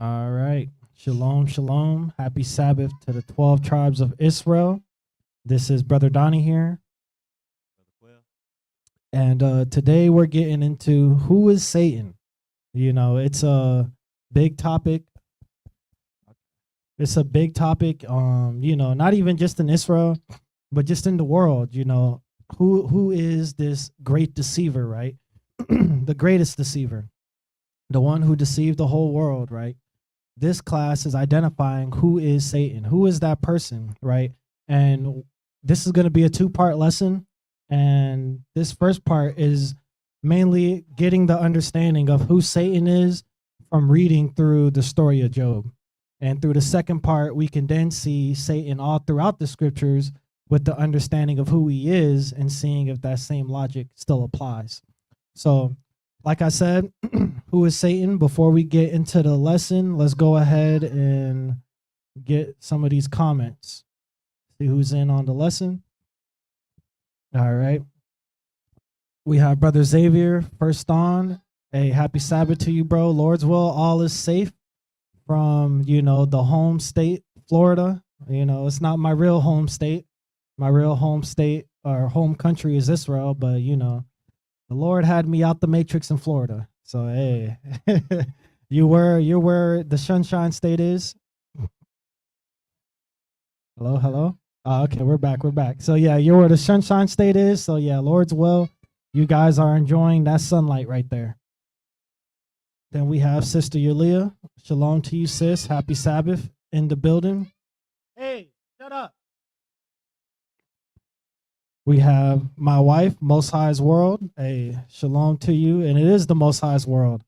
All right. Shalom, shalom. Happy Sabbath to the 12 tribes of Israel. This is Brother Donnie here. And today we're getting into who is Satan. You know, it's a big topic. It's a big topic. Not even just in Israel, but just in the world, who is this great deceiver, right? The greatest deceiver, the one who deceived the whole world, right? This class is identifying who is Satan, who is that person, right? And this is going to be a two-part lesson. And this first part is mainly getting the understanding of who Satan is from reading through the story of Job. And through the second part, we can then see Satan all throughout the scriptures with the understanding of who he is and seeing if that same logic still applies. So like I said, who is Satan? Before we get into the lesson, let's go ahead and get some of these comments. See who's in on the lesson. All right. We have Brother Xavier first on. Hey, happy Sabbath to you, bro. Lord's will, all is safe from, the home state, Florida. It's not my real home state. My real home state or home country is Israel, but, the Lord had me out the matrix in Florida. So hey, you're where the Sunshine State is. Hello, hello. Oh, okay, we're back. So yeah, you're where the Sunshine State is. So yeah, Lord's will, you guys are enjoying that sunlight right there. Then we have Sister Yulia. Shalom to you, sis. Happy Sabbath in the building. Hey, shut up. We have my wife, Most High's World. Hey, shalom to you. And it is the Most High's World.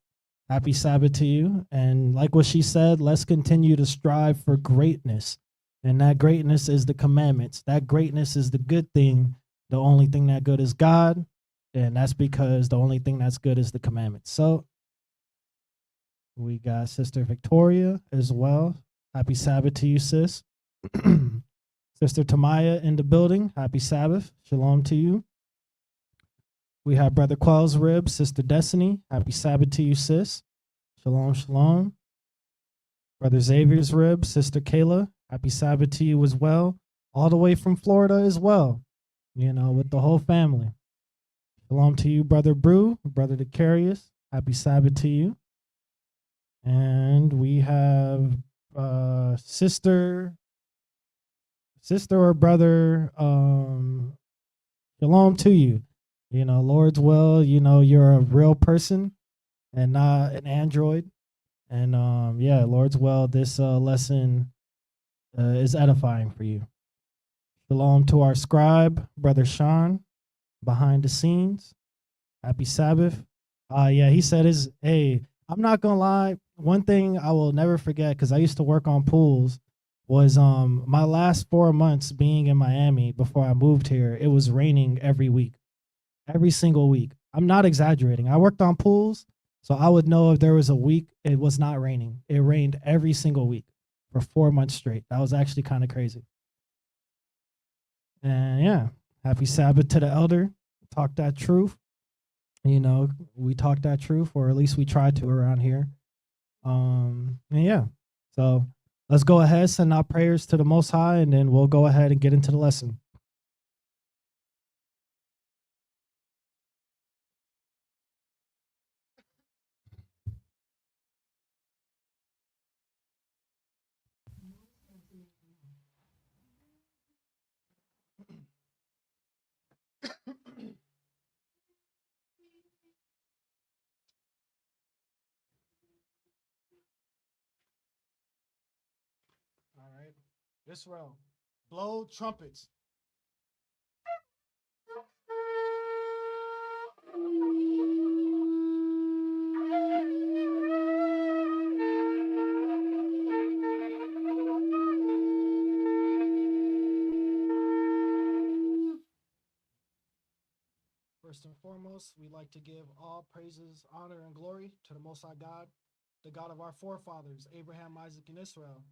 Happy Sabbath to you. And like what she said, let's continue to strive for greatness. And that greatness is the commandments. That greatness is the good thing. The only thing that good is God. And that's because the only thing that's good is the commandments. So we got Sister Victoria as well. Happy Sabbath to you, sis. Sister Tamaya in the building. Happy Sabbath. Shalom to you. We have Brother Quell's Rib, Sister Destiny. Happy Sabbath to you, sis. Shalom, shalom. Brother Xavier's Rib, Sister Kayla. Happy Sabbath to you as well. All the way from Florida as well, with the whole family. Shalom to you, Brother Brew, Brother Decarius. Happy Sabbath to you. And we have sister or brother, shalom to you. Lord's will, you're a real person and not an android. And Lord's will, this lesson is edifying for you. Shalom to our scribe, Brother Sean, behind the scenes. Happy Sabbath. He said hey, I'm not gonna lie, one thing I will never forget, because I used to work on pools, was my last 4 months being in Miami before I moved here. It was raining every week, every single week. I'm not exaggerating. I worked on pools, so I would know if there was a week it was not raining. It rained every single week for 4 months straight. That was actually kind of crazy. And yeah, happy Sabbath to the elder. Talk that truth. We talk that truth, or at least we try to around here. And yeah, so let's go ahead, send our prayers to the Most High, and then we'll go ahead and get into the lesson. All right, Israel, blow trumpets. First and foremost, we'd like to give all praises, honor, and glory to the Most High God, the God of our forefathers, Abraham, Isaac, and Israel,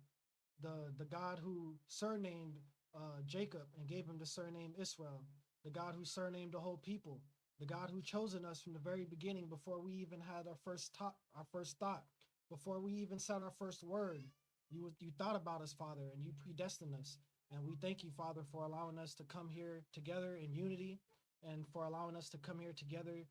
the God who surnamed Jacob and gave him the surname Israel, the God who surnamed the whole people, the God who chosen us from the very beginning before we even had our first thought, Before we even said our first word, you thought about us, Father, and you predestined us. And we thank you, Father, for allowing us to come here together in unity, and for allowing us to come here together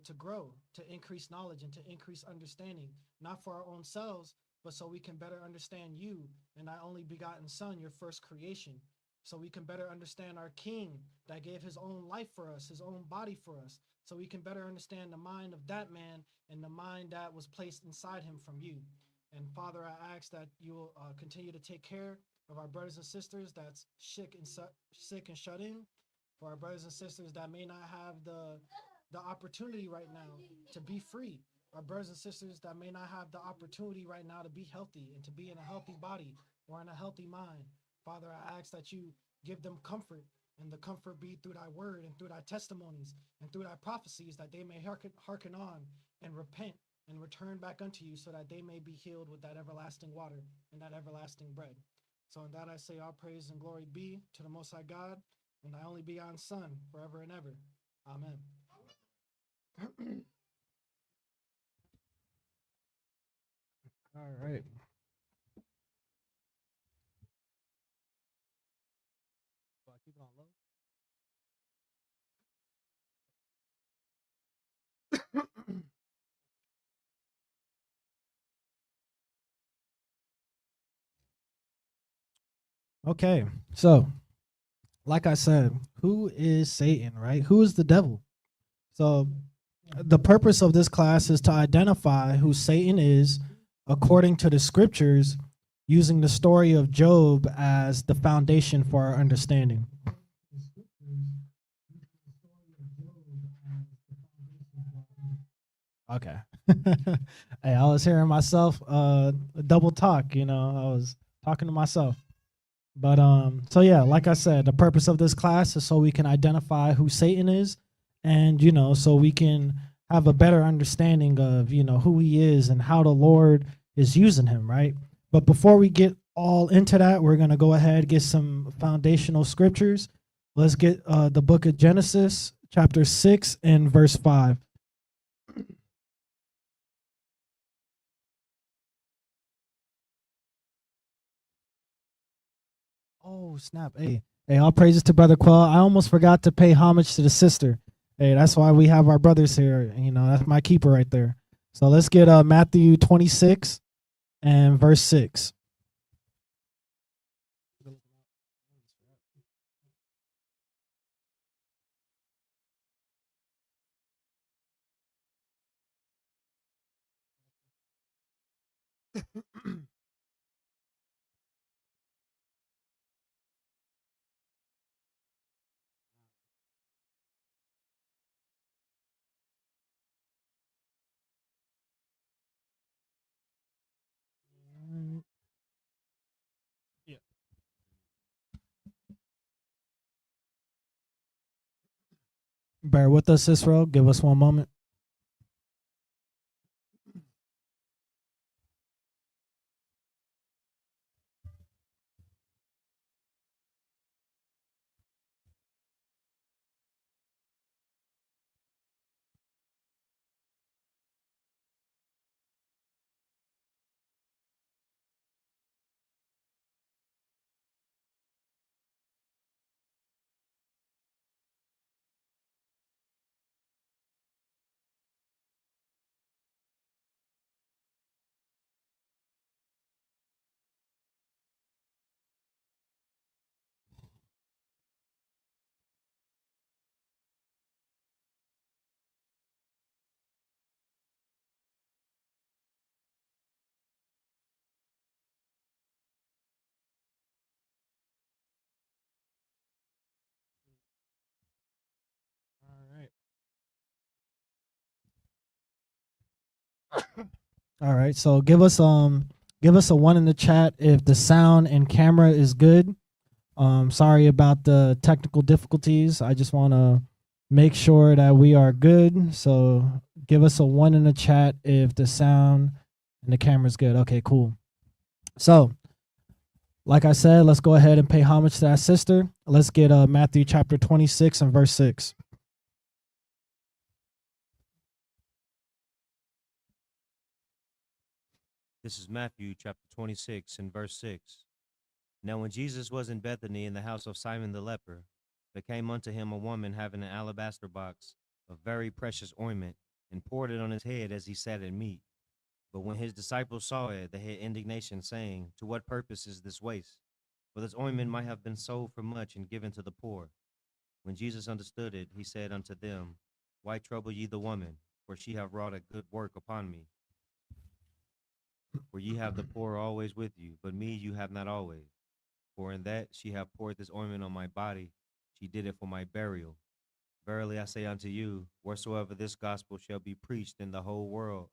to grow, to increase knowledge and to increase understanding, not for our own selves, but so we can better understand you and thy only begotten Son, your first creation, so we can better understand our King that gave his own life for us, his own body for us, so we can better understand the mind of that man and the mind that was placed inside him from you. And Father, I ask that you will continue to take care of our brothers and sisters that's sick and shut in, for our brothers and sisters that may not have the opportunity right now to be free, our brothers and sisters that may not have the opportunity right now to be healthy and to be in a healthy body or in a healthy mind. Father, I ask that you give them comfort, and the comfort be through thy word and through thy testimonies and through thy prophecies, that they may hearken on and repent and return back unto you, so that they may be healed with that everlasting water and that everlasting bread. So in that I say all praise and glory be to the Most High God and thy only begotten Son, forever and ever. Amen. All right. Do I keep it on low? Okay, so like I said, who is Satan, right? Who is the devil? So the purpose of this class is to identify who Satan is according to the scriptures, using the story of Job as the foundation for our understanding. Okay. Hey, I was hearing myself double talk, I was talking to myself. But so yeah, like I said, the purpose of this class is so we can identify who Satan is, and so we can have a better understanding of who he is and how the Lord is using him, right? But before we get all into that, we're gonna go ahead and get some foundational scriptures. Let's get the book of Genesis, chapter 6 and verse 5. Oh snap! Hey, all praises to Brother Quell. I almost forgot to pay homage to the sister. Hey, that's why we have our brothers here. That's my keeper right there. So let's get Matthew 26 and verse 6. Yeah. Bear with us, Israel. Give us one moment. All right. All right. So give us a one in the chat if the sound and camera is good. Sorry about the technical difficulties. I just want to make sure that we are good. So give us a one in the chat if the sound and the camera's good. Okay, cool. So, like I said, let's go ahead and pay homage to that sister. Let's get Matthew chapter 26 and verse 6. This is Matthew chapter 26 and verse 6. Now, when Jesus was in Bethany in the house of Simon the leper, there came unto him a woman having an alabaster box of very precious ointment, and poured it on his head as he sat at meat. But when his disciples saw it, they had indignation, saying, To what purpose is this waste? For this ointment might have been sold for much and given to the poor. When Jesus understood it, he said unto them, Why trouble ye the woman? For she hath wrought a good work upon me. For ye have the poor always with you, but me you have not always. For in that she hath poured this ointment on my body, she did it for my burial. Verily I say unto you, wheresoever this gospel shall be preached in the whole world,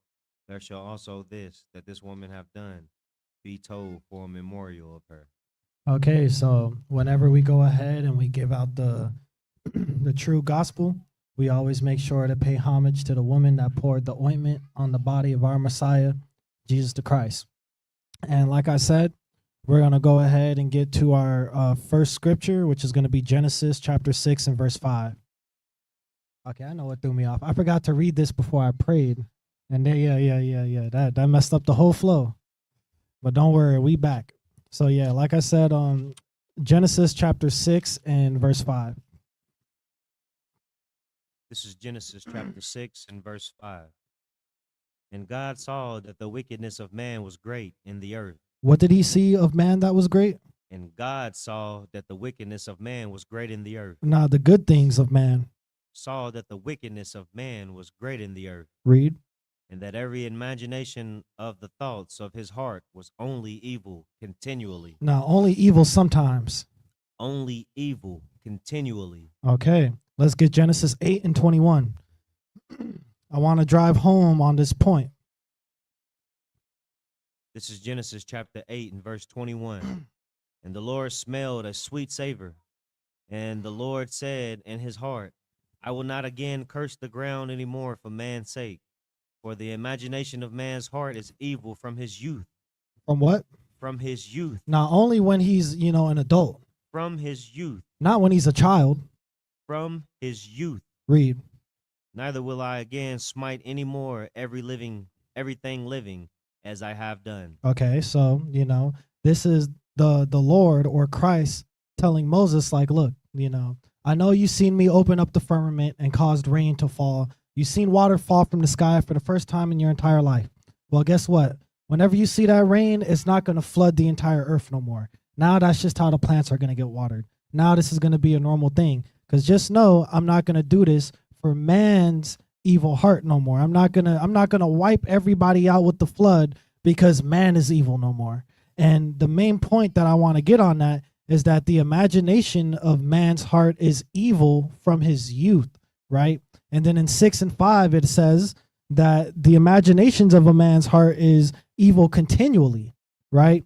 there shall also this that this woman hath done be told for a memorial of her. Okay, so whenever we go ahead and we give out the the true gospel, we always make sure to pay homage to the woman that poured the ointment on the body of our Messiah, Jesus the Christ. And like I said, we're going to go ahead and get to our first scripture, which is going to be Genesis chapter 6 and verse 5. Okay, I know what threw me off. I forgot to read this before I prayed. And there, yeah. That messed up the whole flow. But don't worry, we back. So yeah, like I said, Genesis chapter 6 and verse 5. This is Genesis chapter 6 and verse 5. And God saw that the wickedness of man was great in the earth. What did he see of man that was great? And God saw that the wickedness of man was great in the earth. Nah, the good things of man. Saw that the wickedness of man was great in the earth. Read. And that every imagination of the thoughts of his heart was only evil continually. Now, only evil sometimes. Only evil continually. Okay, let's get Genesis 8 and 21. I want to drive home on this point. This is Genesis chapter 8 and verse 21. And the Lord smelled a sweet savor. And the Lord said in his heart, I will not again curse the ground any more for man's sake. For the imagination of man's heart is evil from his youth. From what? From his youth. Not only when he's, an adult. From his youth. Not when he's a child. From his youth. Read. Neither will I again smite any more everything living as I have done. Okay, so, this is the Lord or Christ telling Moses, like, look, I know you've seen me open up the firmament and caused rain to fall. You've seen water fall from the sky for the first time in your entire life. Well, guess what? Whenever you see that rain, it's not going to flood the entire earth no more. Now that's just how the plants are going to get watered. Now this is going to be a normal thing. Because just know I'm not going to do this for man's evil heart no more. I'm not gonna wipe everybody out with the flood because man is evil no more. And the main point that I want to get on that is that the imagination of man's heart is evil from his youth, right? And then in 6 and 5, it says that the imaginations of a man's heart is evil continually, right?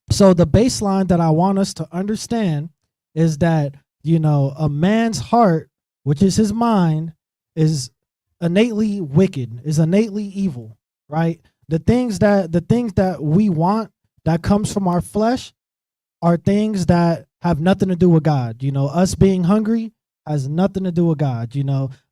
So the baseline that I want us to understand is that, a man's heart, which is his mind, is innately wicked, is innately evil, right? The things that we want that comes from our flesh are things that have nothing to do with God. Us being hungry has nothing to do with God.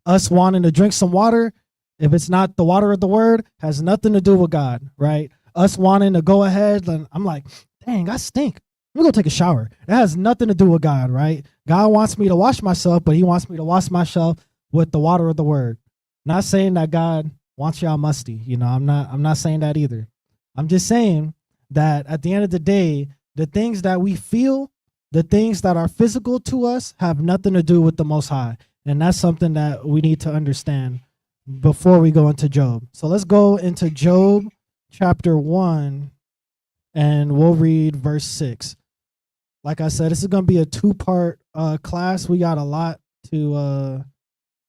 Us wanting to drink some water, if it's not the water of the word, has nothing to do with God, right? Us wanting to go ahead and I'm like, dang, I stink. I'm gonna go take a shower. It has nothing to do with God, right? God wants me to wash myself, but he wants me to wash myself with the water of the word. Not saying that God wants y'all musty. I'm not saying that either. I'm just saying that at the end of the day, the things that we feel, the things that are physical to us have nothing to do with the Most High. And that's something that we need to understand before we go into Job. So let's go into Job chapter 1 and we'll read verse 6. Like I said, this is going to be a 2-part class. We got a lot to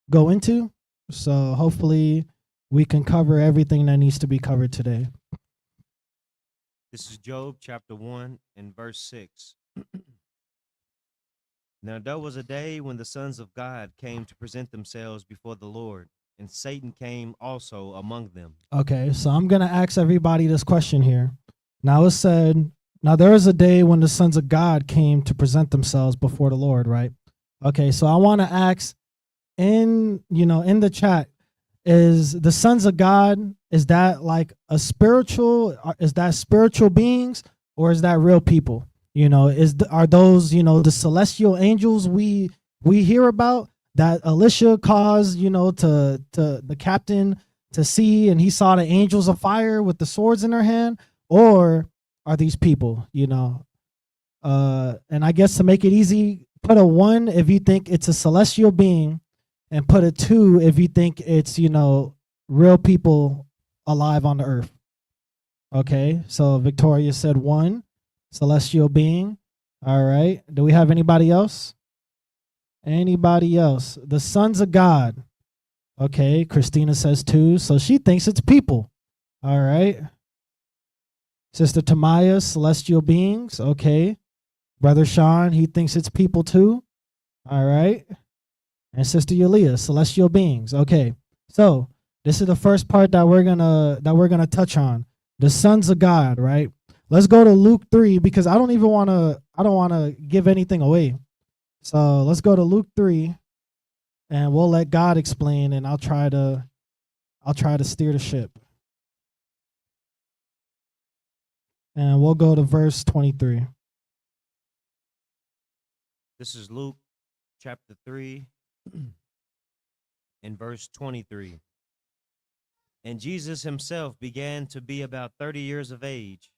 go into. So hopefully we can cover everything that needs to be covered today. This is Job chapter 1 and verse 6. Now there was a day when the sons of God came to present themselves before the Lord, and Satan came also among them. Okay, so I'm going to ask everybody this question here. Now it said, now there was a day when the sons of God came to present themselves before the Lord, right? Okay, so I want to ask in the chat, is the sons of God, is that like a spiritual, is that spiritual beings, or is that real people? Are those, the celestial angels we hear about that Elisha caused, to the captain to see, and he saw the angels of fire with the swords in their hand? Or are these people, and I guess to make it easy, put a 1 if you think it's a celestial being, and put a 2 if you think it's, real people alive on the earth. Okay, so Victoria said 1, celestial being. All right. Do we have anybody else? Anybody else? The sons of God. Okay, Christina says 2, so she thinks it's people. All right. Sister Tamaya, celestial beings. Okay. Brother Sean, he thinks it's people too. All right. And Sister Yulia, celestial beings. Okay. So this is the first part that we're gonna touch on. The sons of God, right? Let's go to Luke 3, because I don't want to give anything away. So let's go to Luke 3, and we'll let God explain, and I'll try to steer the ship. And we'll go to verse 23. This is Luke chapter 3 and verse 23. And Jesus himself began to be about 30 years of age,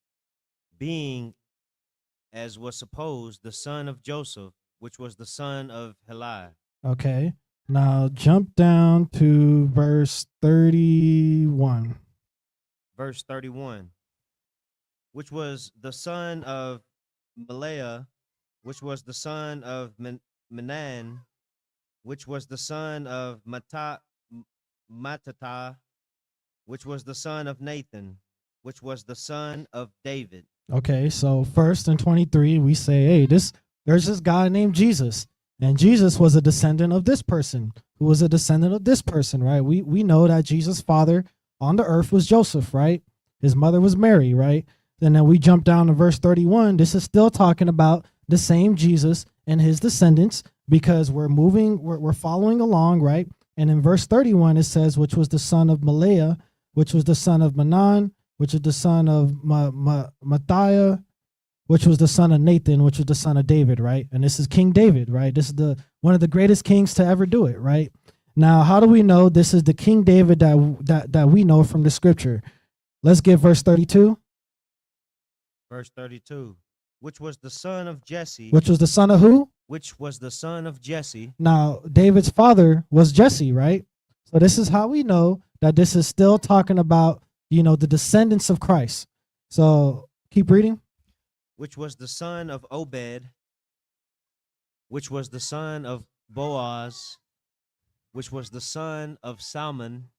being, as was supposed, the son of Joseph, which was the son of Heli. Okay. Now jump down to verse 31. Verse 31. Which was the son of Malaiah, which was the son of Menan, which was the son of Mattatha, which was the son of Nathan, which was the son of David. Okay, so first in 23, we say, hey, there's this guy named Jesus, and Jesus was a descendant of this person, who was a descendant of this person, right? We know that Jesus' father on the earth was Joseph, right? His mother was Mary, right? And then we jump down to verse 31. This is still talking about the same Jesus and his descendants, because we're following along, right? And in verse 31, it says, which was the son of Malaiah, which was the son of Menan, which is the son of Matthiah, which was the son of Nathan, which was the son of David, right? And this is King David, right? This is one of the greatest kings to ever do it, right? Now, how do we know this is the King David that we know from the scripture? Let's get verse 32. Verse 32. Which was the son of Jesse. Which was the son of who? Which was the son of Jesse. Now, David's father was Jesse, right? So this is how we know that this is still talking about, the descendants of Christ. So keep reading. Which was the son of Obed, which was the son of Boaz, which was the son of Salmon,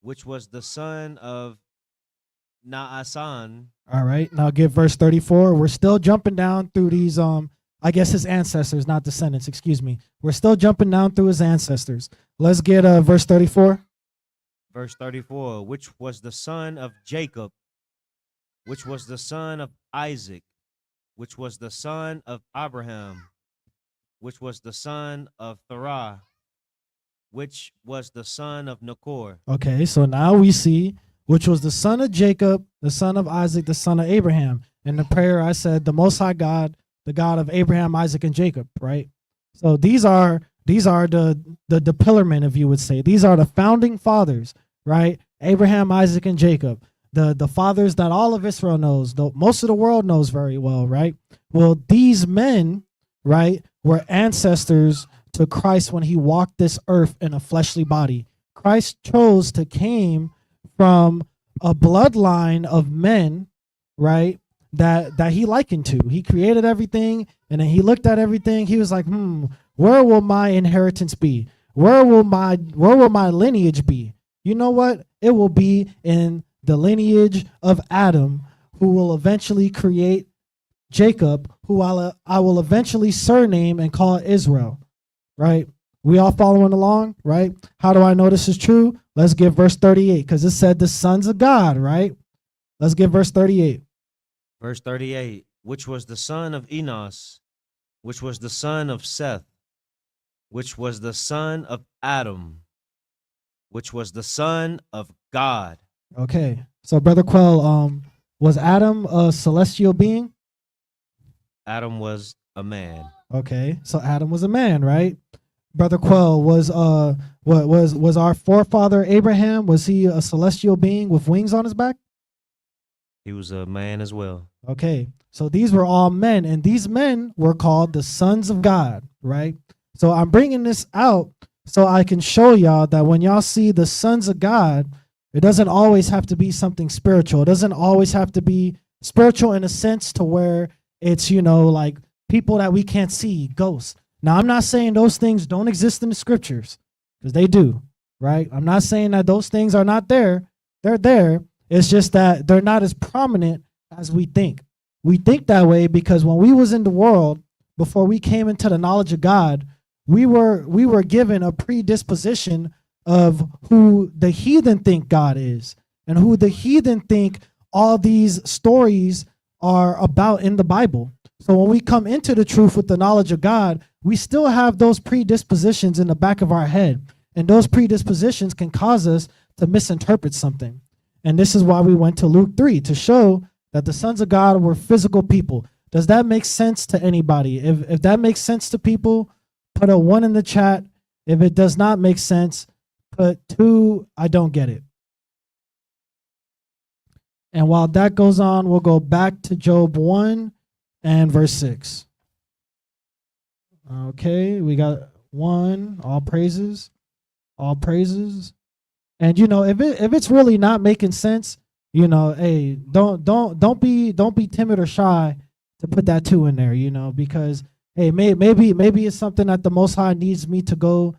which was the son of Naasan. All right, now get verse 34. We're still jumping down through these, I guess his ancestors, not descendants, excuse me. We're still jumping down through his ancestors. Let's get verse 34. Verse 34, which was the son of Jacob, which was the son of Isaac, which was the son of Abraham, which was the son of Thera, which was the son of Nachor. Okay, so now we see which was the son of Jacob, the son of Isaac, the son of Abraham. In the prayer, I said, the Most High God, the God of Abraham, Isaac, and Jacob, right? So these are the pillarmen, if you would say. These are the founding fathers, right? Abraham, Isaac, and Jacob. The fathers that all of Israel knows, most of the world knows very well, right? Well, these men, right, were ancestors to Christ when he walked this earth in a fleshly body. Christ chose to came from a bloodline of men, right, that he likened to. He created everything, and then he looked at everything. He was like, where will my inheritance be? Where will my lineage be? You know what? It will be in the lineage of Adam, who will eventually create Jacob, who I will eventually surname and call Israel, right? We all following along, right? How do I know this is true? Let's get verse 38, because it said the sons of God, right? Let's get verse 38. Verse 38, which was the son of Enos, which was the son of Seth, which was the son of Adam, which was the Son of God. Okay. So Brother Quell, was Adam a celestial being? Adam was a man. Okay. So Adam was a man, right? Brother Quell, was our forefather Abraham, was he a celestial being with wings on his back? He was a man as well. Okay. So these were all men, and these men were called the sons of God, right? So I'm bringing this out so I can show y'all that when y'all see the sons of God, it doesn't always have to be something spiritual. It doesn't always have to be spiritual in a sense to where it's, like people that we can't see, ghosts. Now, I'm not saying those things don't exist in the scriptures, because they do, right? I'm not saying that those things are not there. They're there. It's just that they're not as prominent as we think. We think that way because when we was in the world, before we came into the knowledge of God, we were given a predisposition of who the heathen think God is and who the heathen think all these stories are about in the Bible. So when we come into the truth with the knowledge of God, we still have those predispositions in the back of our head. And those predispositions can cause us to misinterpret something. And this is why we went to Luke 3 to show that the sons of God were physical people. Does that make sense to anybody? If that makes sense to people, put a 1 in the chat. If it does not make sense, put 2, I don't get it. And while that goes on, we'll go back to Job 1 and verse 6. Okay, we got 1, all praises, all praises. And if it's really not making sense, hey, don't be timid or shy to put that 2 in there, because hey, maybe it's something that the Most High needs me to go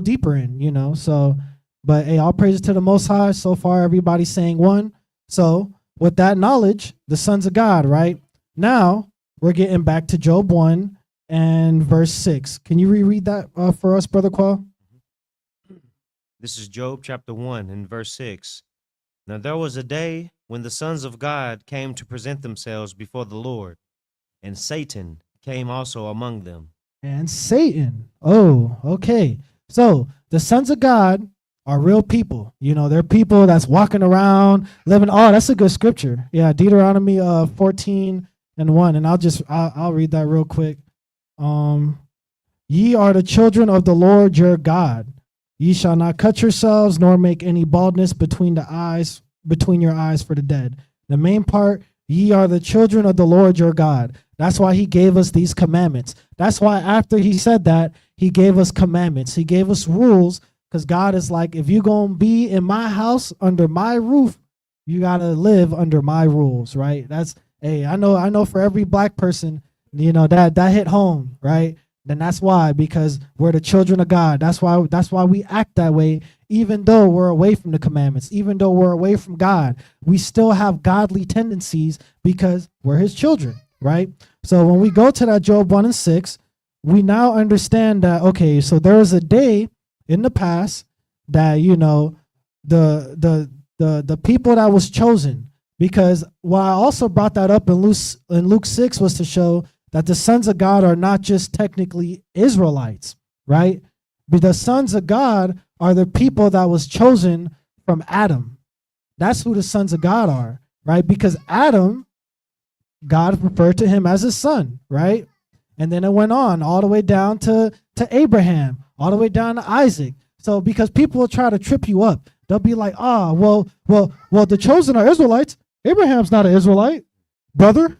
deeper in, So, but hey, all praises to the Most High. So far, everybody's saying 1. So with that knowledge, the sons of God, right? Now we're getting back to Job 1 and verse 6. Can you reread that for us, Brother Quell? This is Job chapter 1 and verse 6. Now there was a day when the sons of God came to present themselves before the Lord, and Satan came also among them. And Satan. Oh, okay. So the sons of God are real people. They're people that's walking around, living. Oh, that's a good scripture. Yeah, Deuteronomy 14 and 1. And I'll read that real quick. Ye are the children of the Lord your God. Ye shall not cut yourselves, nor make any baldness between your eyes for the dead. The main part, ye are the children of the Lord your God. That's why he gave us these commandments. That's why after he said that, he gave us commandments. He gave us rules, because God is like, if you're going to be in my house under my roof, you got to live under my rules, right? That's, hey, I know for every black person, that hit home, right? Then that's why, because we're the children of God. That's why we act that way, even though we're away from the commandments, even though we're away from God. We still have godly tendencies because we're his children, right? So when we go to that Job 1 and 6, we now understand that, okay, so there was a day in the past that, the people that was chosen, because why I also brought that up in Luke 6 was to show that the sons of God are not just technically Israelites, right? But the sons of God are the people that was chosen from Adam. That's who the sons of God are, right? Because Adam, God referred to him as his son, right? And then it went on all the way down to Abraham, all the way down to Isaac. So because people will try to trip you up, they'll be like, well, the chosen are Israelites. Abraham's not an Israelite, brother.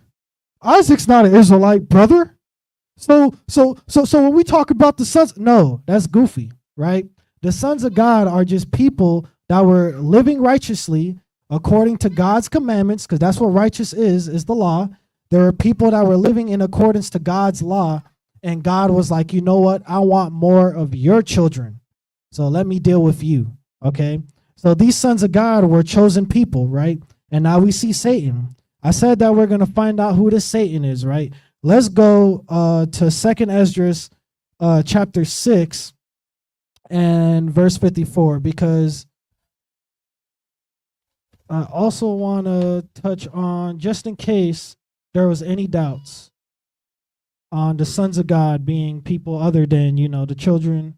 Isaac's not an Israelite, brother. So when we talk about the sons, no, that's goofy, right? The sons of God are just people that were living righteously according to God's commandments, because that's what righteous is the law. There are people that were living in accordance to God's law, and God was like, you know what? I want more of your children, so let me deal with you, okay? So these sons of God were chosen people, right? And now we see Satan. I said that we're going to find out who this Satan is, right? Let's go to 2nd Esdras chapter 6 and verse 54, because I also want to touch on, just in case there was any doubts on the sons of God being people other than, the children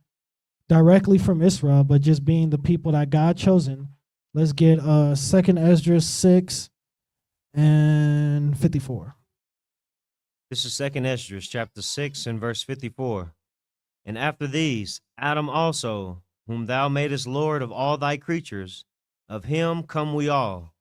directly from Israel, but just being the people that God chosen. Let's get 2nd Esdras 6 and 54. This is 2nd Esdras chapter 6 and verse 54. And after these, Adam also, whom thou madest Lord of all thy creatures, of him come we all,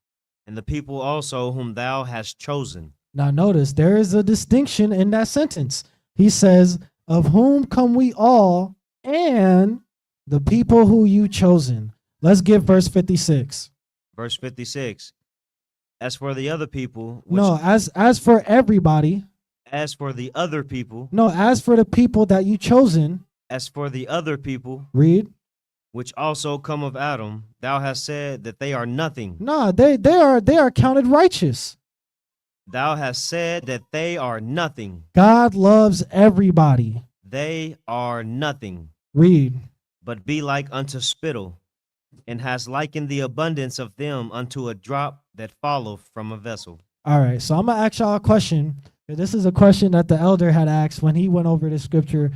and the people also whom thou hast chosen. Now notice there is a distinction in that sentence. He says, of whom come we all, and the people who you chosen. Let's get verse 56. Verse 56. As for the other people, No, as for everybody. as for the other people, No, as for the people that you chosen. as for the other people, Read. which also come of Adam, thou hast said that they are nothing. No, they are counted righteous. Thou hast said that they are nothing. God loves everybody. They are nothing, Read. but be like unto spittle, and hast likened the abundance of them unto a drop that falleth from a vessel. All right, so I'm going to ask y'all a question. This is a question that the elder had asked when he went over the scripture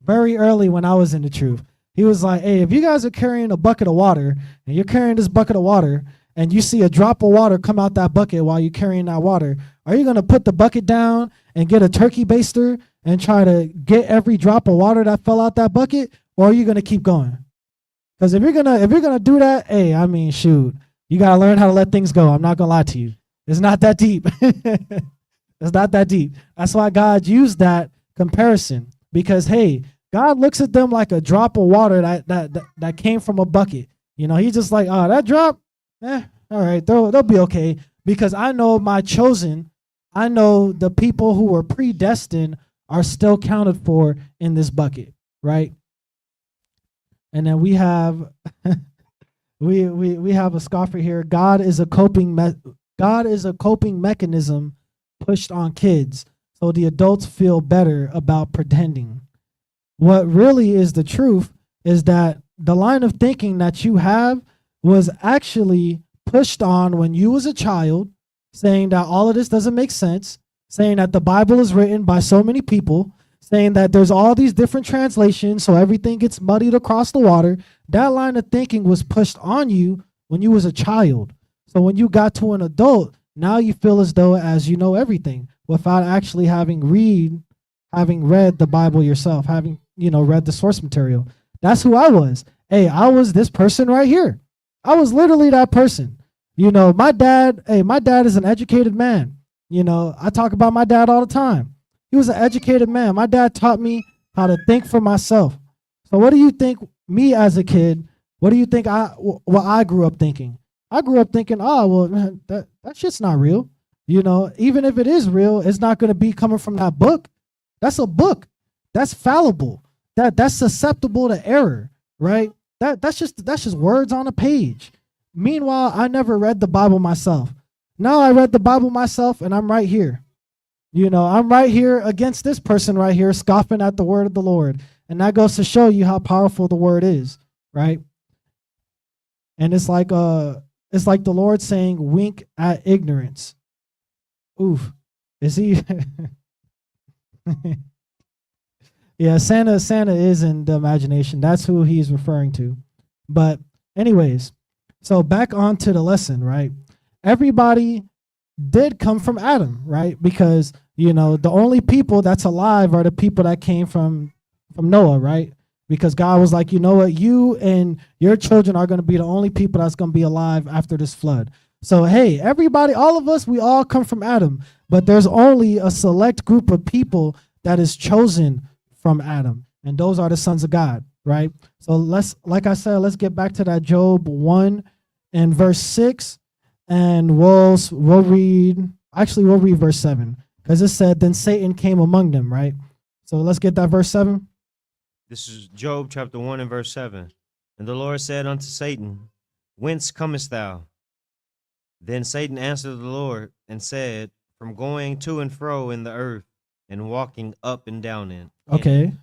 very early when I was in the truth. He was like, hey, if you guys are carrying a bucket of water and you're carrying this bucket of water and you see a drop of water come out that bucket while you're carrying that water, are you going to put the bucket down and get a turkey baster and try to get every drop of water that fell out that bucket, or are you going to keep going? Because if you're gonna do that, hey, I mean, shoot, you got to learn how to let things go. I'm not going to lie to you. It's not that deep. It's not that deep. That's why God used that comparison, because, hey, God looks at them like a drop of water that came from a bucket. You know, he's just like, oh, that drop, all right, they'll be okay, because I know my chosen, I know the people who were predestined are still counted for in this bucket, right? And then we have we have a scoffer here. God is a coping mechanism pushed on kids, so the adults feel better about pretending. What really is the truth is that the line of thinking that you have was actually pushed on when you was a child, saying that all of this doesn't make sense, saying that the Bible is written by so many people, saying that there's all these different translations, so everything gets muddied across the water. That line of thinking was pushed on you when you was a child. So when you got to an adult, now you feel as though as you know everything without actually having read the Bible yourself, having, read the source material. That's who I was. Hey, I was this person right here. I was literally that person. My dad is an educated man. I talk about my dad all the time. He was an educated man. My dad taught me how to think for myself. So what do you think, me as a kid, what do you think what I grew up thinking? I grew up thinking, oh, well, man, that shit's not real. Even if it is real, it's not going to be coming from that book. That's a book. That's fallible. That's susceptible to error, right? That's just words on a page. Meanwhile, I never read the Bible myself. Now I read the Bible myself, and I'm right here. I'm right here against this person right here scoffing at the word of the Lord. And that goes to show you how powerful the word is, right? And it's like the Lord saying, wink at ignorance. Oof. Is he? Yeah, Santa is in the imagination. That's who he's referring to. But anyways, so back onto the lesson, right? Everybody did come from Adam, right? Because, the only people that's alive are the people that came from Noah, right? Because God was like, you know what? You and your children are going to be the only people that's going to be alive after this flood. So, hey, everybody, all of us, we all come from Adam. But there's only a select group of people that is chosen from Adam. And those are the sons of God, right? So like I said, let's get back to that Job 1 and verse 6. And we'll read verse 7. Because it said, then Satan came among them, right? So let's get that verse 7. This is Job chapter 1 and verse 7. And the Lord said unto Satan, whence comest thou? Then Satan answered the Lord and said, from going to and fro in the earth and walking up and down in. Okay.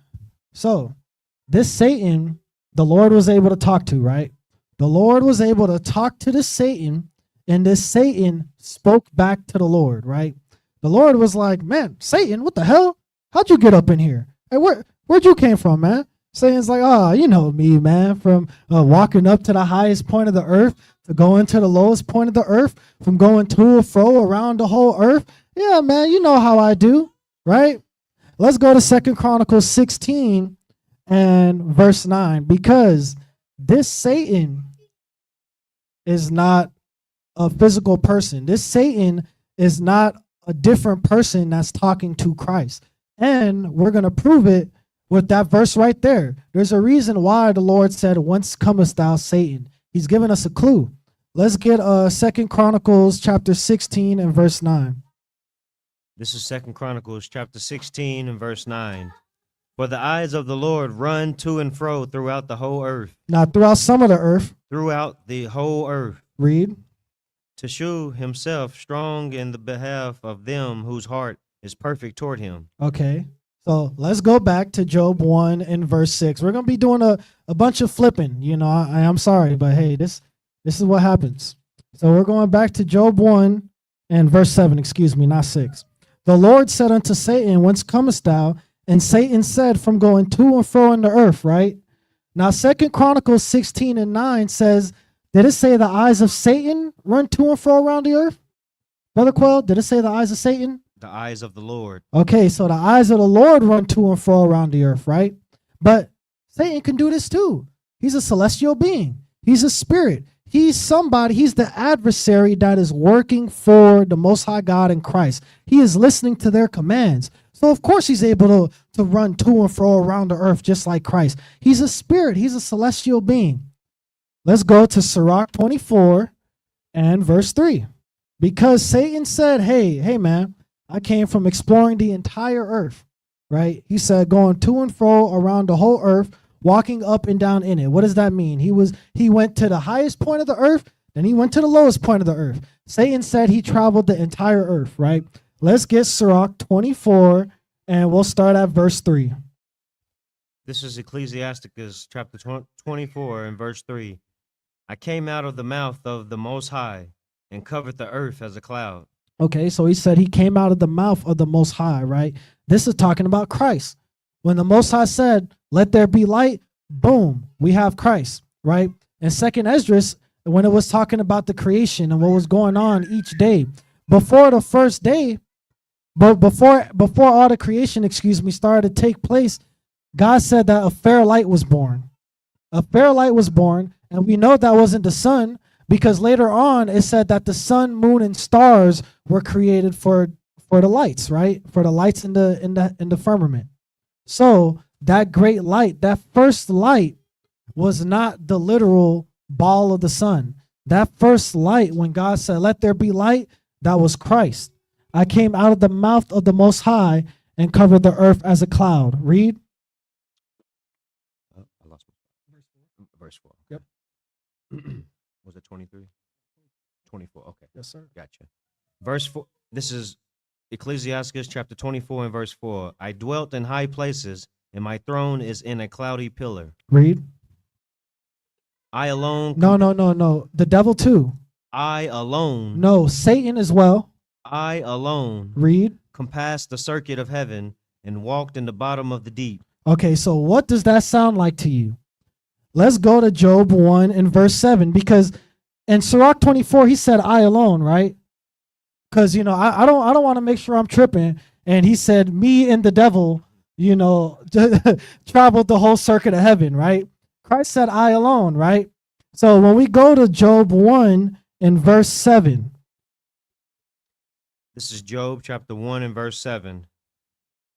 So this Satan, the Lord was able to talk to, right? The Lord was able to talk to this Satan, and this Satan spoke back to the Lord, right? The Lord was like, man, Satan, what the hell? How'd you get up in here? Hey, where'd you came from, man? Satan's like, oh, you know me, man, from walking up to the highest point of the earth to going to the lowest point of the earth, from going to and fro around the whole earth. Yeah, man, you know how I do, right? Let's go to Second Chronicles 16 and verse 9, because this Satan is not a physical person. This Satan is not a different person that's talking to Christ. And we're going to prove it with that verse right there. There's a reason why the Lord said, "Whence comest thou, Satan?" He's given us a clue. Let's get Second Chronicles chapter 16 and verse 9. This is Second Chronicles chapter 16 and verse 9. For the eyes of the Lord run to and fro throughout the whole earth. Now, throughout some of the earth, throughout the whole earth, read, to shew himself strong in the behalf of them whose heart is perfect toward him. Okay. So let's go back to Job 1 and verse 6. We're going to be doing a bunch of flipping. You know, I'm sorry, but hey, this is what happens. So we're going back to Job 1 and verse 7, excuse me, not 6. The Lord said unto Satan, "Whence comest thou?" And Satan said, "From going to and fro in the earth," right? Now, Second Chronicles 16 and 9 says, did it say the eyes of Satan run to and fro around the earth? Brother Quell, did it say the eyes of Satan? The eyes of the Lord. Okay, so the eyes of the Lord run to and fro around the earth, right? But Satan can do this too. He's a celestial being. He's a spirit. He's somebody, he's the adversary that is working for the Most High God in Christ. He is listening to their commands. So of course he's able to run to and fro around the earth just like Christ. He's a spirit. He's a celestial being. Let's go to Sirach 24 and verse 3. Because Satan said, hey man, I came from exploring the entire earth, right? He said going to and fro around the whole earth, walking up and down in it. What does that mean? He went to the highest point of the earth, then he went to the lowest point of the earth. Satan said he traveled the entire earth, right? Let's get Sirach 24, and we'll start at verse 3. This is Ecclesiasticus chapter 24 and verse 3. I came out of the mouth of the Most High and covered the earth as a cloud. Okay, so he said he came out of the mouth of the Most High, right? This is talking about Christ. When the Most High said, "Let there be light," boom, we have Christ, right? In Second Esdras, when it was talking about the creation and what was going on each day, before the first day, but before all the creation, started to take place, God said that a fair light was born. A fair light was born, and we know that wasn't the sun, because later on it said that the sun, moon, and stars were created for the lights, right? For the lights in the firmament. So that great light, that first light, was not the literal ball of the sun. That first light, when God said, "Let there be light," that was Christ. I came out of the mouth of the Most High and covered the earth as a cloud. Read. I lost verse 4. Yep. Was it 23? 24. Okay. Yes, sir. Gotcha. Verse 4. This is Ecclesiasticus chapter 24 and verse 4. I dwelt in high places, and my throne is in a cloudy pillar. Read. I alone. No. The devil too. I alone. No, Satan as well. I alone. Read. Compassed the circuit of heaven and walked in the bottom of the deep. Okay, so what does that sound like to you? Let's go to Job 1 and verse 7, because in Sirach 24, he said, "I alone," right? Because, I don't want to make sure I'm tripping. And he said, me and the devil, traveled the whole circuit of heaven, right? Christ said, "I alone," right? So when we go to Job 1 and verse 7. This is Job chapter 1 and verse 7.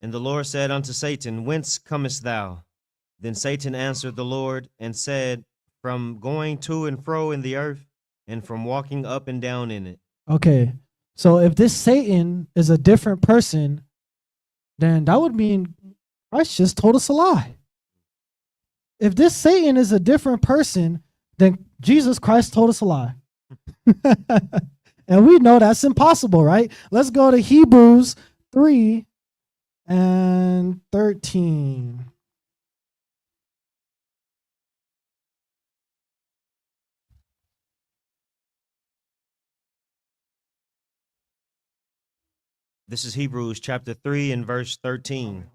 And the Lord said unto Satan, Whence comest thou? Then Satan answered the Lord and said, From going to and fro in the earth, and from walking up and down in it. Okay, so if this Satan is a different person, then that would mean Christ just told us a lie. If this Satan is a different person, then Jesus Christ told us a lie. And we know that's impossible, right? Let's go to Hebrews 3 and 13. This is Hebrews chapter 3 and verse 13.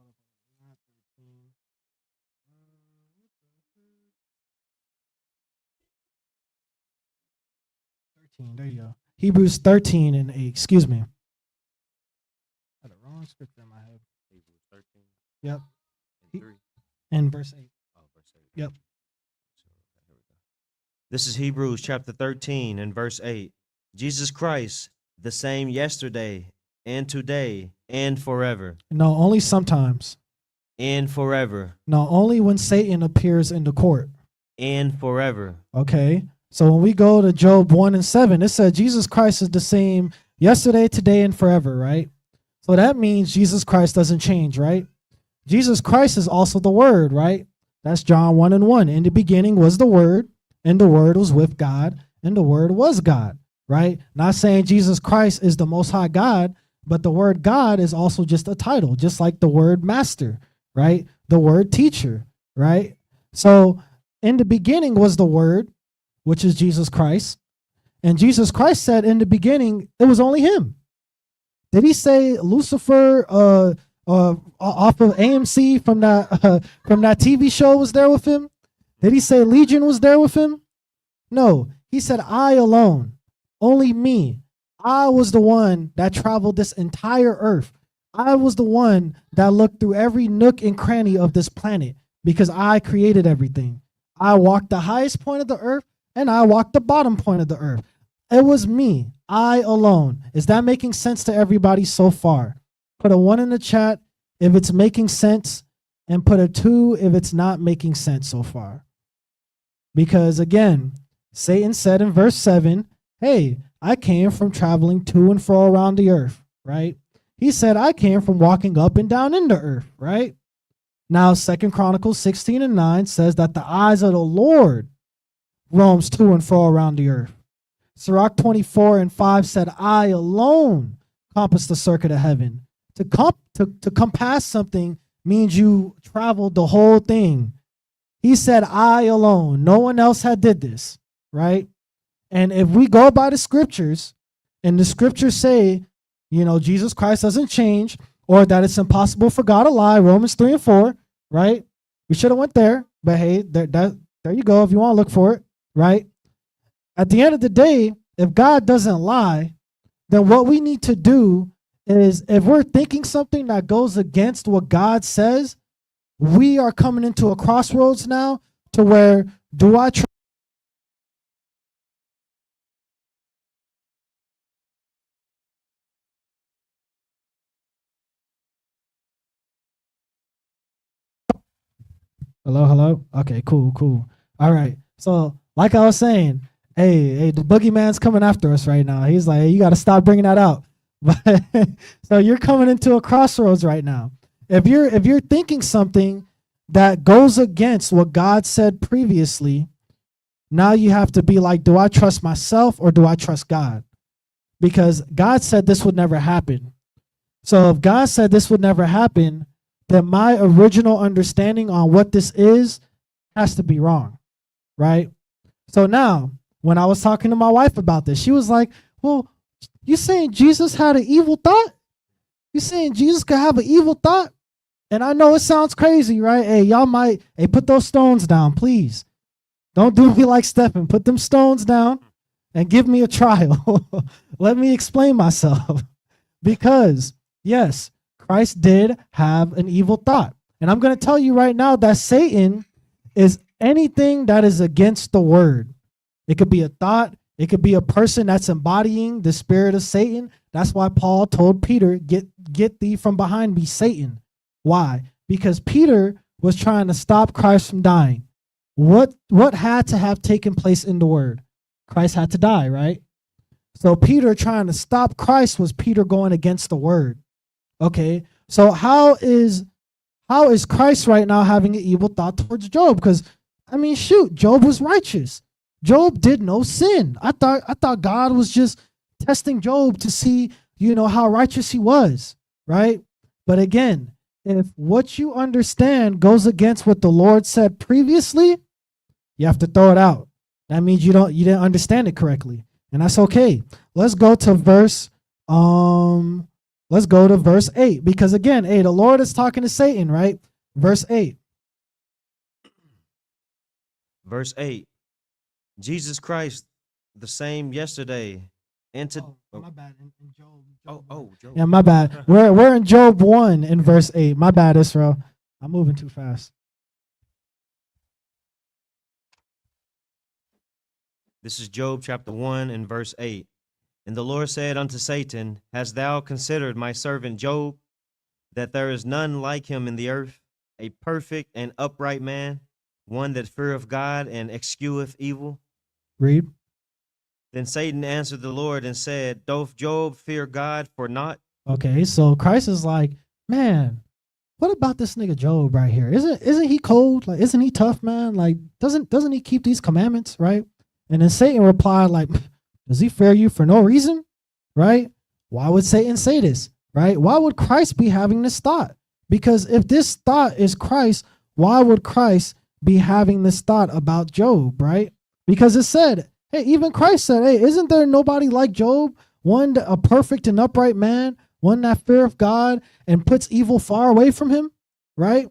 13. There you go. Hebrews 13 and 8. Excuse me. I had the wrong scripture in my head. Hebrews 13 Yep. and 3. And verse 8. Oh, verse 8. Yep. So, okay, here we go. This is Hebrews chapter 13 and verse 8. Jesus Christ, the same yesterday and today and forever. No, only sometimes. And forever. No, only when Satan appears in the court. And forever. Okay. So when we go to Job 1 and 7, it said Jesus Christ is the same yesterday, today, and forever, right? So that means Jesus Christ doesn't change, right? Jesus Christ is also the Word, right? That's John 1 and 1. In the beginning was the Word, and the Word was with God, and the Word was God, right? Not saying Jesus Christ is the Most High God, but the word God is also just a title, just like the word master, right? The word teacher, right? So in the beginning was the Word, which is Jesus Christ. And Jesus Christ said in the beginning, it was only him. Did he say Lucifer off of AMC from that TV show was there with him? Did he say Legion was there with him? No, he said I alone, only me. I was the one that traveled this entire earth. I was the one that looked through every nook and cranny of this planet because I created everything. I walked the highest point of the earth and I walked the bottom point of the earth. It was me, I alone. Is that making sense to everybody so far? Put a 1 in the chat if it's making sense and put a 2 if it's not making sense so far. Because again, Satan said in verse 7, hey, I came from traveling to and fro around the earth, right? He said, I came from walking up and down in the earth, right? Now, 2 Chronicles 16 and 9 says that the eyes of the Lord roams to and fro around the earth. Sirach 24 and 5 said, I alone compass the circuit of heaven. To compass something means you traveled the whole thing. He said, I alone. No one else had did this, right? And if we go by the scriptures, and the scriptures say, you know, Jesus Christ doesn't change, or that it's impossible for God to lie, Romans 3 and 4, right? We should have went there, but hey, there you go if you want to look for it, right? At the end of the day, if God doesn't lie, then what we need to do is if we're thinking something that goes against what God says, we are coming into a crossroads now to where do I trust? Hello. Okay, cool. All right. So, like I was saying, hey, the boogeyman's coming after us right now. He's like, hey, you got to stop bringing that out. But so you're coming into a crossroads right now. If you're thinking something that goes against what God said previously, now you have to be like, do I trust myself or do I trust God? Because God said this would never happen. So if God said this would never happen, then my original understanding on what this is has to be wrong, right? So now, when I was talking to my wife about this, she was like, well, you saying Jesus had an evil thought? You saying Jesus could have an evil thought? And I know it sounds crazy, right? Hey, y'all might, hey, put those stones down, please. Don't do me like Stephen. Put them stones down and give me a trial. Let me explain myself. Because, yes, Christ did have an evil thought. And I'm going to tell you right now that Satan is anything that is against the word. It could be a thought. It could be a person that's embodying the spirit of Satan. That's why Paul told Peter, get thee from behind me, Satan. Why? Because Peter was trying to stop Christ from dying. What had to have taken place in the word? Christ had to die, right? So Peter trying to stop Christ was Peter going against the word. Okay, so how is Christ right now having an evil thought towards Job? Because I mean, shoot, Job was righteous. Job did no sin. I thought God was just testing Job to see, how righteous he was, right? But again, if what you understand goes against what the Lord said previously, you have to throw it out. That means you didn't understand it correctly, and that's okay. Let's go to verse 8, because again, hey, the Lord is talking to Satan, right? Verse 8. Verse 8. Jesus Christ, the same yesterday. And to my bad. In Job. Job. Yeah, my bad. We're in Job 1 in verse 8. My bad, Israel. I'm moving too fast. This is Job chapter 1 and verse 8. And the Lord said unto Satan, Hast thou considered my servant Job, that there is none like him in the earth, a perfect and upright man, one that feareth God and escheweth evil? Read. Then Satan answered the Lord and said, Doth Job fear God for naught? Okay, so Christ is like, man, what about this nigga Job right here? Isn't he cold? Like, isn't he tough, man? Like, doesn't he keep these commandments, right? And then Satan replied, like, does he fear you for no reason? Right? Why would Satan say this? Right? Why would Christ be having this thought? Because if this thought is Christ, why would Christ be having this thought about Job, right? Because it said, hey, even Christ said, hey, isn't there nobody like Job? One, a perfect and upright man, one that feareth God and puts evil far away from him, right?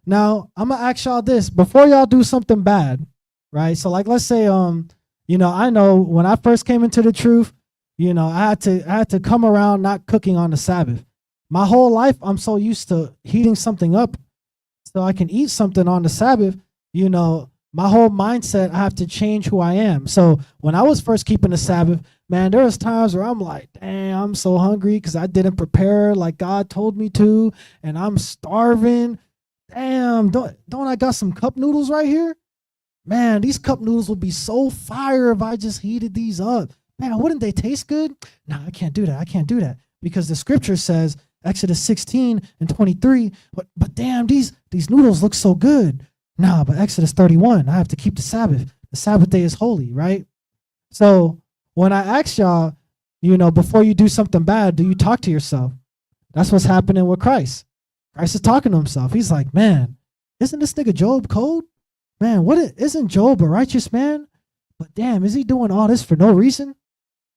Now, I'm going to ask y'all this before y'all do something bad, right? So like, let's say, I know when I first came into the truth, I had to come around not cooking on the Sabbath. My whole life, I'm so used to heating something up so I can eat something on the Sabbath. My whole mindset, I have to change who I am. So when I was first keeping the Sabbath, man, there was times where I'm like, damn, I'm so hungry because I didn't prepare like God told me to, and I'm starving. Damn, don't I got some cup noodles right here? Man, these cup noodles would be so fire if I just heated these up. Man, wouldn't they taste good? No, I can't do that. I can't do that because the scripture says, Exodus 16 and 23, but damn, these noodles look so good. Nah, but Exodus 31, I have to keep the Sabbath. The Sabbath day is holy, right? So when I ask y'all, before you do something bad, do you talk to yourself? That's what's happening with Christ. Christ is talking to himself. He's like, man, isn't this nigga Job cold? Man, isn't Job a righteous man? But damn, is he doing all this for no reason?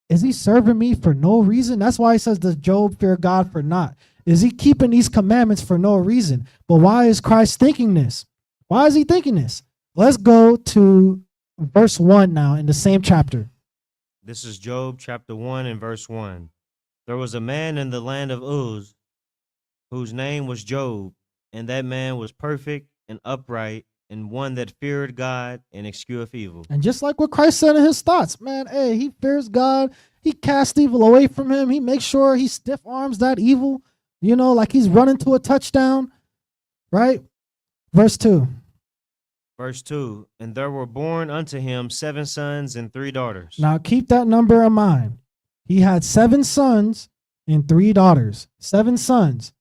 Is he serving me for no reason? That's why he says, does Job fear God for naught? Is he keeping these commandments for no reason? But why is Christ thinking this? Why is he thinking this? Let's go to verse 1 now in the same chapter. This is Job chapter 1 and verse 1. There was a man in the land of Uz, whose name was Job, and that man was perfect and upright, and one that feared God and escheweth evil. And just like what Christ said in his thoughts, man, hey, he fears God. He casts evil away from him. He makes sure he stiff arms that evil, like he's running to a touchdown, right? Verse 2. Verse 2, and there were born unto him 7 sons and 3 daughters. Now keep that number in mind. He had 7 sons and 3 daughters. 7 sons.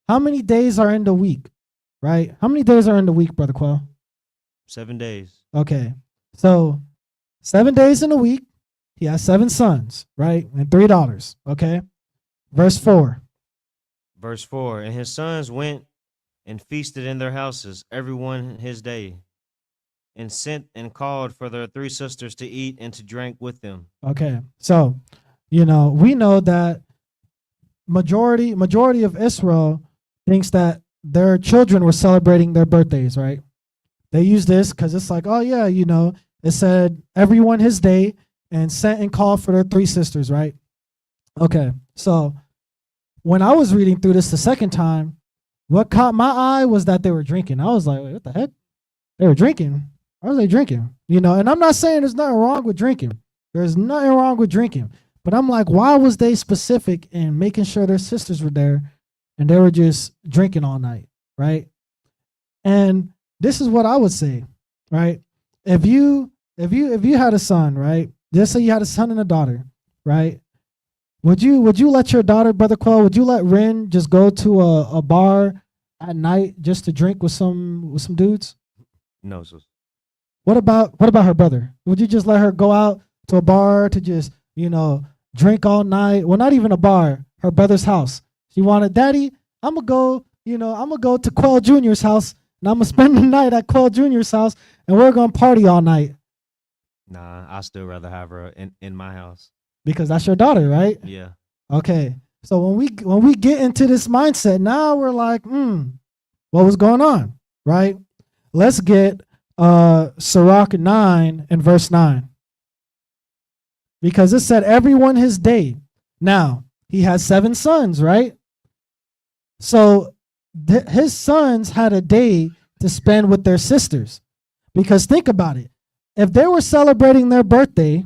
How many days are in the week, right? How many days are in the week, Brother Quell? 7 days. Okay. So 7 days in a week, he has 7 sons, right? And 3 daughters, okay? Verse 4. Verse 4, and his sons went and feasted in their houses, every one his day, and sent and called for their 3 sisters to eat and to drink with them. Okay. So, we know that majority of Israel thinks that their children were celebrating their birthdays, right? They use this because it's like, oh yeah, it said everyone his day and sent and called for their 3 sisters, right? Okay. So when I was reading through this the second time, what caught my eye was that they were drinking. I was like, wait, what the heck? They were drinking. Why are they drinking? And I'm not saying there's nothing wrong with drinking. There's nothing wrong with drinking. But I'm like, why was they specific in making sure their sisters were there and they were just drinking all night, right? And this is what I would say, right? If you had a son, right? Just say you had a son and a daughter, right? Would you let your daughter, Brother Quell, would you let Rin just go to a bar at night just to drink with some dudes? No, so What about her brother? Would you just let her go out to a bar to just, drink all night? Well, not even a bar, her brother's house. She wanted, Daddy, I'm going to go to Quell Jr.'s house and I'm going to spend the night at Quell Jr.'s house and we're going to party all night. Nah, I still rather have her in my house. Because that's your daughter, right? Yeah. Okay. So when we get into this mindset, now we're like, what was going on, right? Let's get Sirach 9 and verse 9. because it said everyone his day. Now, he had 7 sons, right? So his sons had a day to spend with their sisters. Because think about it. If they were celebrating their birthday,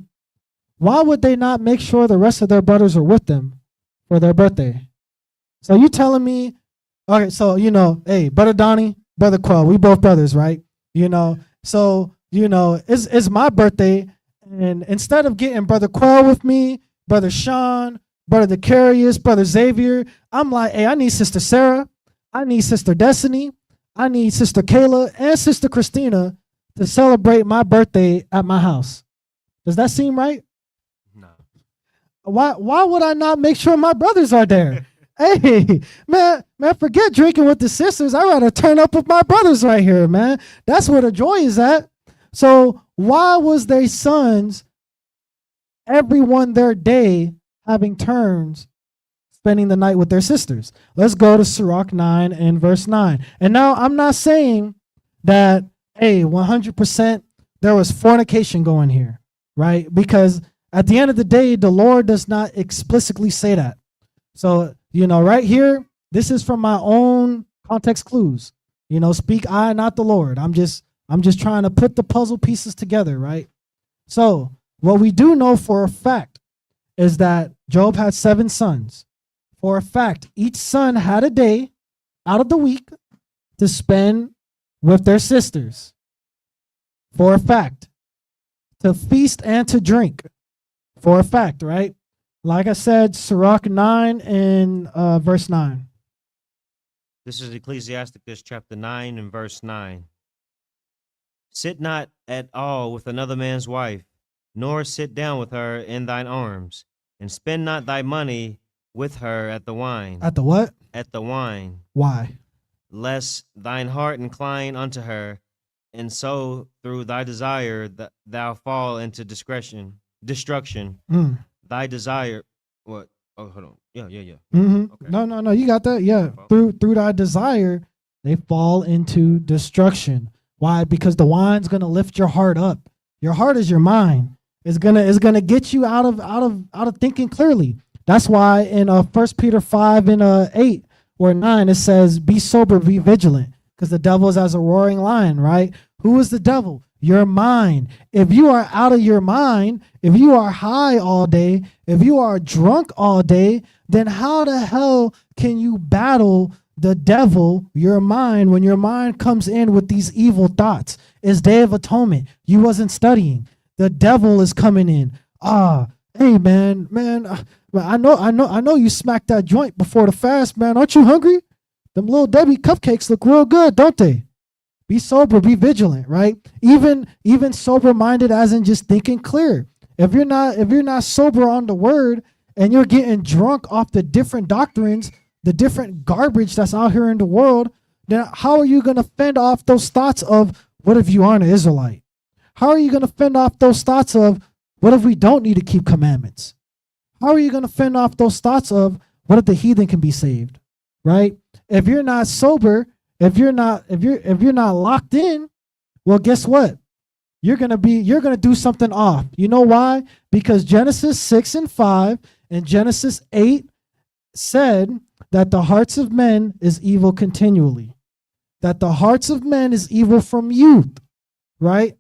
why would they not make sure the rest of their brothers are with them for their birthday? So you telling me, okay, so, hey, Brother Donnie, Brother Quell, we both brothers, right? So, it's my birthday, and instead of getting Brother Quell with me, Brother Sean, Brother Decarius, Brother Xavier, I'm like, hey, I need Sister Sarah, I need Sister Destiny, I need Sister Kayla, and Sister Christina to celebrate my birthday at my house. Does that seem right? No. Why would I not make sure my brothers are there? Hey, man, forget drinking with the sisters. I'd rather turn up with my brothers right here, man. That's where the joy is at. So why was their sons, everyone their day, having turns, spending the night with their sisters? Let's go to Sirach 9 and verse 9. And now I'm not saying that, hey, 100% there was fornication going here, right? Because at the end of the day, the Lord does not explicitly say that. So, right here, this is from my own context clues. Speak I, not the Lord. I'm just trying to put the puzzle pieces together, right? So, what we do know for a fact is that Job had 7 sons. For a fact, each son had a day out of the week to spend with their sisters. For a fact, to feast and to drink. For a fact, right? Like I said, Sirach 9 and verse 9. This is Ecclesiasticus chapter 9 and verse 9. Sit not at all with another man's wife, nor sit down with her in thine arms, and spend not thy money with her at the wine. At the what? At the wine. Why? Lest thine heart incline unto her, and so through thy desire thou fall into destruction. Thy desire, what? Oh, hold on. Yeah. Mm-hmm. Okay. No, you got that. Yeah, through thy desire, they fall into destruction. Why? Because the wine's gonna lift your heart up. Your heart is your mind. It's gonna get you out of thinking clearly. That's why in 1 Peter 5 and 8 or 9 it says, "Be sober, be vigilant," because the devil is as a roaring lion, right? Who is the devil? Your mind. If you are out of your mind, if you are high all day, if you are drunk all day, then how the hell can you battle the devil, your mind, when your mind comes in with these evil thoughts? It's Day of Atonement. You wasn't studying. The devil is coming in. Hey man, I know you smacked that joint before the fast, man. Aren't you hungry? Them Little Debbie cupcakes look real good, don't they? Be sober, be vigilant, right? Even sober-minded, as in just thinking clear. If you're not sober on the word and you're getting drunk off the different doctrines, the different garbage that's out here in the world, then how are you going to fend off those thoughts of, what if you aren't an Israelite? How are you going to fend off those thoughts of, what if we don't need to keep commandments? How are you going to fend off those thoughts of, what if the heathen can be saved, right? If you're not sober, if you're not locked in, well, guess what? You're gonna do something off. You know why? Because Genesis 6 and 5 and Genesis 8 said that the hearts of men is evil continually. That the hearts of men is evil from youth, right?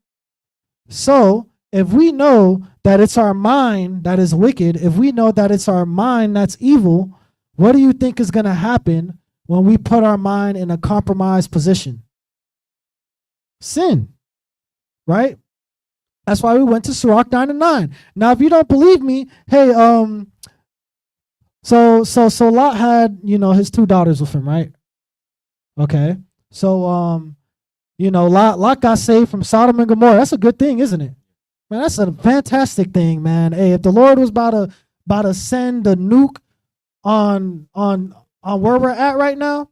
So if we know that it's our mind that is wicked, if we know that it's our mind that's evil, what do you think is gonna happen when we put our mind in a compromised position? Sin, right? That's why we went to Sirach 9 and 9. Now, if you don't believe me, hey, so Lot had, his 2 daughters with him, right? Okay. So, Lot got saved from Sodom and Gomorrah. That's a good thing, isn't it? Man, that's a fantastic thing, man. Hey, if the Lord was about to send the nuke on where we're at right now,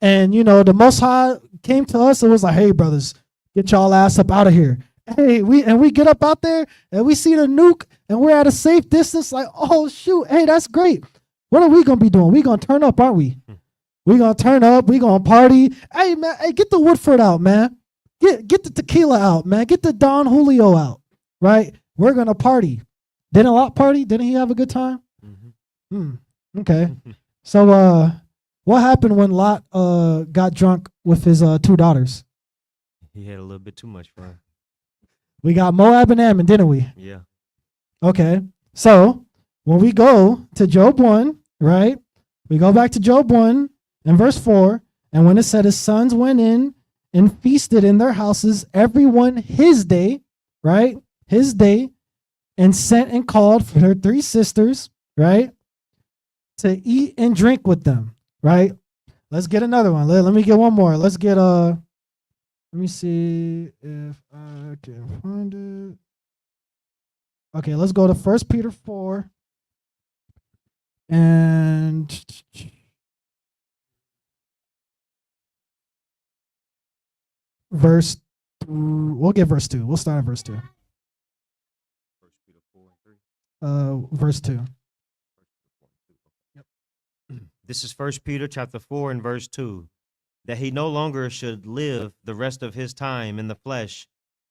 and the Most High came to us and was like, "Hey, brothers, get y'all ass up out of here." Hey, we get up out there and we see the nuke and we're at a safe distance. Like, oh shoot, hey, that's great. What are we gonna be doing? We gonna turn up, aren't we? We gonna turn up. We gonna party. Hey man, hey, get the Woodford out, man. Get the tequila out, man. Get the Don Julio out. Right? We're gonna party. Didn't Lot party? Didn't he have a good time? Mm-hmm. Okay. So what happened when Lot got drunk with his two daughters? He had a little bit too much fun. We got Moab and Ammon, didn't we? Yeah. Okay. So when we go to Job 1, right? We go back to Job 1 and verse 4. And when it said his sons went in and feasted in their houses, everyone his day, right? His day, and sent and called for their 3 sisters, right? To eat and drink with them, right? Let's get another one. Let me get one more. Let's get let me see if I can find it. Okay, let's go to 1 Peter 4 and we'll get verse 2. We'll start at verse 2. 1 Peter 4 and 3. Verse 2. Yep. This is 1 Peter chapter 4 and verse 2. That he no longer should live the rest of his time in the flesh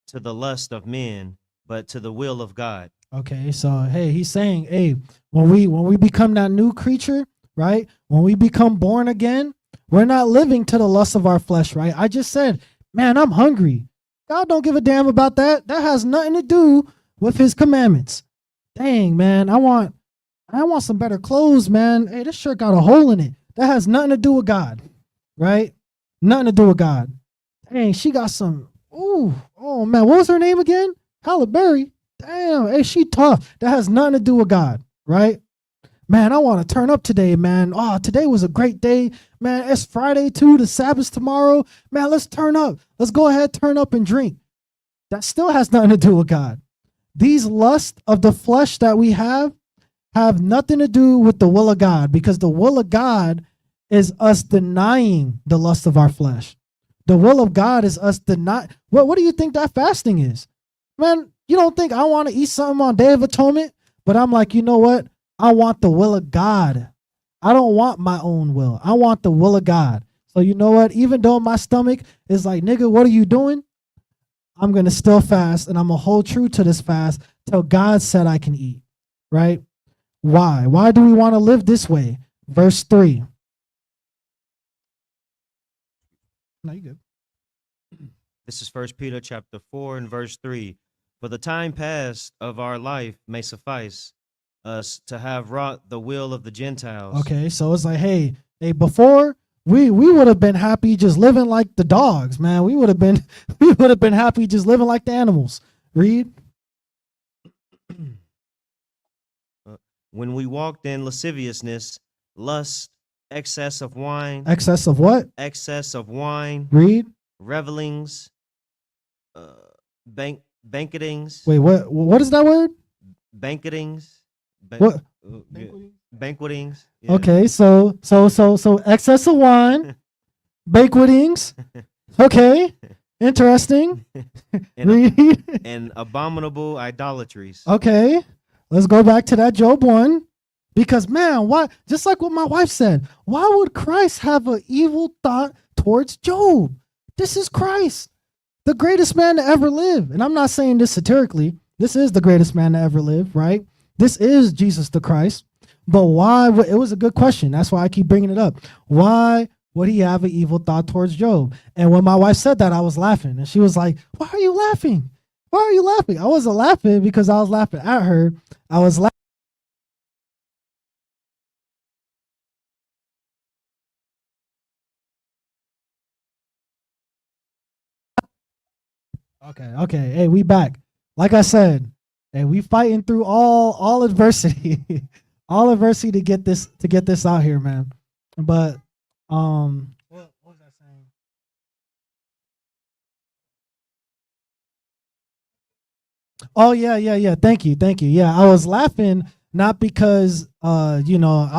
to the lust of men, but to the will of God. Okay, so hey, he's saying, hey, when we become that new creature, right? When we become born again, we're not living to the lust of our flesh, right? I just said, man, I'm hungry. God don't give a damn about that. That has nothing to do with his commandments. Dang, man, I want some better clothes, man. Hey, this shirt got a hole in it. That has nothing to do with God, right? Nothing to do with God. Dang, she got some. Oh man, what was her name again? Halle Berry. Damn, hey, she tough. That has nothing to do with God, right? Man, I want to turn up today, man. Oh, today was a great day. Man, it's Friday too, the Sabbath tomorrow. Man, let's turn up. Let's go ahead, turn up and drink. That still has nothing to do with God. These lusts of the flesh that we have nothing to do with the will of God, because the will of God is us denying the lust of our flesh. The will of God is us denying. What do you think that fasting is? Man, you don't think I want to eat something on Day of Atonement? But I'm like, you know what? I want the will of God. I don't want my own will. I want the will of God. So you know what? Even though my stomach is like, nigga, what are you doing? I'm going to still fast, and I'm going to hold true to this fast till God said I can eat, right? Why? Why do we want to live this way? Verse 3. No, you good. This is 1 Peter chapter 4 and verse 3. For the time past of our life may suffice us to have wrought the will of the Gentiles. Okay, so it's like, hey, before we would have been happy just living like the dogs, man. We would have been happy just living like the animals. Read. When we walked in lasciviousness, lust, excess of wine. Excess of what? Excess of wine. Read. Revelings, banquetings. Wait, what is that word? Banquetings. What? Banquetings. Yeah. Okay, so excess of wine, banquetings. Okay, interesting. and abominable idolatries. Okay, let's go back to that Job 1. Because man, why? Just like what my wife said, why would Christ have an evil thought towards Job? This is Christ, the greatest man to ever live. And I'm not saying this satirically. This is the greatest man to ever live, right? This is Jesus the Christ. But why? It was a good question. That's why I keep bringing it up. Why would he have an evil thought towards Job? And when my wife said that, I was laughing. And she was like, why are you laughing? Why are you laughing? I wasn't laughing because I was laughing at her. I was laughing. Okay. Hey, we back. Like I said, hey, we fighting through all adversity, all adversity to get this out here, man. But what was I saying? Oh yeah. Thank you. Yeah, I was laughing not because I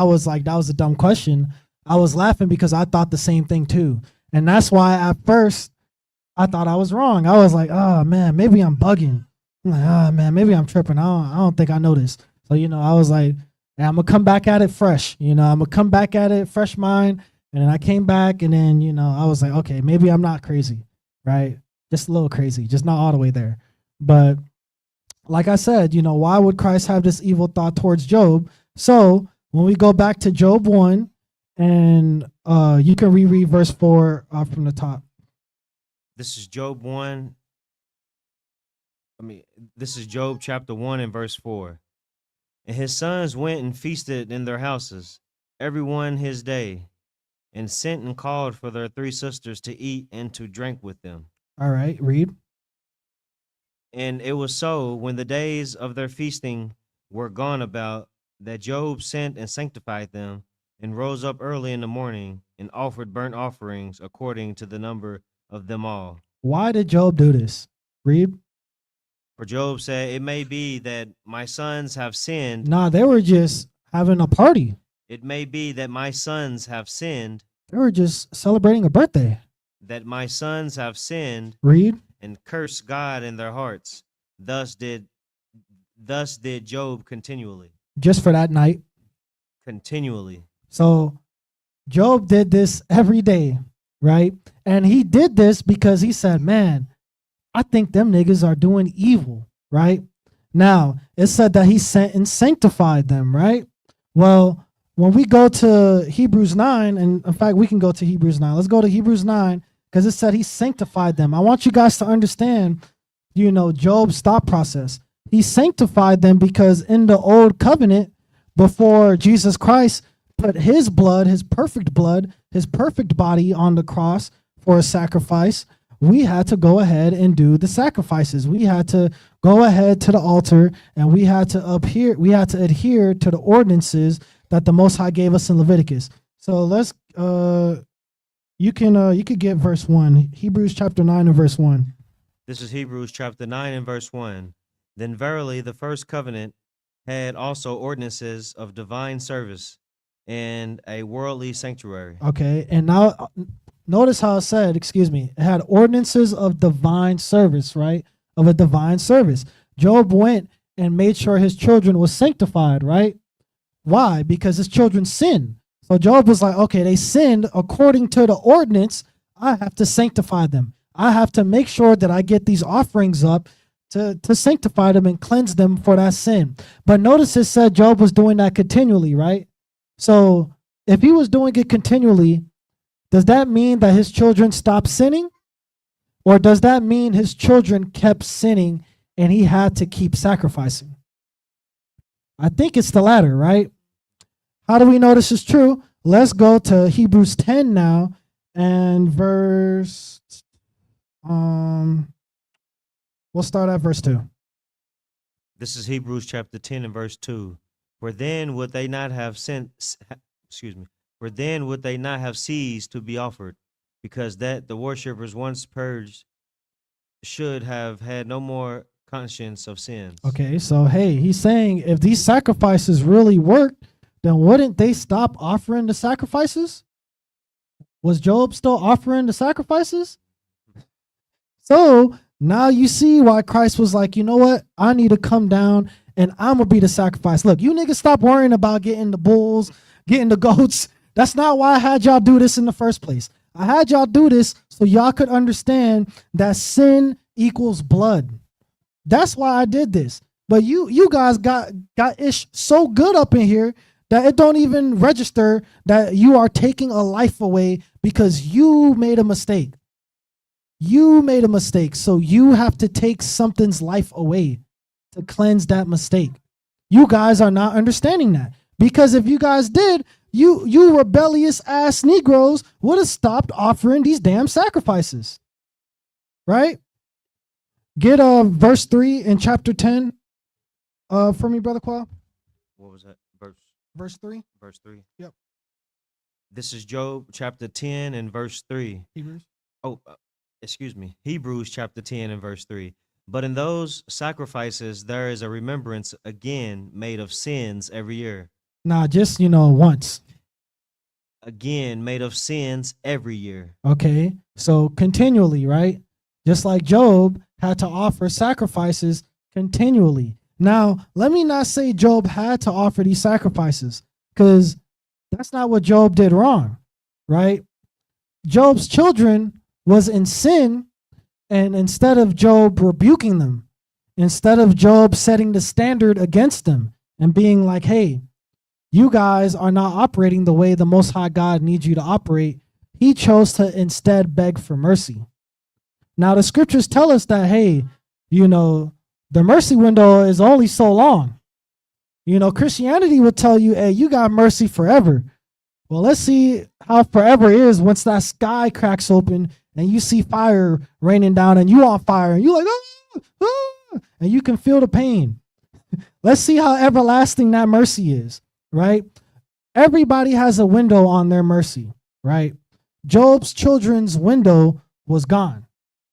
was like that was a dumb question. I was laughing because I thought the same thing too, and that's why at first I thought I was wrong. I was like, oh man, maybe I'm bugging. I'm like, oh man, maybe I'm tripping. I don't think I know this. So, I was like, hey, I'm gonna come back at it fresh. I'm gonna come back at it, fresh mind. And then I came back and then, I was like, okay, maybe I'm not crazy, right? Just a little crazy, just not all the way there. But like I said, why would Christ have this evil thought towards Job? So when we go back to Job 1, and you can reread verse 4 from the top. This is Job 1. This is Job chapter 1 and verse 4. And his sons went and feasted in their houses, every one his day, and sent and called for their 3 sisters to eat and to drink with them. All right, read. And it was so, when the days of their feasting were gone about, that Job sent and sanctified them, and rose up early in the morning, and offered burnt offerings according to the number of them all. Why did Job do this? Read. For Job said, it may be that my sons have sinned. Nah, they were just having a party. It may be that my sons have sinned. They were just celebrating a birthday. That my sons have sinned. Read. And cursed God in their hearts. Thus did Job continually. Just for that night. Continually. So Job did this every day, right? And he did this because he said, man, I think them niggas are doing evil, right? Now, it said that he sent and sanctified them, right? Well, when we go to Hebrews 9, and in fact, we can go to Hebrews 9. Let's go to Hebrews 9, because it said he sanctified them. I want you guys to understand, Job's thought process. He sanctified them because in the old covenant, before Jesus Christ put his blood, his perfect body on the cross for a sacrifice, we had to go ahead and do the sacrifices. We had to go ahead to the altar, and we had to adhere to the ordinances that the Most High gave us in Leviticus. So let's you could get verse 1. Hebrews chapter 9 and verse 1. This is Hebrews chapter 9 and verse 1. Then verily the first covenant had also ordinances of divine service and a worldly sanctuary. Okay, and now notice how it said, it had ordinances of divine service, right? Of a divine service. Job went and made sure his children was sanctified, right? Why? Because his children sinned. So Job was like, okay, they sinned according to the ordinance. I have to sanctify them. I have to make sure that I get these offerings up to sanctify them and cleanse them for that sin. But notice it said Job was doing that continually, right? So if he was doing it continually, does that mean that his children stopped sinning? Or does that mean his children kept sinning and he had to keep sacrificing? I think it's the latter, right? How do we know this is true? Let's go to Hebrews 10 now and verse, we'll start at verse 2. This is Hebrews chapter 10 and verse 2. For then would they not have ceased to be offered, because that the worshippers once purged should have had no more conscience of sins. Okay, so hey, he's saying if these sacrifices really worked, then wouldn't they stop offering the sacrifices? Was Job still offering the sacrifices? So now you see why Christ was like, you know what? I need to come down and I'm going to be the sacrifice. Look, you niggas stop worrying about getting the bulls, getting the goats. That's not why I had y'all do this in the first place. I had y'all do this so y'all could understand that sin equals blood. That's why I did this. But you guys got ish so good up in here that it don't even register that you are taking a life away because you made a mistake. You made a mistake, so you have to take something's life away to cleanse that mistake. You guys are not understanding that, because if you guys did, you rebellious ass Negroes would have stopped offering these damn sacrifices, right? Get verse 3 in chapter 10 for me, Brother Qual. What was that? Verse 3? Verse 3. Yep. This is Job chapter 10 and verse 3. Hebrews. Hebrews chapter 10 and verse 3. But in those sacrifices there is a remembrance again made of sins every year. Nah, just, once. Again made of sins every year. Okay, so continually, right? Just like Job had to offer sacrifices continually. Now, let me not say Job had to offer these sacrifices, because that's not what Job did wrong, right? Job's children was in sin, and instead of Job rebuking them Instead of Job setting the standard against them and being like, hey, you guys are not operating the way the Most High God needs you to operate, he chose to instead beg for mercy. Now, the scriptures tell us that, hey, the mercy window is only so long. Christianity will tell you, hey, you got mercy forever. Well, let's see how forever is once that sky cracks open and you see fire raining down and you on fire and you're like, and you can feel the pain. Let's see how everlasting that mercy is, right? Everybody has a window on their mercy, right? Job's children's window was gone.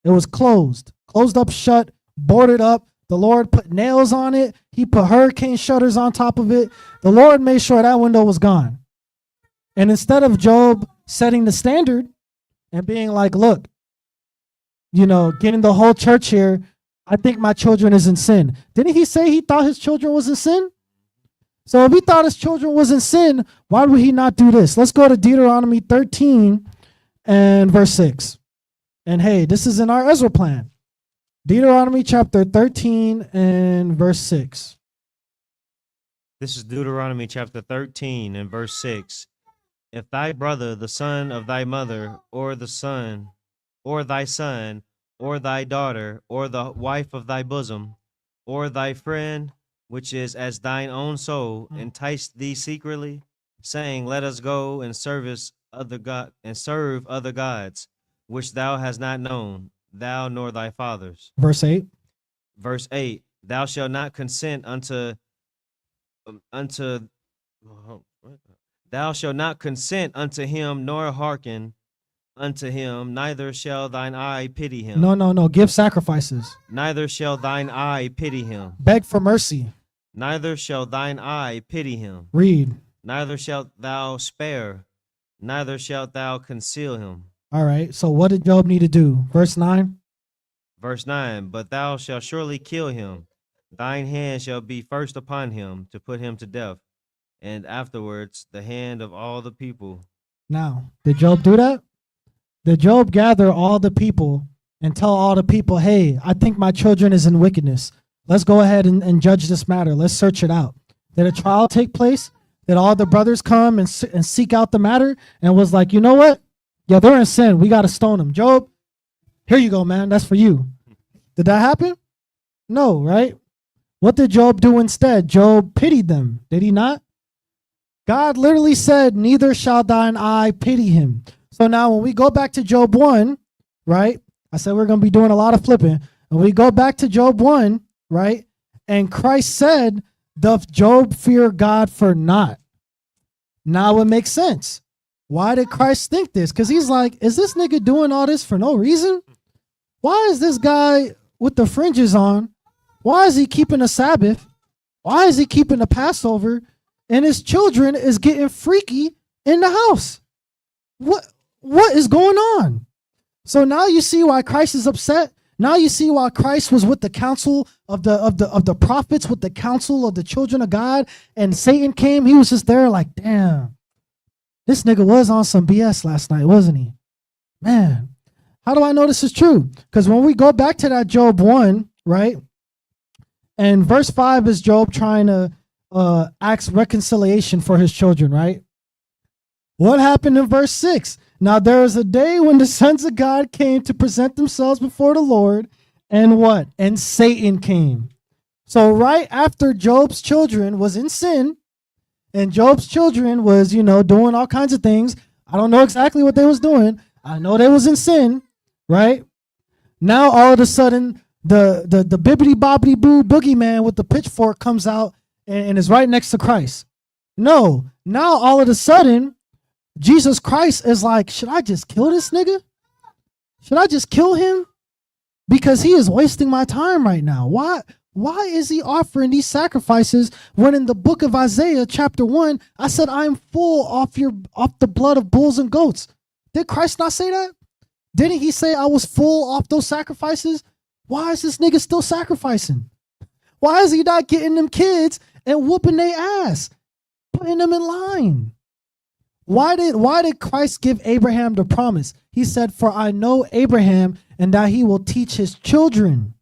It was closed up shut, boarded up. The Lord put nails on it. He put hurricane shutters on top of it. The Lord made sure that window was gone. And instead of Job setting the standard and being like, look, getting the whole church here, I think my children is in sin. Didn't he say he thought his children was in sin? So if he thought his children was in sin, why would he not do this? Let's go to Deuteronomy 13 and verse 6. And hey, this is in our Ezra plan. Deuteronomy chapter 13 and verse 6. This is Deuteronomy chapter 13 and verse 6. If thy brother, the son of thy mother, or the son, or thy son, or thy daughter, or the wife of thy bosom, or thy friend, which is as thine own soul, entice thee secretly, saying, let us go and serve other gods, which thou hast not known, thou nor thy fathers. Verse 8. Verse 8. Thou shalt not consent thou shalt not consent unto him, nor hearken unto him, neither shall thine eye pity him. No. Give sacrifices. Neither shall thine eye pity him. Beg for mercy. Neither shall thine eye pity him. Read. Neither shalt thou spare, neither shalt thou conceal him. All right. So what did Job need to do? Verse 9. Verse 9. But thou shalt surely kill him. Thine hand shall be first upon him to put him to death, and afterwards the hand of all the people. Now, did Job do that? Did Job gather all the people and tell all the people, hey, I think my children is in wickedness. Let's go ahead and judge this matter. Let's search it out. Did a trial take place? Did all the brothers come and seek out the matter and was like, you know what? Yeah, they're in sin. We got to stone them. Job, here you go, man. That's for you. Did that happen? No, right? What did Job do instead? Job pitied them. Did he not? God literally said, neither shall thine eye pity him. So now when we go back to Job 1, right? I said we're going to be doing a lot of flipping. And we go back to Job 1, right? And Christ said, doth Job fear God for naught? Now it makes sense. Why did Christ think this? Because he's like, is this nigga doing all this for no reason? Why is this guy with the fringes on? Why is he keeping a Sabbath? Why is he keeping the Passover? And his children is getting freaky in the house. What is going on? So now you see why Christ is upset. Now you see why Christ was with the council of the prophets, with the council of the children of God, and Satan came. He was just there like, damn, this nigga was on some BS last night, wasn't he? Man, how do I know this is true? Because when we go back to that Job 1, right? And verse 5 is Job trying to ask reconciliation for his children, right? What happened in verse 6? Now there was a day when the sons of God came to present themselves before the Lord, and what? And Satan came. So right after Job's children was in sin, and Job's children was, doing all kinds of things. I don't know exactly what they was doing. I know they was in sin, right? Now all of a sudden, the bibbity bobbity boo boogeyman with the pitchfork comes out and is right next to Christ. No, now all of a sudden, Jesus Christ is like, should I just kill this nigga? Should I just kill him? Because he is wasting my time right now. Why is he offering these sacrifices when in the book of Isaiah chapter 1, I said, I'm full off the blood of bulls and goats. Did Christ not say that? Didn't he say I was full off those sacrifices? Why is this nigga still sacrificing? Why is he not getting them kids and whooping their ass, putting them in line? Why did Christ give Abraham the promise? He said, for I know Abraham and that he will teach his children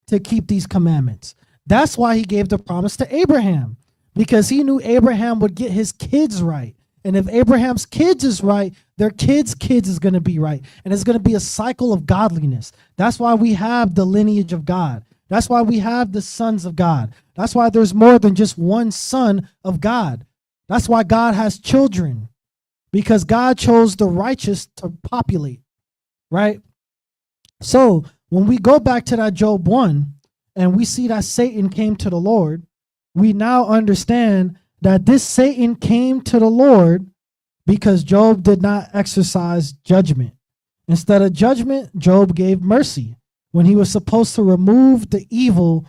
to keep these commandments. That's why he gave the promise to Abraham, because he knew Abraham would get his kids right. And if Abraham's kids is right, their kids' kids is going to be right. And it's going to be a cycle of godliness. That's why we have the lineage of God. That's why we have the sons of God. That's why there's more than just one son of God. That's why God has children, because God chose the righteous to populate, right? So when we go back to that Job 1 and we see that Satan came to the Lord, we now understand that this Satan came to the Lord because Job did not exercise judgment. Instead of judgment, Job gave mercy when he was supposed to remove the evil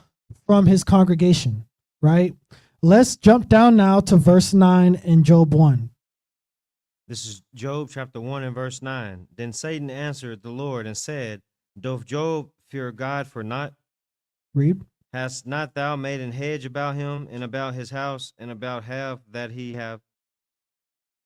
from his congregation, right? Let's jump down now to verse 9 in Job 1. This is Job chapter 1 and verse 9. Then Satan answered the Lord and said, Doth Job fear God for naught? Read. Hast not thou made an hedge about him, and about his house, and about half that he have,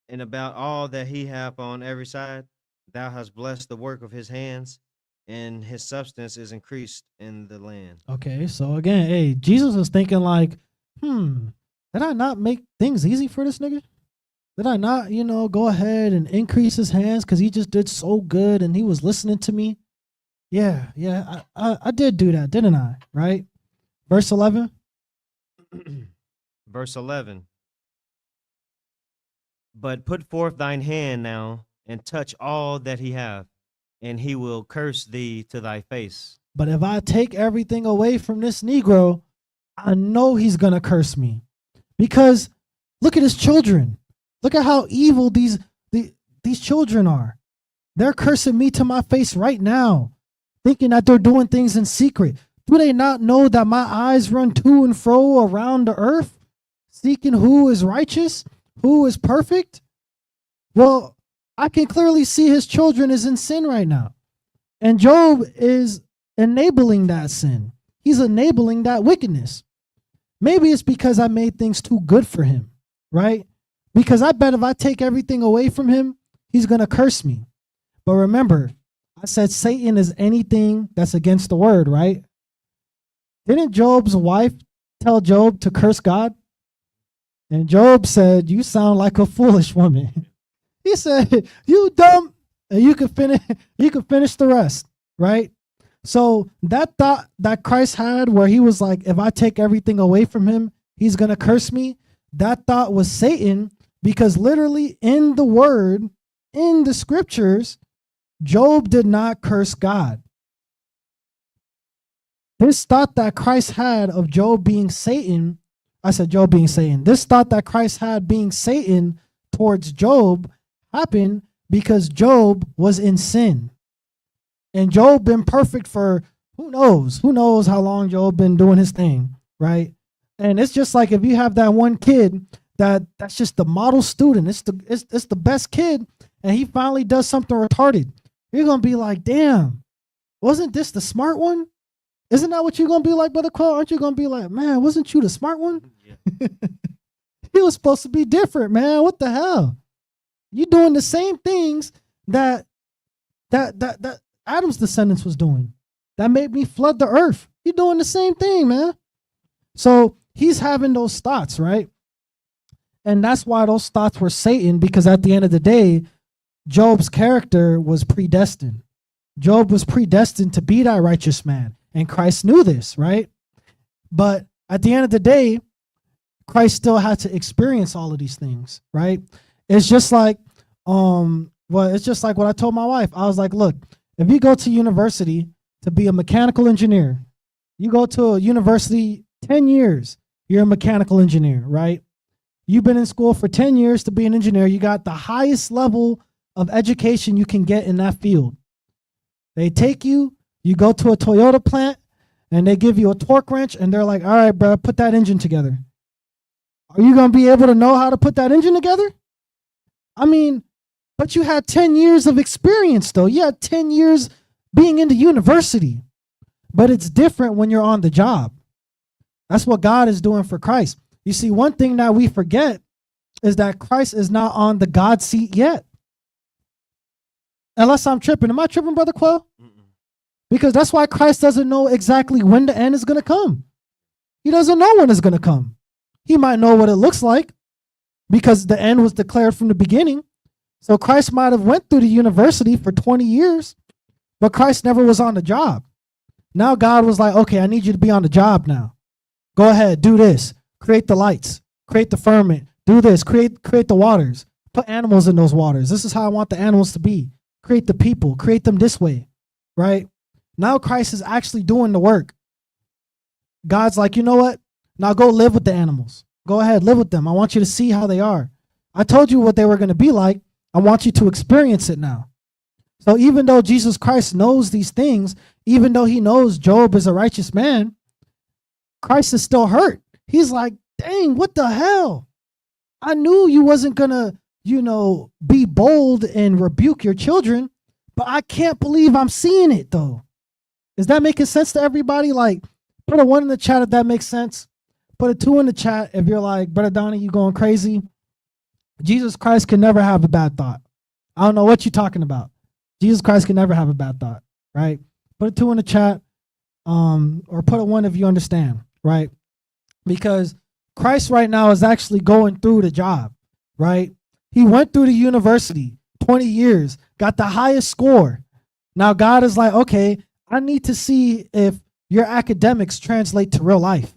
and about all that he hath on every side? Thou hast blessed the work of his hands, and his substance is increased in the land. Okay, so again, hey, Jesus was thinking like, did I not make things easy for this nigga? Did I not, go ahead and increase his hands because he just did so good and he was listening to me? Yeah, I did do that, didn't I? Right? Verse 11. Verse 11. But put forth thine hand now, and touch all that he hath, and he will curse thee to thy face. But if I take everything away from this Negro, I know he's going to curse me. Because look at his children. Look at how evil these children are. They're cursing me to my face right now, thinking that they're doing things in secret. Do they not know that my eyes run to and fro around the earth, seeking who is righteous, who is perfect? Well, I can clearly see his children is in sin right now. And Job is enabling that sin. He's enabling that wickedness. Maybe it's because I made things too good for him, right? Because I bet if I take everything away from him, he's going to curse me. But remember, I said Satan is anything that's against the word, right? Didn't Job's wife tell Job to curse God? And Job said, you sound like a foolish woman. He said, you dumb, and you can finish the rest, right? So that thought that Christ had where he was like, if I take everything away from him, he's going to curse me. That thought was Satan, because literally in the word, in the scriptures, Job did not curse God. This thought that Christ had of Job being Satan, I said Job being Satan. This thought that Christ had being Satan towards Job happened because Job was in sin. And Job been perfect for who knows how long Job been doing his thing, right? And it's just like if you have that one kid that's just the model student, it's the best kid, and he finally does something retarded. You're gonna be like, damn, wasn't this the smart one? Isn't that what you're going to be like, Brother Quell? Aren't you going to be like, man, wasn't you the smart one? Yeah. He was supposed to be different, man. What the hell? You doing the same things that Adam's descendants was doing. That made me flood the earth. You're doing the same thing, man. So he's having those thoughts, right? And that's why those thoughts were Satan, because at the end of the day, Job's character was predestined. Job was predestined to be that righteous man. And Christ knew this, right? But at the end of the day, Christ still had to experience all of these things, right? It's just like, it's just like what I told my wife. I was like, look, if you go to university to be a mechanical engineer, you go to a university 10 years, you're a mechanical engineer, right? You've been in school for 10 years to be an engineer. You got the highest level of education you can get in that field. They take you, you go to a Toyota plant, and they give you a torque wrench, and they're like, all right, bro, put that engine together. Are you going to be able to know how to put that engine together? I mean, but you had 10 years of experience, though. You had 10 years being in the university. But it's different when you're on the job. That's what God is doing for Christ. You see, one thing that we forget is that Christ is not on the God seat yet. Unless I'm tripping. Am I tripping, Brother Quell? Because that's why Christ doesn't know exactly when the end is going to come. He doesn't know when it's going to come. He might know what it looks like because the end was declared from the beginning. So Christ might have went through the university for 20 years, but Christ never was on the job. Now God was like, okay, I need you to be on the job now. Go ahead, do this. Create the lights, create the firmament, do this, create the waters, put animals in those waters. This is how I want the animals to be. Create the people, create them this way, right? Now Christ is actually doing the work. God's like, you know what? Now go live with the animals. Go ahead, live with them. I want you to see how they are. I told you what they were going to be like. I want you to experience it now. So even though Jesus Christ knows these things, even though he knows Job is a righteous man, Christ is still hurt. He's like, dang, what the hell? I knew you wasn't going to, be bold and rebuke your children, but I can't believe I'm seeing it though. Is that making sense to everybody? Like, put a 1 in the chat if that makes sense. Put a 2 in the chat if you're like, Brother Donnie, you going crazy. Jesus Christ can never have a bad thought. I don't know what you're talking about. Jesus Christ can never have a bad thought, right? Put a 2 in the chat, or put a 1 if you understand, right? Because Christ right now is actually going through the job, right? He went through the university, 20 years, got the highest score. Now God is like, okay, I need to see if your academics translate to real life.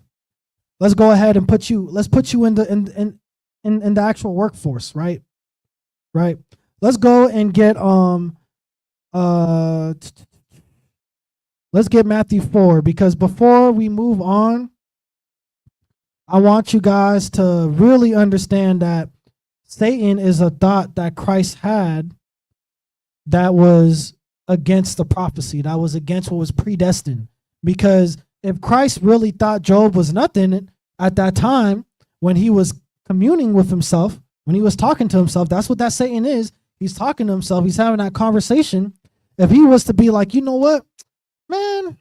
Let's go ahead and put you in the actual workforce, right? Right. Let's go and get let's get Matthew 4, because before we move on, I want you guys to really understand that Satan is a thought that Christ had that was against the prophecy, that was against what was predestined. Because if Christ really thought Job was nothing at that time, when he was communing with himself, when he was talking to himself, that's what that Satan is. He's talking to himself. He's having that conversation. If he was to be like, you know what, man,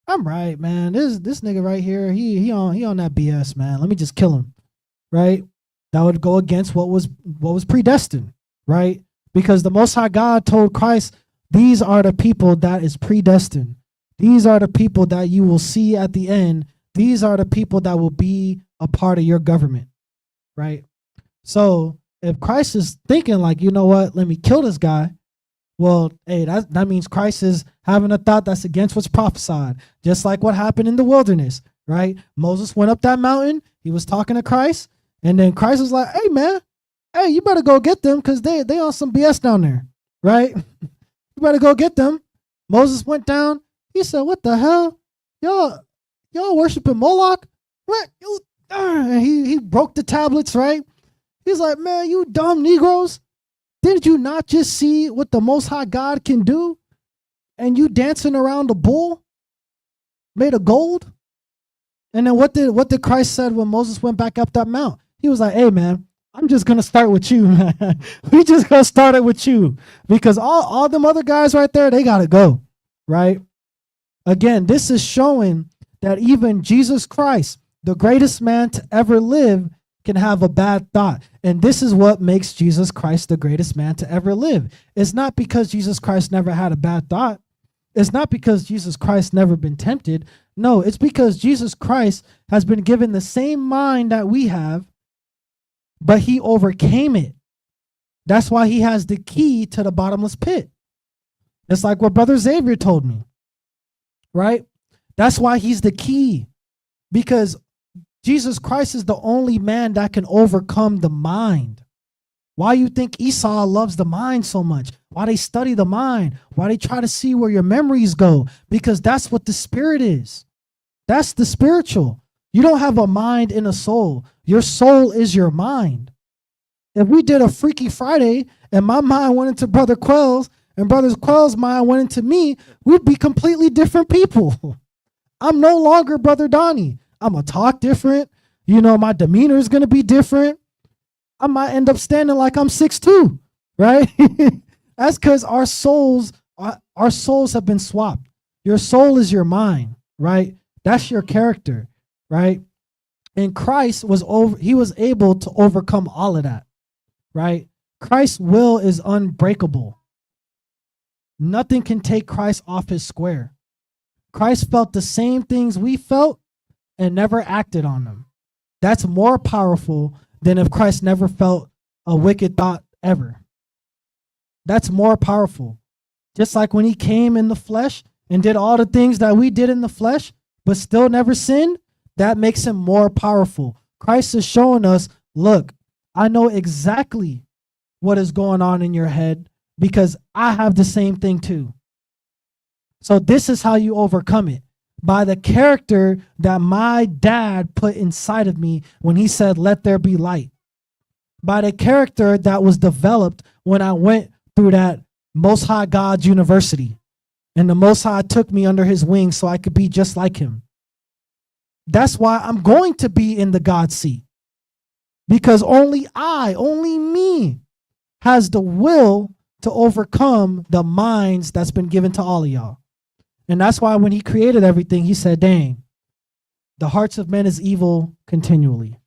I'm right, man. This nigga right here, he on that BS, man. Let me just kill him, right? That would go against what was predestined, right? Because the Most High God told Christ, these are the people that is predestined. These are the people that you will see at the end. These are the people that will be a part of your government, right? So if Christ is thinking like, you know what, let me kill this guy, well, hey, that means Christ is having a thought that's against what's prophesied, just like what happened in the wilderness, right? Moses went up that mountain. He was talking to Christ, and then Christ was like, hey, man, hey, you better go get them because they on some BS down there, right? You better go get them. Moses went down. He said, what the hell? Y'all worshiping Moloch? What? And he broke the tablets, right? He's like, man, you dumb Negroes. Did you not just see what the Most High God can do? And you dancing around a bull made of gold? And then what did Christ said when Moses went back up that mount? He was like, hey, man, I'm just going to start with you, man. We just going to start it with you. Because all them other guys right there, they got to go, right? Again, this is showing that even Jesus Christ, the greatest man to ever live, can have a bad thought. And this is what makes Jesus Christ the greatest man to ever live. It's not because Jesus Christ never had a bad thought. It's not because Jesus Christ never been tempted. No, it's because Jesus Christ has been given the same mind that we have, but he overcame it. That's why he has the key to the bottomless pit. It's like what Brother Xavier told me, right? That's why he's the key, because Jesus Christ is the only man that can overcome the mind. Why you think Esau loves the mind so much? Why they study the mind? Why they try to see where your memories go? Because that's what the spirit is. That's the spiritual. You don't have a mind and a soul. Your soul is your mind. If we did a Freaky Friday and my mind went into Brother Quell's and Brother Quell's mind went into me, we'd be completely different people. I'm no longer Brother Donnie. I'm going to talk different. My demeanor is going to be different. I might end up standing like I'm 6'2", right? That's because our souls have been swapped. Your soul is your mind, right? That's your character, right? And Christ he was able to overcome all of that, right? Christ's will is unbreakable. Nothing can take Christ off his square. Christ felt the same things we felt and never acted on them. That's more powerful than if Christ never felt a wicked thought ever. That's more powerful. Just like when he came in the flesh and did all the things that we did in the flesh, but still never sinned, that makes him more powerful. Christ is showing us, look, I know exactly what is going on in your head because I have the same thing too. So this is how you overcome it. By the character that my dad put inside of me when he said, let there be light. By the character that was developed when I went through that Most High God's university. And the Most High took me under his wings so I could be just like him. That's why I'm going to be in the God seat. Because only me, has the will to overcome the minds that's been given to all of y'all. And that's why when he created everything, he said, dang, the hearts of men is evil continually.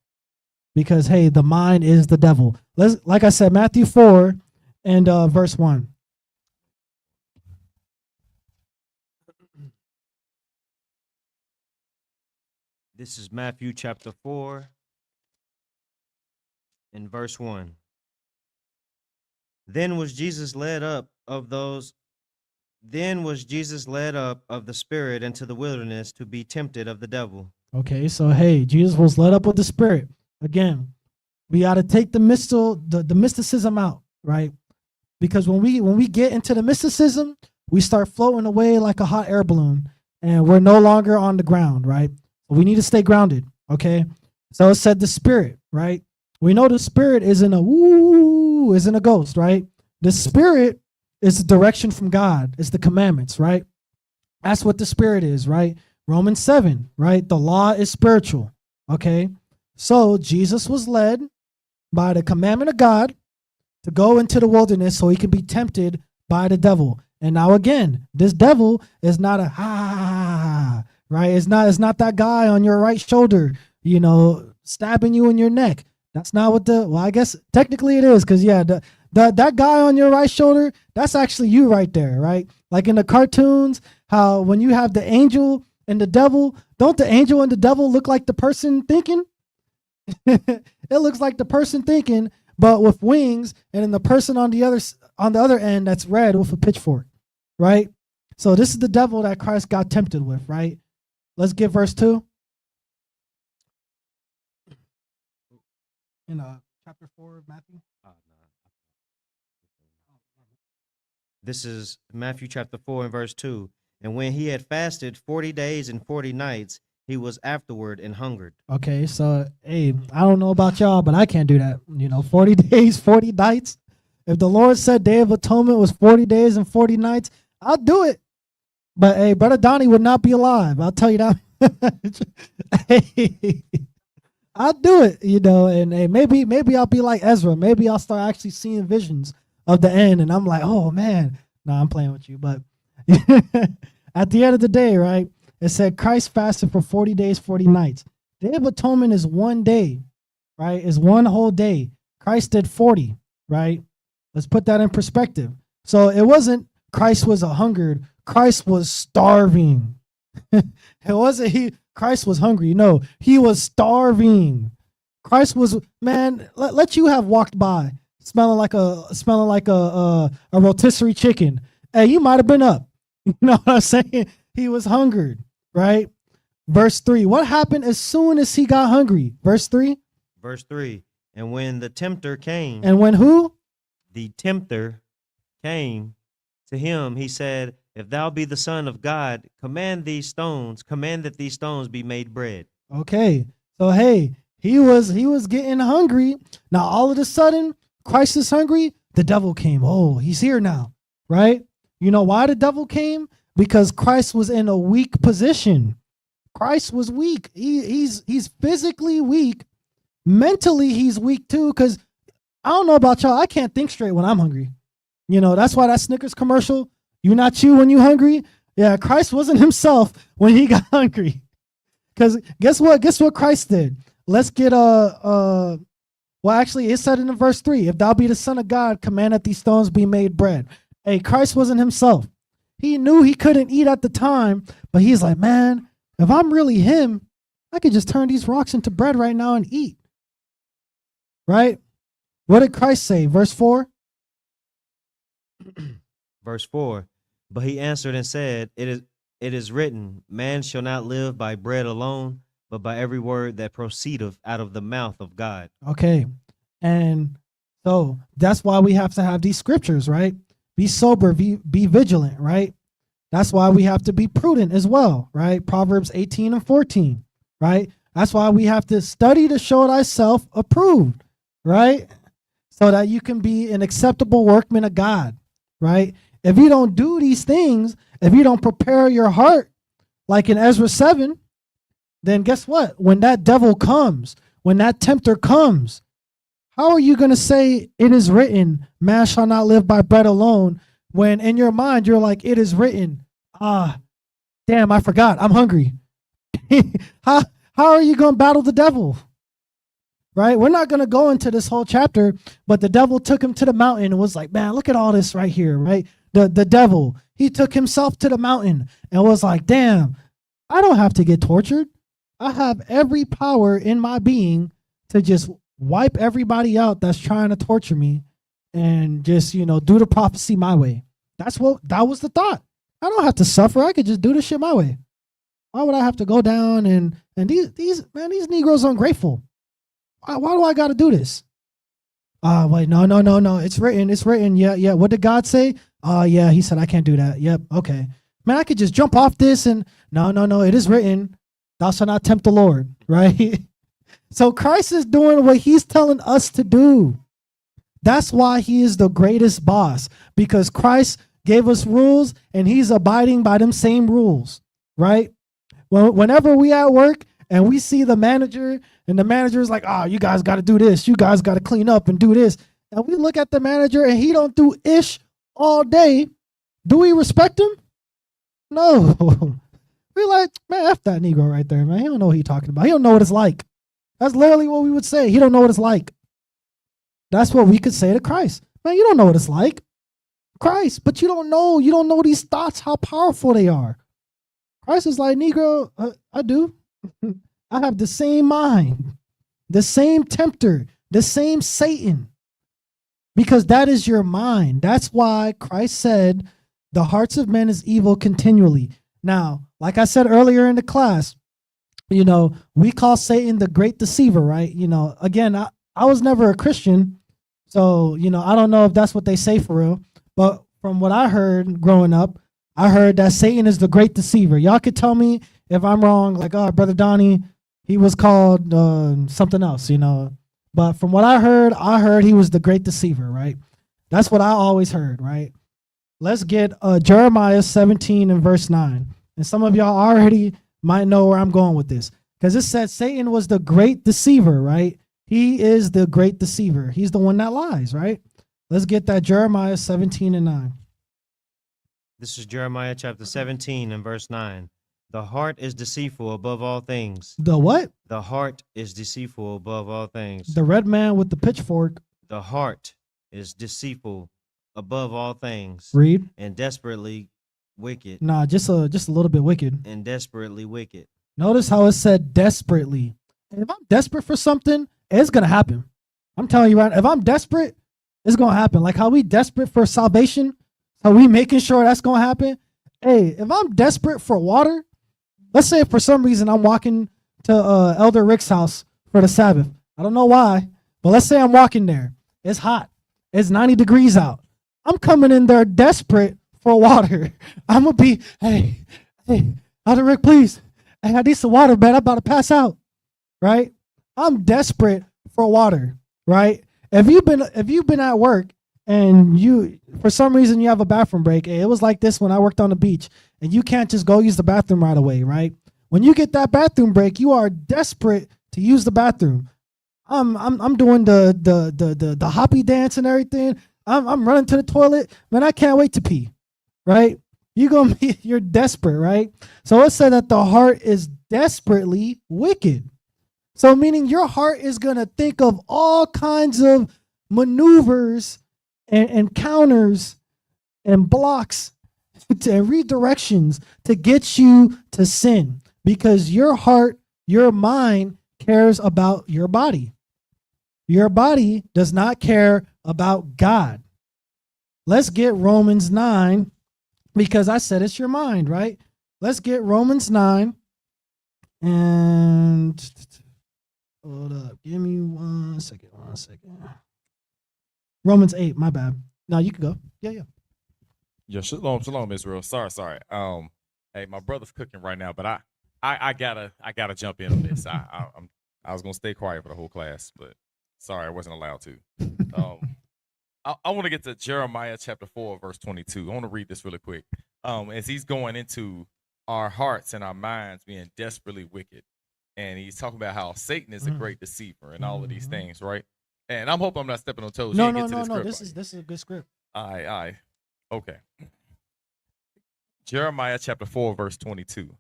Because, hey, the mind is the devil. Like I said, Matthew 4 and verse 1. This is Matthew chapter 4 and verse 1. Then was Jesus led up of the Spirit into the wilderness to be tempted of the devil. Okay, so hey, Jesus was led up with the Spirit. Again, we got to take the mysticism out, right? Because when we get into the mysticism, we start floating away like a hot air balloon, and we're no longer on the ground, right? We need to stay grounded, okay? So it said the Spirit, right? We know the Spirit isn't a ghost, right? The Spirit is the direction from God. It's the commandments, right? That's what the Spirit is, right? Romans 7, right? The law is spiritual, okay? So Jesus was led by the commandment of God to go into the wilderness so he could be tempted by the devil. And now again, this devil is not right? It's not that guy on your right shoulder, stabbing you in your neck. That's not what I guess technically it is, because yeah, that guy on your right shoulder, that's actually you right there, right? Like in the cartoons, how when you have the angel and the devil, don't the angel and the devil look like the person thinking? It looks like the person thinking, but with wings, and then the person on the other end that's red with a pitchfork, right? So this is the devil that Christ got tempted with, right? Let's get verse 2. In chapter 4 of Matthew. This is Matthew chapter 4 and verse 2. And when he had fasted 40 days and 40 nights, he was afterward and hungered. Okay, so hey, I don't know about y'all, but I can't do that. 40 days, 40 nights. If the Lord said Day of Atonement was 40 days and 40 nights, I'll do it. But hey, Brother Donnie would not be alive. I'll tell you that. Hey, I'll do it, and hey, maybe I'll be like Ezra. Maybe I'll start actually seeing visions of the end, and I'm like, oh man. No, I'm playing with you, but at the end of the day, right? It said Christ fasted for 40 days, 40 nights. Day of Atonement is one day, right? Is one whole day. Christ did 40, right? Let's put that in perspective. So it wasn't Christ was a hungered. Christ was starving. It wasn't Christ was hungry. No, he was starving. Christ was, man, let you have walked by smelling like a rotisserie chicken. Hey, you might have been up. You know what I'm saying? He was hungered, right? Verse 3. What happened as soon as he got hungry? Verse 3. Verse 3. And when the tempter came. And when who? The tempter came to him, he said, if thou be the Son of God, command that these stones be made bread. Okay. So hey, he was getting hungry. Now all of a sudden, Christ is hungry. The devil came. Oh, he's here now, right? You know why the devil came? Because Christ was in a weak position. Christ was weak. He's physically weak. Mentally, he's weak too. Because I don't know about y'all, I can't think straight when I'm hungry. That's why that Snickers commercial, you not you when you hungry. Yeah, Christ wasn't himself when he got hungry. Because guess what? Guess what Christ did? Let's get well, actually, it said in verse 3, if thou be the Son of God, command that these stones be made bread. Hey, Christ wasn't himself. He knew he couldn't eat at the time, but he's like, man, if I'm really him, I could just turn these rocks into bread right now and eat. Right? What did Christ say? Verse 4? Verse 4. But he answered and said, it is written, man shall not live by bread alone, but by every word that proceedeth out of the mouth of God. Okay. And so that's why we have to have these scriptures, right? Be sober, be vigilant, right? That's why we have to be prudent as well, right? Proverbs 18 and 14, right? That's why we have to study to show thyself approved, right? So that you can be an acceptable workman of God, right? If you don't do these things, if you don't prepare your heart, like in Ezra 7, then guess what? When that devil comes, when that tempter comes, how are you going to say it is written, man shall not live by bread alone, when in your mind you're like, it is written, damn, I forgot, I'm hungry. How are you going to battle the devil? Right? We're not going to go into this whole chapter, but the devil took him to the mountain and was like, man, look at all this right here, right? The devil, he took himself to the mountain and was like, damn, I don't have to get tortured. I have every power in my being to just wipe everybody out that's trying to torture me and just, do the prophecy my way. That was the thought. I don't have to suffer. I could just do this shit my way. Why would I have to go down and these Negroes are ungrateful. Why do I got to do this? Wait, no. It's written. Yeah. What did God say? Yeah, he said I can't do that. Yep. Okay. Man, I could just jump off this and no. It is written, thou shalt not tempt the Lord, right? So Christ is doing what he's telling us to do. That's why he is the greatest boss, because Christ gave us rules and he's abiding by them same rules, right? Well, whenever we at work and we see the manager and the manager is like, you guys got to do this. You guys got to clean up and do this. And we look at the manager and he don't do ish all day. Do we respect him? No. We're like, man, F that Negro right there, man. He don't know what he's talking about. He don't know what it's like. That's literally what we would say. He don't know what it's like. That's what we could say to Christ. Man, you don't know what it's like. Christ, but you don't know these thoughts, how powerful they are. Christ is like, Negro, I do. I have the same mind, the same tempter, the same Satan, because that is your mind. That's why Christ said the hearts of men is evil continually. Now, like I said earlier in the class, we call Satan the great deceiver, right? Again, I was never a Christian, so, I don't know if that's what they say for real, but from what I heard growing up, I heard that Satan is the great deceiver. Y'all could tell me if I'm wrong, like, Brother Donnie, he was called something else, But from what I heard he was the great deceiver, right? That's what I always heard, right? Let's get Jeremiah 17 and verse 9. And some of y'all already might know where I'm going with this, because it said Satan was the great deceiver, right? He is the great deceiver. He's the one that lies, right? Let's get that Jeremiah 17 and 9. This is Jeremiah chapter 17 and verse 9. The heart is deceitful above all things. The what? The heart is deceitful above all things. The red man with the pitchfork. The heart is deceitful above all things. Read. And desperately wicked. Nah, just a little bit wicked. And desperately wicked. Notice how it said desperately. And if I'm desperate for something, it's going to happen. I'm telling you right now, if I'm desperate, it's going to happen. Like how we desperate for salvation, how we making sure that's going to happen. Hey, if I'm desperate for water, let's say for some reason I'm walking to Elder Rick's house for the Sabbath. I don't know why, but let's say I'm walking there. It's hot. It's 90 degrees out. I'm coming in there desperate for water. I'm going to be, hey, Elder Rick, please. Hey, I need some water, man. I'm about to pass out, right? I'm desperate for water, right? If you've been at work and you, for some reason, you have a bathroom break. It was like this when I worked on the beach, and you can't just go use the bathroom right away, right? When you get that bathroom break, you are desperate to use the bathroom. I'm doing the hoppy dance and everything. I'm running to the toilet, man. I can't wait to pee, right? You're desperate, right? So it said that the heart is desperately wicked. So meaning your heart is gonna think of all kinds of maneuvers and counters and blocks and redirections to get you to sin, because your heart, your mind cares about your body. Your body does not care about God. Let's get Romans 9, because I said it's your mind, right? Let's get Romans 9 and hold up. Give me 1 second. 1 second. Romans 8, my bad. No, you can go. Yeah. Yeah, shalom, Israel. Sorry. Hey, my brother's cooking right now, but I gotta jump in on this. I was gonna stay quiet for the whole class, but sorry, I wasn't allowed to. I want to get to Jeremiah chapter 4, verse 22. I want to read this really quick. As he's going into our hearts and our minds being desperately wicked, and he's talking about how Satan is a great deceiver and all of these things, right? And I'm hoping I'm not stepping on toes. No. This is a good script. Aye. Okay. Jeremiah chapter 4, verse 22.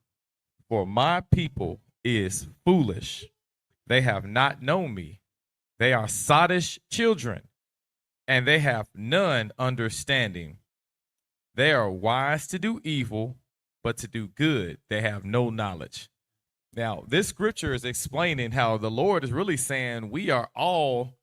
For my people is foolish. They have not known me. They are sottish children, and they have none understanding. They are wise to do evil, but to do good they have no knowledge. Now, this scripture is explaining how the Lord is really saying we are all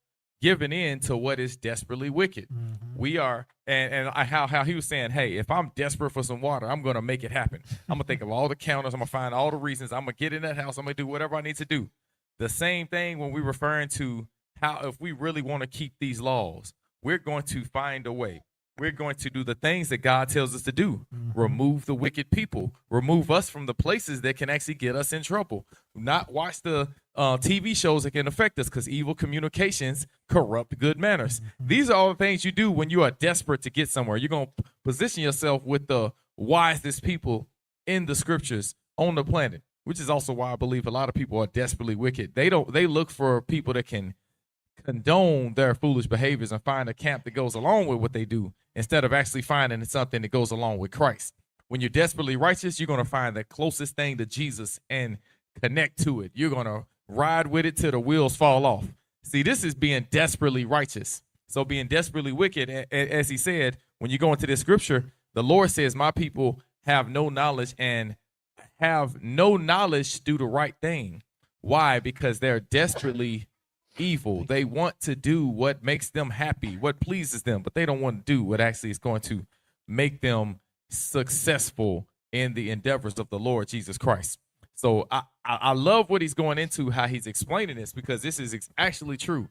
giving in to what is desperately wicked. We are, and how he was saying, hey, if I'm desperate for some water, I'm going to make it happen. I'm going to think of all the counters. I'm going to find all the reasons. I'm going to get in that house. I'm going to do whatever I need to do. The same thing when we're referring to how if we really want to keep these laws, we're going to find a way. We're going to do the things that God tells us to do. Remove the wicked people. Remove us from the places that can actually get us in trouble. Not watch the TV shows that can affect us, because evil communications corrupt good manners. These are all the things you do when you are desperate to get somewhere. You're going to position yourself with the wisest people in the scriptures on the planet, which is also why I believe a lot of people are desperately wicked. They look for people that can condone their foolish behaviors and find a camp that goes along with what they do, instead of actually finding something that goes along with Christ. When you're desperately righteous, you're going to find the closest thing to Jesus and connect to it. You're going to ride with it till the wheels fall off. See, this is being desperately righteous. So being desperately wicked, as he said, when you go into this scripture, the Lord says, my people have no knowledge and have no knowledge to do the right thing. Why? Because they're desperately evil. They want to do what makes them happy, what pleases them, but they don't want to do what actually is going to make them successful in the endeavors of the Lord Jesus Christ. So I love what he's going into, how he's explaining this, because this is actually true.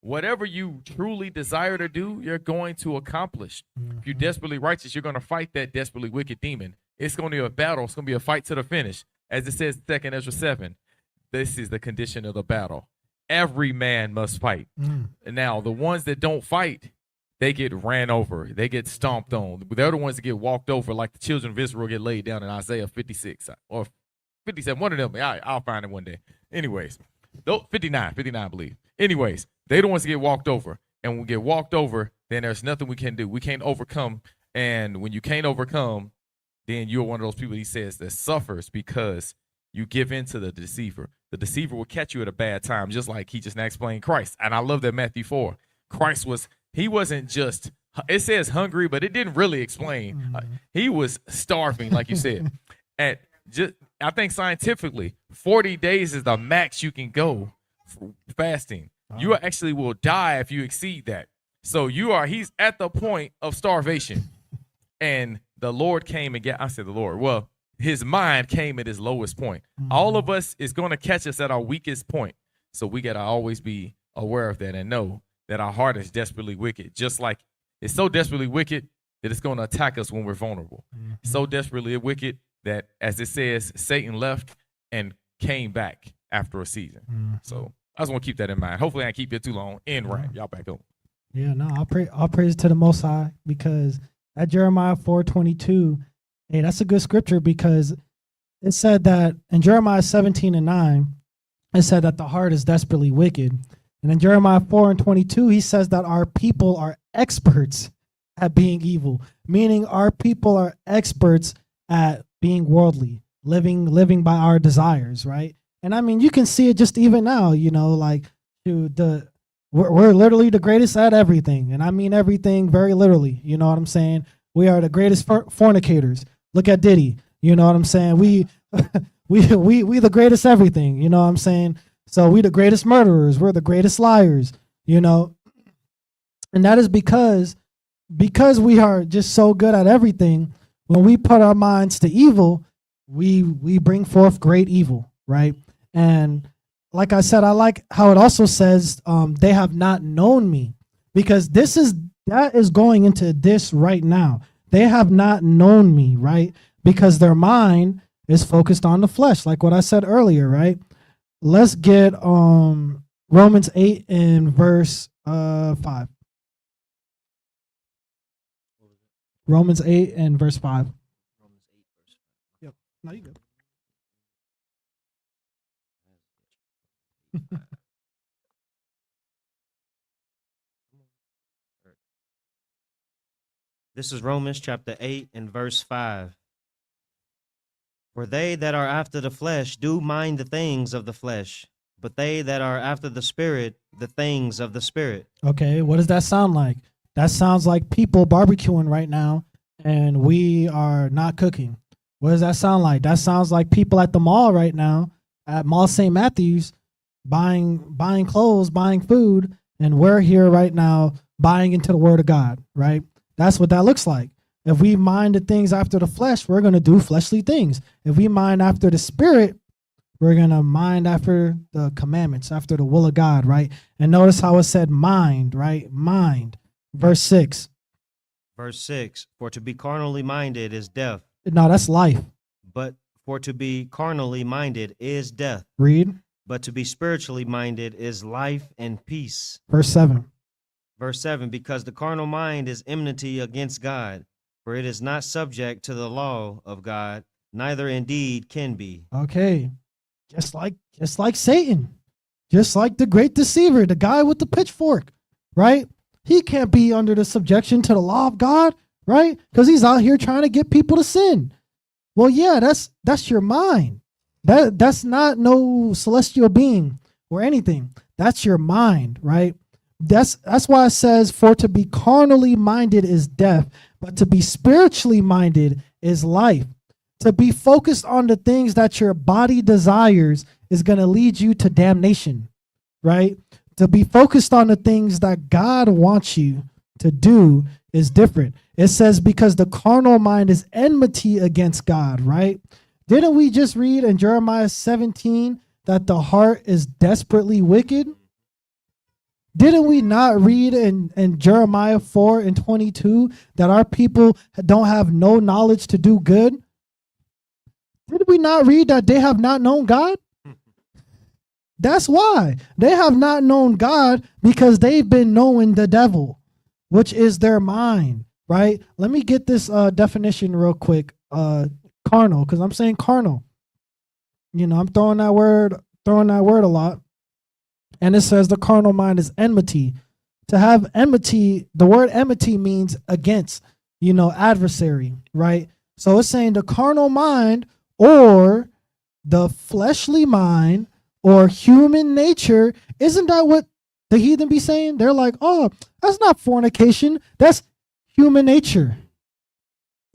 Whatever you truly desire to do, you're going to accomplish. If you're desperately righteous, you're going to fight that desperately wicked demon. It's going to be a battle. It's going to be a fight to the finish. As it says in 2 Ezra 7, this is the condition of the battle. Every man must fight. Now, the ones that don't fight, they get ran over. They get stomped on. They're the ones that get walked over, like the children of Israel get laid down in Isaiah 56 or 57. One of them. I'll find it one day. Anyways, 59, I believe. Anyways, they're the ones that get walked over. And when we get walked over, then there's nothing we can do. We can't overcome. And when you can't overcome, then you're one of those people, he says, that suffers because you give in to the deceiver. The deceiver will catch you at a bad time, just like he just now explained Christ. And I love that Matthew 4. Christ he wasn't just, it says hungry, but it didn't really explain. He was starving, like you said. I think scientifically, 40 days is the max you can go for fasting. You actually will die if you exceed that. So he's at the point of starvation. And the Lord came and I said the Lord, well, his mind came at his lowest point. All of us is going to catch us at our weakest point. So we got to always be aware of that and know that our heart is desperately wicked. Just like it's so desperately wicked that it's going to attack us when we're vulnerable. So desperately wicked that, as it says, Satan left and came back after a season. So I just want to keep that in mind. Hopefully I ain't keep it too long. Right. Y'all back home. Yeah, no, I'll praise to the Most High, because at Jeremiah 4:22, hey, that's a good scripture, because it said that in Jeremiah 17:9, it said that the heart is desperately wicked. And in Jeremiah 4:22, he says that our people are experts at being evil, meaning our people are experts at being worldly, living by our desires, right? And I mean, you can see it just even now, like we're literally the greatest at everything. And I mean everything very literally, you know what I'm saying? We are the greatest fornicators. Look at Diddy. You know what I'm saying? We the greatest everything. You know what I'm saying? So we the greatest murderers. We're the greatest liars. You know, and that is because we are just so good at everything. When we put our minds to evil, we bring forth great evil, right? And like I said, I like how it also says they have not known me, because that is going into this right now. They have not known me, right? Because their mind is focused on the flesh, like what I said earlier, right? Let's get Romans 8 and verse 5. Romans 8 and verse 5. Yep. No, you good. This is Romans chapter 8 and verse 5. For they that are after the flesh do mind the things of the flesh, but they that are after the Spirit, the things of the Spirit. Okay, what does that sound like? That sounds like people barbecuing right now and we are not cooking. What does that sound like? That sounds like people at the mall right now, at Mall St. Matthews, buying clothes, buying food, and we're here right now buying into the Word of God, right? That's what that looks like. If we mind the things after the flesh, we're going to do fleshly things. If we mind after the Spirit, we're going to mind after the commandments, after the will of God, right? And notice how it said mind, right? Mind. Verse 6. Verse 6. For to be carnally minded is death. No, that's life. But for to be carnally minded is death. Read. But to be spiritually minded is life and peace. Verse 7. Verse 7. Because the carnal mind is enmity against God, for it is not subject to the law of God, neither indeed can be. Okay. Just like Satan. Just like the great deceiver, the guy with the pitchfork, right? He can't be under the subjection to the law of God, right? Because he's out here trying to get people to sin. Well, yeah, that's your mind. That's not no celestial being or anything. That's your mind, right? That's why it says, for to be carnally minded is death, but to be spiritually minded is life. To be focused on the things that your body desires is going to lead you to damnation, right? To be focused on the things that God wants you to do is different. It says because the carnal mind is enmity against God, right? Didn't we just read in Jeremiah 17 that the heart is desperately wicked? Didn't we not read in Jeremiah 4 and 22 that our people don't have no knowledge to do good? Did we not read that they have not known God? That's why. They have not known God because they've been knowing the devil, which is their mind, right? Let me get this definition real quick. Carnal, because I'm saying carnal. You know, I'm throwing that word a lot. And it says the carnal mind is enmity. To have enmity, the word enmity means against, adversary, right? So it's saying the carnal mind or the fleshly mind or human nature. Isn't that what the heathen be saying? They're like, oh, that's not fornication. That's human nature.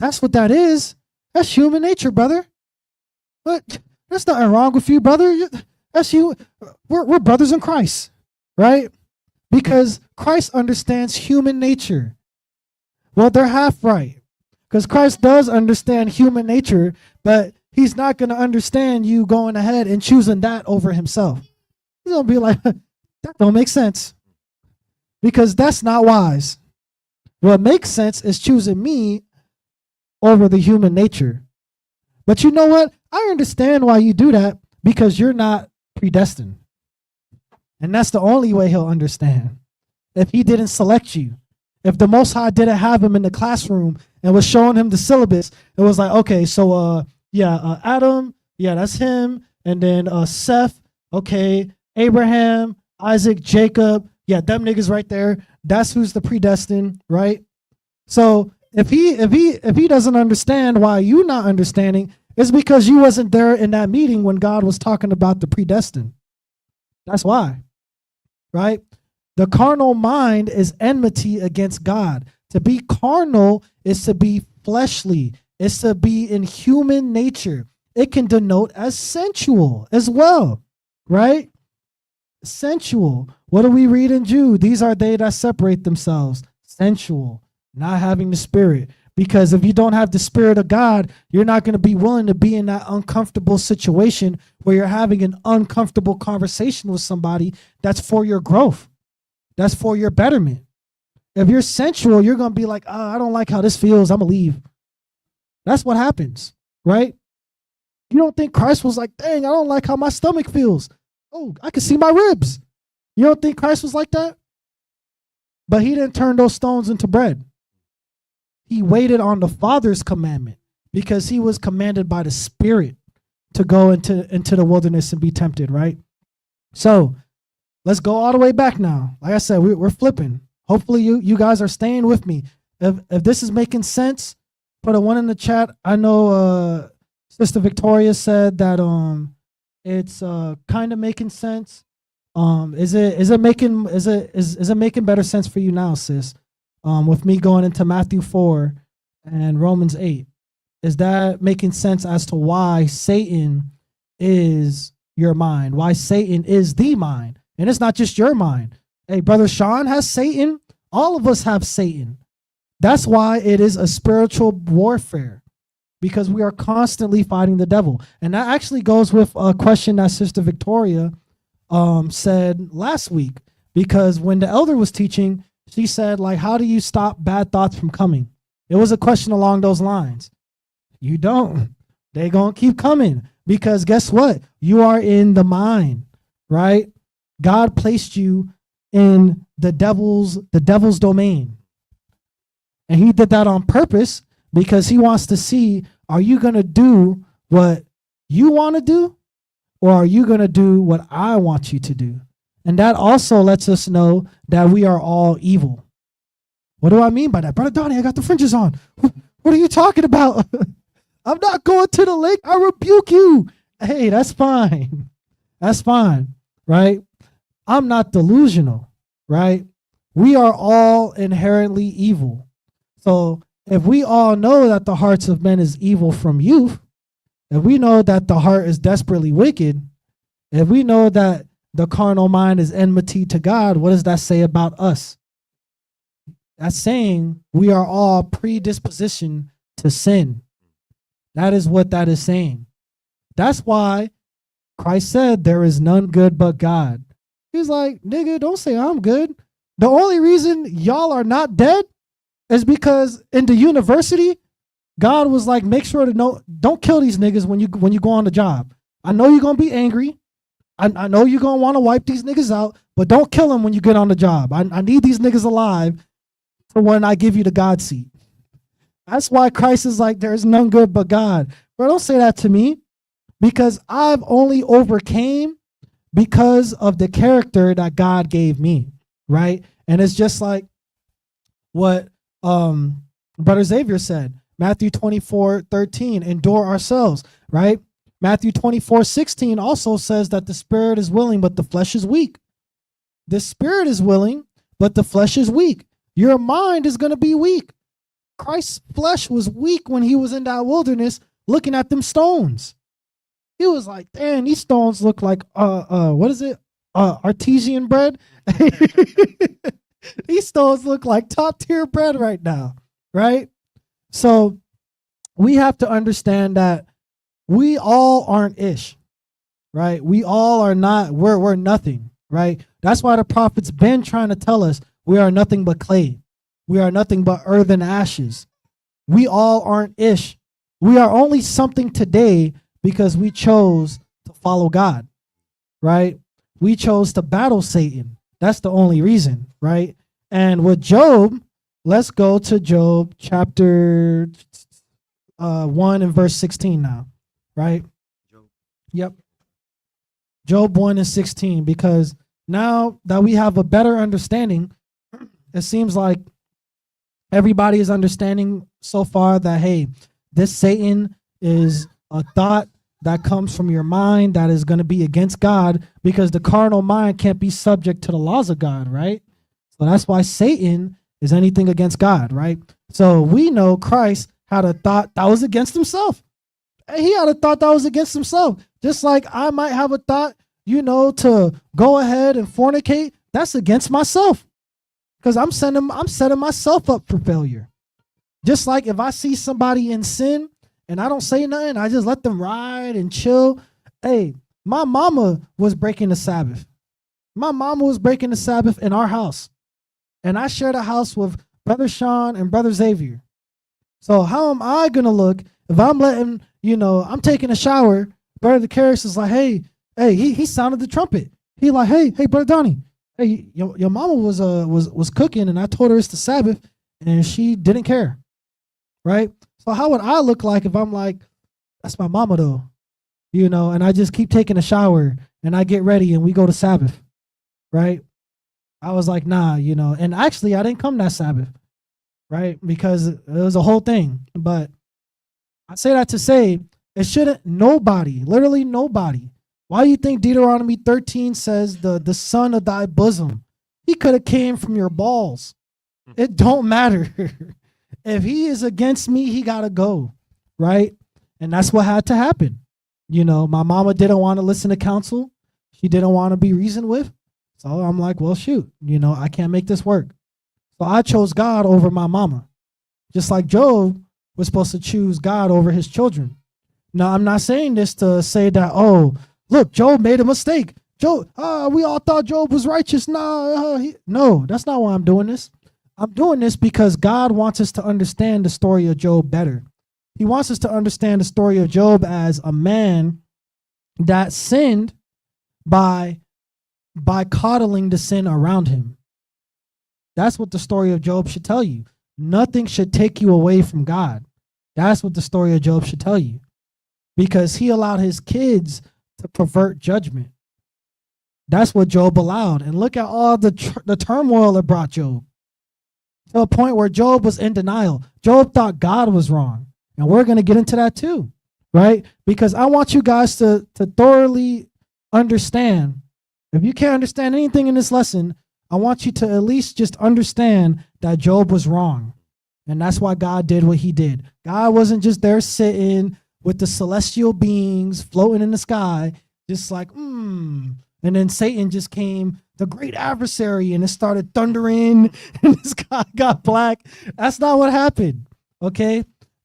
That's what that is. That's human nature, brother. But there's nothing wrong with you, brother. That's you. We're brothers in Christ, right? Because Christ understands human nature. Well, they're half right. Because Christ does understand human nature, but he's not going to understand you going ahead and choosing that over himself. He's going to be like, that don't make sense. Because that's not wise. What makes sense is choosing me over the human nature. But you know what? I understand why you do that, because you're not predestined. And that's the only way he'll understand. If he didn't select you, if the Most High didn't have him in the classroom and was showing him the syllabus, it was like, okay, so Adam, yeah, that's him. And then Seth, okay, Abraham, Isaac, Jacob, yeah, them niggas right there. That's who's the predestined, right? So if he doesn't understand why you not understanding, it's because you wasn't there in that meeting when God was talking about the predestined. That's why, right? The carnal mind is enmity against God. To be carnal is to be fleshly. It's to be in human nature. It can denote as sensual as well, right? Sensual. What do we read in Jude? These are they that separate themselves. Sensual, not having the Spirit. Because if you don't have the Spirit of God, you're not going to be willing to be in that uncomfortable situation where you're having an uncomfortable conversation with somebody that's for your growth, that's for your betterment. If you're sensual, you're going to be like, I don't like how this feels. I'm going to leave. That's what happens, right? You don't think Christ was like, dang, I don't like how my stomach feels. Oh, I can see my ribs. You don't think Christ was like that? But he didn't turn those stones into bread. He waited on the Father's commandment because he was commanded by the Spirit to go into the wilderness and be tempted, right? So let's go all the way back now. Like I said, we're flipping. Hopefully you guys are staying with me. If this is making sense, put a 1 in the chat. I know Sister Victoria said that it's kind of making sense. Is it making better sense for you now, sis? With me going into Matthew 4 and Romans 8, is that making sense as to why Satan is your mind, why Satan is the mind? And it's not just your mind. Hey, Brother Sean has Satan. All of us have Satan. That's why it is a spiritual warfare, because we are constantly fighting the devil. And that actually goes with a question that Sister Victoria said last week, because when the elder was teaching, she said, like, how do you stop bad thoughts from coming? It was a question along those lines. You don't. They're going to keep coming, because guess what? You are in the mind, right? God placed you in the devil's domain. And he did that on purpose because he wants to see, are you going to do what you want to do, or are you going to do what I want you to do? And that also lets us know that we are all evil. What do I mean by that? Brother Donnie, I got the fringes on. What are you talking about? I'm not going to the lake. I rebuke you. Hey, that's fine. That's fine, right? I'm not delusional, right? We are all inherently evil. So if we all know that the hearts of men is evil from youth, if we know that the heart is desperately wicked, if we know that the carnal mind is enmity to God, what does that say about us? That's saying we are all predispositioned to sin. That is what that is saying. That's why Christ said there is none good but God. He's like, nigga, don't say I'm good. The only reason y'all are not dead is because in the university, God was like, make sure to know, don't kill these niggas when you go on the job. I know you're going to be angry. I know you're going to want to wipe these niggas out, but don't kill them when you get on the job. I need these niggas alive for when I give you the God seat. That's why Christ is like, there's none good but God. Bro, don't say that to me, because I've only overcame because of the character that God gave me, right? And it's just like what Brother Xavier said, Matthew 24:13, endure ourselves, right? Matthew 24:16 also says that the spirit is willing, but the flesh is weak. The spirit is willing, but the flesh is weak. Your mind is going to be weak. Christ's flesh was weak when he was in that wilderness looking at them stones. He was like, damn, these stones look like, what is it? Artesian bread? These stones look like top tier bread right now, right? So we have to understand that we all aren't ish, right? We all are not, we're nothing, right? That's why the prophet's been trying to tell us we are nothing but clay. We are nothing but earth and ashes. We all aren't ish. We are only something today because we chose to follow God, right? We chose to battle Satan. That's the only reason, right? And with Job, let's go to Job chapter 1 and verse 16 now, right? Yep. Job 1 and 16, because now that we have a better understanding, it seems like everybody is understanding so far that, hey, this Satan is a thought that comes from your mind that is going to be against God, because the carnal mind can't be subject to the laws of God, right? So that's why Satan is anything against God, right? So we know Christ had a thought that was against himself. He had a thought that was against himself. Just like I might have a thought, to go ahead and fornicate. That's against myself. Because I'm setting myself up for failure. Just like if I see somebody in sin and I don't say nothing, I just let them ride and chill. Hey, my mama was breaking the Sabbath. My mama was breaking the Sabbath in our house. And I shared a house with Brother Sean and Brother Xavier. So how am I going to look if I'm letting, I'm taking a shower, Brother Karras is like, hey, he sounded the trumpet. He like, hey, Brother Donnie, hey, your mama was cooking and I told her it's the Sabbath and she didn't care, right? So how would I look like if I'm like, that's my mama though, and I just keep taking a shower and I get ready and we go to Sabbath, right? I was like, nah, and actually I didn't come that Sabbath, right? Because it was a whole thing. But I say that to say it shouldn't, literally nobody. Why do you think Deuteronomy 13 says the son of thy bosom? He could have came from your balls. It don't matter. If he is against me, he got to go, right? And that's what had to happen. My mama didn't want to listen to counsel. She didn't want to be reasoned with. So I'm like, well, shoot, I can't make this work. So I chose God over my mama. Just like Job was supposed to choose God over his children. Now, I'm not saying this to say that, oh, look, Job made a mistake. Job, we all thought Job was righteous. No, that's not why I'm doing this. I'm doing this because God wants us to understand the story of Job better. He wants us to understand the story of Job as a man that sinned by coddling the sin around him. That's what the story of Job should tell you. Nothing should take you away from God. That's what the story of Job should tell you. Because he allowed his kids to pervert judgment. That's what Job allowed. And look at all the turmoil it brought Job. To a point where Job was in denial. Job thought God was wrong. And we're going to get into that too, right? Because I want you guys to thoroughly understand. If you can't understand anything in this lesson, I want you to at least just understand that Job was wrong. And that's why God did what he did. God wasn't just there sitting with the celestial beings floating in the sky, just like, And then Satan just came, the great adversary, and it started thundering and the sky got black. That's not what happened, okay?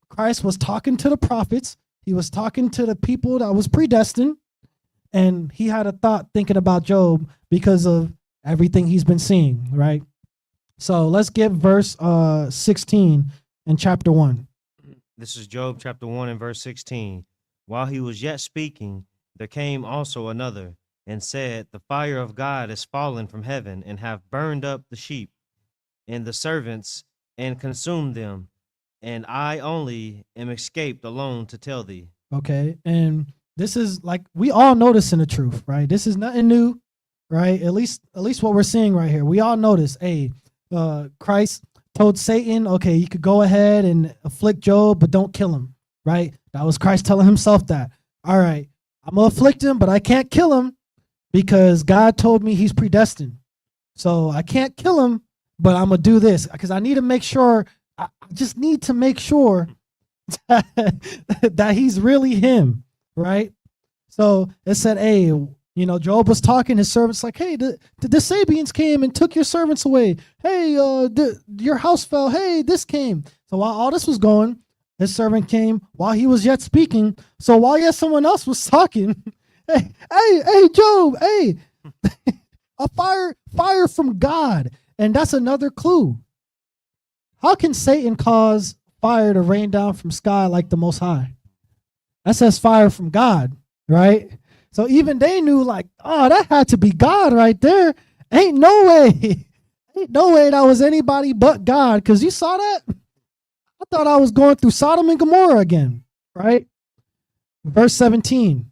Christ was talking to the prophets. He was talking to the people that was predestined. And he had a thought thinking about Job because of everything he's been seeing, right? So let's get verse 16 in chapter 1. This is Job chapter 1 and verse 16. While he was yet speaking, there came also another and said, the fire of God is fallen from heaven and have burned up the sheep and the servants and consumed them. And I only am escaped alone to tell thee. Okay. And this is like, we all know this in the truth, right? This is nothing new, right? At least what we're seeing right here. We all notice, Christ told Satan, okay, you could go ahead and afflict Job, but don't kill him, right? That was Christ telling himself that. All right, I'm going to afflict him, but I can't kill him because God told me he's predestined. So I can't kill him, but I'm going to do this because I need to make sure, I just need to make sure that he's really him, right? So it said, Job was talking, his servants like, hey, the Sabians came and took your servants away. Hey, your house fell. Hey, this came. So while all this was going, his servant came while he was yet speaking. So while yet someone else was talking, hey, Job, hey, a fire from God. And that's another clue. How can Satan cause fire to rain down from sky like the Most High? That says fire from God, right? So even they knew like, oh, that had to be God right there. Ain't no way. Ain't no way that was anybody but God. Because you saw that? I thought I was going through Sodom and Gomorrah again, right? Verse 17.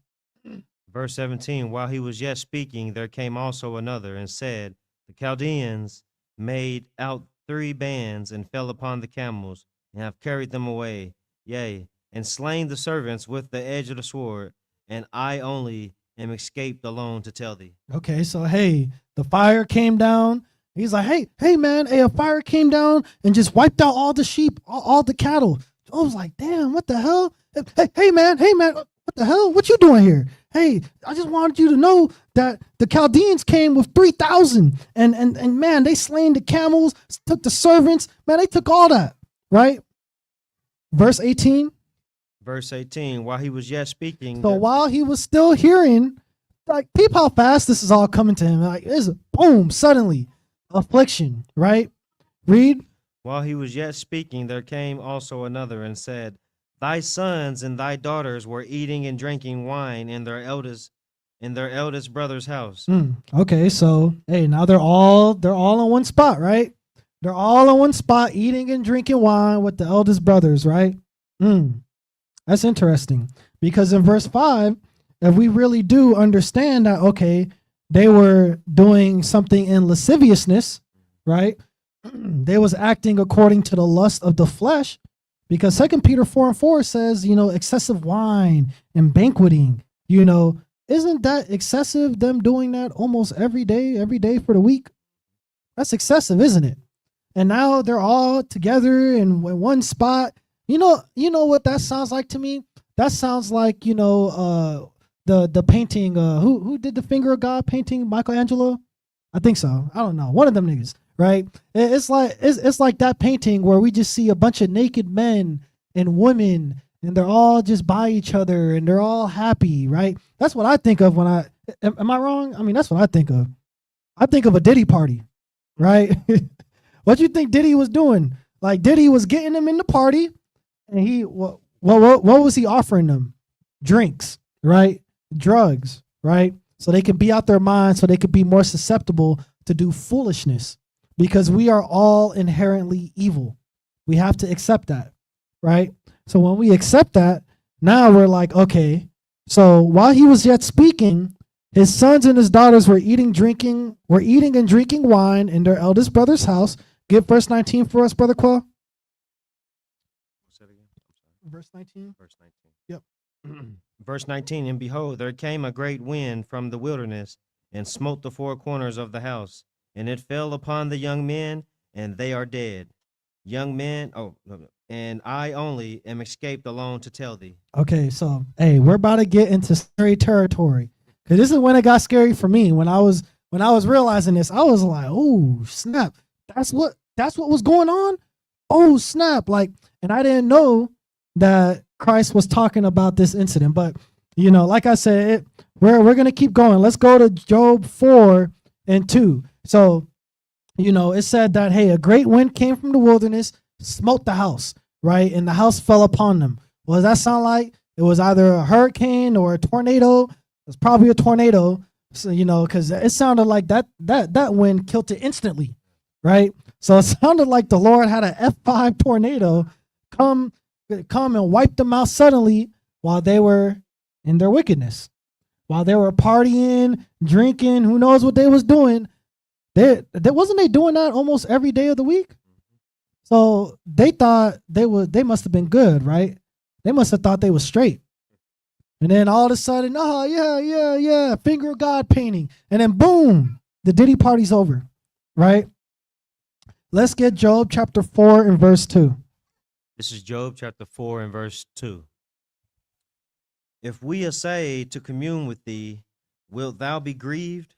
Verse 17, while he was yet speaking, there came also another and said, the Chaldeans made out 3 bands and fell upon the camels and have carried them away, yea, and slain the servants with the edge of the sword, and I only am escaped alone to tell thee. Okay, so hey, the fire came down, He's like, hey, man, hey, a fire came down and just wiped out all the sheep, all the cattle. I was like, damn, what the hell? Hey, man, what the hell? What you doing here? Hey, I just wanted you to know that the Chaldeans came with 3,000 and man, they slain the camels, took the servants. Man, they took all that, right? Verse 18. Verse 18, while he was yet speaking. So while he was still hearing, like, peep how fast this is all coming to him. Like, it's boom, suddenly, affliction, right? Read. While he was yet speaking, there came also another and said, Thy sons and thy daughters were eating and drinking wine in their eldest brother's house. Okay, so hey, now they're all in one spot, right? They're all in one spot, eating and drinking wine with the eldest brothers, right? That's interesting, because in verse 5, if we really do understand that, okay, they were doing something in lasciviousness, right? They was acting according to the lust of the flesh, because 2 Peter 4:4 says, excessive wine and banqueting, isn't that excessive, them doing that almost every day for the week? That's excessive, isn't it? And now they're all together in one spot. You know what that sounds like to me? That sounds like, the painting, who did the Finger of God painting? Michelangelo? I think so. I don't know. One of them niggas, right? It's like that painting where we just see a bunch of naked men and women, and they're all just by each other and they're all happy, right? That's what I think of when am I wrong? I mean, that's what I think of. I think of a Diddy party, right? What do you think Diddy was doing? Like, Diddy was getting them in the party, and what was he offering them? Drinks, right? Drugs, right? So they can be out their minds, so they could be more susceptible to do foolishness, because we are all inherently evil. We have to accept that, right? So when we accept that, now we're like, okay, so while he was yet speaking, his sons and his daughters were eating and drinking wine in their eldest brother's house. Get verse 19 for us, Brother Quell. Say it again. Verse 19. Verse 19. Yep. Verse 19, and behold, there came a great wind from the wilderness and smote the four corners of the house, and it fell upon the young men, and they are dead. Young men, and I only am escaped alone to tell thee. Okay, so hey, we're about to get into scary territory, because this is when it got scary for me. When I was realizing this, I was like, oh snap, that's what was going on. Oh snap, like, and I didn't know that Christ was talking about this incident. But like I said, we're gonna keep going. Let's go to Job 4:2. So it said that, hey, a great wind came from the wilderness, smote the house, right? And the house fell upon them. What does that sound like? It was either a hurricane or a tornado. It was probably a tornado. So, because it sounded like that wind killed it instantly, right? So it sounded like the Lord had an F5 tornado come and wipe them out suddenly while they were in their wickedness, while they were partying, drinking, who knows what they was doing. They doing that almost every day of the week? So they thought they must have been good, right? They must have thought they was straight. And then all of a sudden, oh yeah, Finger of God painting. And then boom, the Diddy party's over, right? Let's get Job chapter 4 and verse 2. This is Job chapter 4 and verse 2. If we essay to commune with thee, wilt thou be grieved?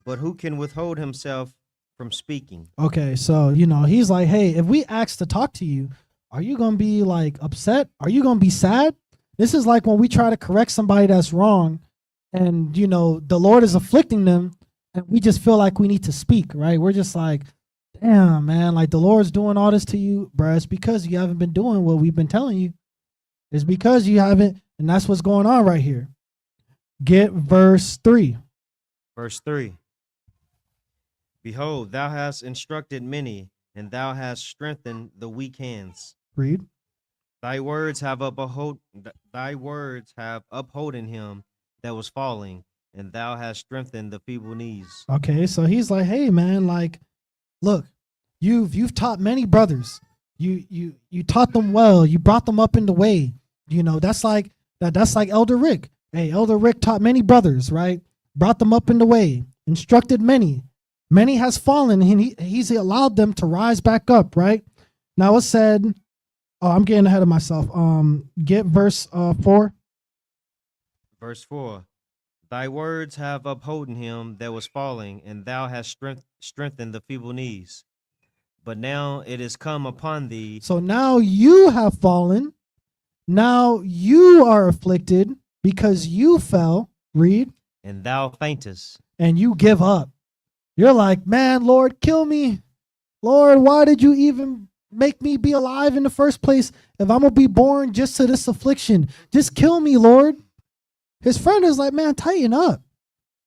But who can withhold himself from speaking? Okay, so, he's like, hey, if we ask to talk to you, are you going to be like upset? Are you going to be sad? This is like when we try to correct somebody that's wrong and, the Lord is afflicting them and we just feel like we need to speak, right? We're just like, damn, man, like the Lord's doing all this to you, bro. It's because you haven't been doing what we've been telling you. It's because you haven't, and that's what's going on right here. Get verse 3. Verse 3. Behold, thou hast instructed many, and thou hast strengthened the weak hands. Read. Thy words have upholden him that was falling, and thou hast strengthened the feeble knees. Okay, so he's like, hey man, like, look, you've taught many brothers. You taught them well. You brought them up in the way. That's like Elder Rick. Hey, Elder Rick taught many brothers, right? Brought them up in the way, instructed many. Many has fallen, and he's allowed them to rise back up, right? Now it said, oh, I'm getting ahead of myself. Get verse 4. Verse 4. Thy words have upholden him that was falling, and thou hast strengthened the feeble knees. But now it is come upon thee. So now you have fallen. Now you are afflicted because you fell. Read. And thou faintest. And you give up. You're like, man, Lord, kill me. Lord, why did you even make me be alive in the first place if I'm going to be born just to this affliction? Just kill me, Lord. His friend is like, man, tighten up.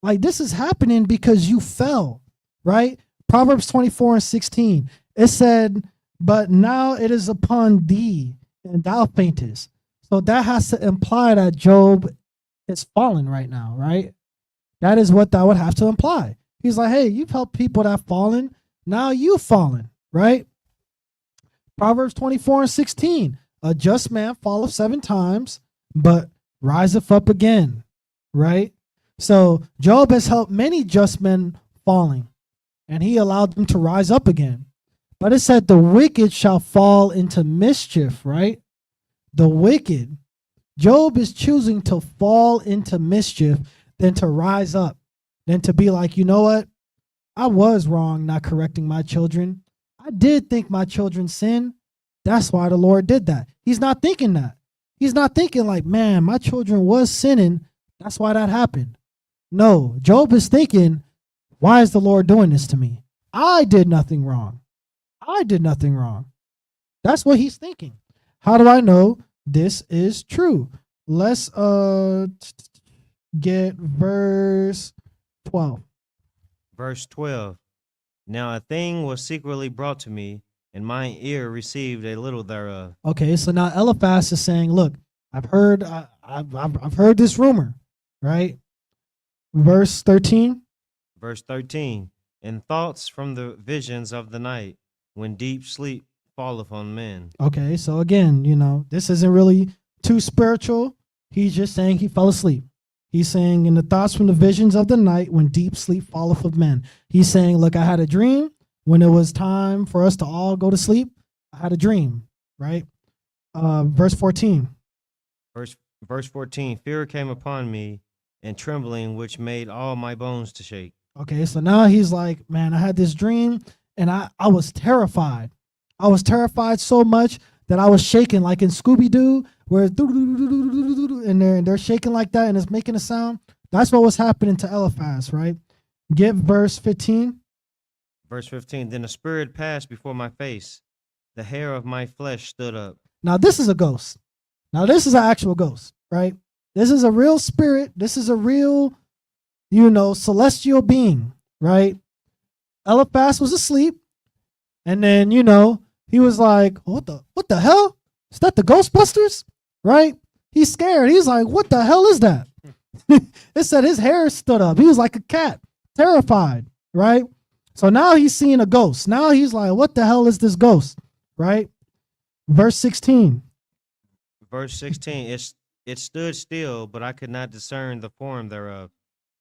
Like, this is happening because you fell, right? Proverbs 24:16. It said, but now it is upon thee, and thou faintest. So that has to imply that Job is fallen right now, right? That is what that would have to imply. He's like, hey, you've helped people that have fallen. Now you've fallen, right? Proverbs 24:16. A just man falleth 7 times, but riseth up again, right? So Job has helped many just men falling, and he allowed them to rise up again. But it said the wicked shall fall into mischief, right? The wicked. Job is choosing to fall into mischief than to rise up, than to be like, you know what? I was wrong not correcting my children. I did think my children sinned. That's why the Lord did that. He's not thinking that. He's not thinking like, man, my children was sinning. That's why that happened. No, Job is thinking, why is the Lord doing this to me? I did nothing wrong. I did nothing wrong. That's what he's thinking. How do I know this is true? Let's get verse 12. Verse 12. Now a thing was secretly brought to me, and mine ear received a little thereof. Okay, so now Eliphaz is saying, look, I've heard this rumor, right? Verse 13. Verse 13. And thoughts from the visions of the night, when deep sleep falleth on men. Okay, so again, this isn't really too spiritual. He's just saying he fell asleep. He's saying in the thoughts from the visions of the night, when deep sleep falleth of men. He's saying, look, I had a dream when it was time for us to all go to sleep. I had a dream, right? Verse 14. Verse 14. Fear came upon me, and trembling which made all my bones to shake. Okay, so now he's like, man, I had this dream, and I was terrified. I was terrified so much that I was shaking, like in Scooby-Doo, where and they're shaking like that, and it's making a sound. That's what was happening to Eliphaz, right? Get verse 15. Verse 15. Then the spirit passed before my face. The hair of my flesh stood up. Now this is a ghost. Now this is an actual ghost, right? This is a real spirit. This is a real, celestial being, right? Eliphaz was asleep, and then, he was like, what the hell? Is that the Ghostbusters? Right? He's scared. He's like, what the hell is that? It said his hair stood up. He was like a cat, terrified, right? So now he's seeing a ghost. Now he's like, what the hell is this ghost? Right? Verse 16. Verse 16. It stood still, but I could not discern the form thereof.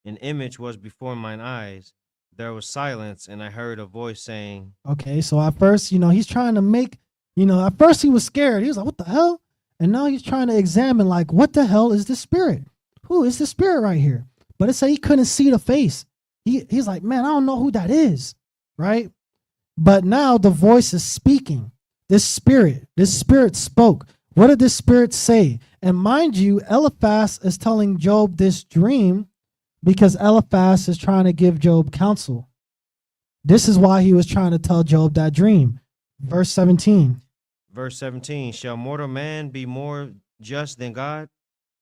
An image was before mine eyes. There was silence, and I heard a voice saying, okay, so at first, he's trying to make, at first he was scared. He was like, what the hell? And now he's trying to examine, like, what the hell is this spirit? Who is this spirit right here? But it said he couldn't see the face. He's like, man, I don't know who that is, right? But now the voice is speaking. This spirit spoke. What did this spirit say? And mind you, Eliphaz is telling Job this dream because Eliphaz is trying to give Job counsel. This is why he was trying to tell Job that dream. Verse 17. Verse 17. Shall mortal man be more just than God?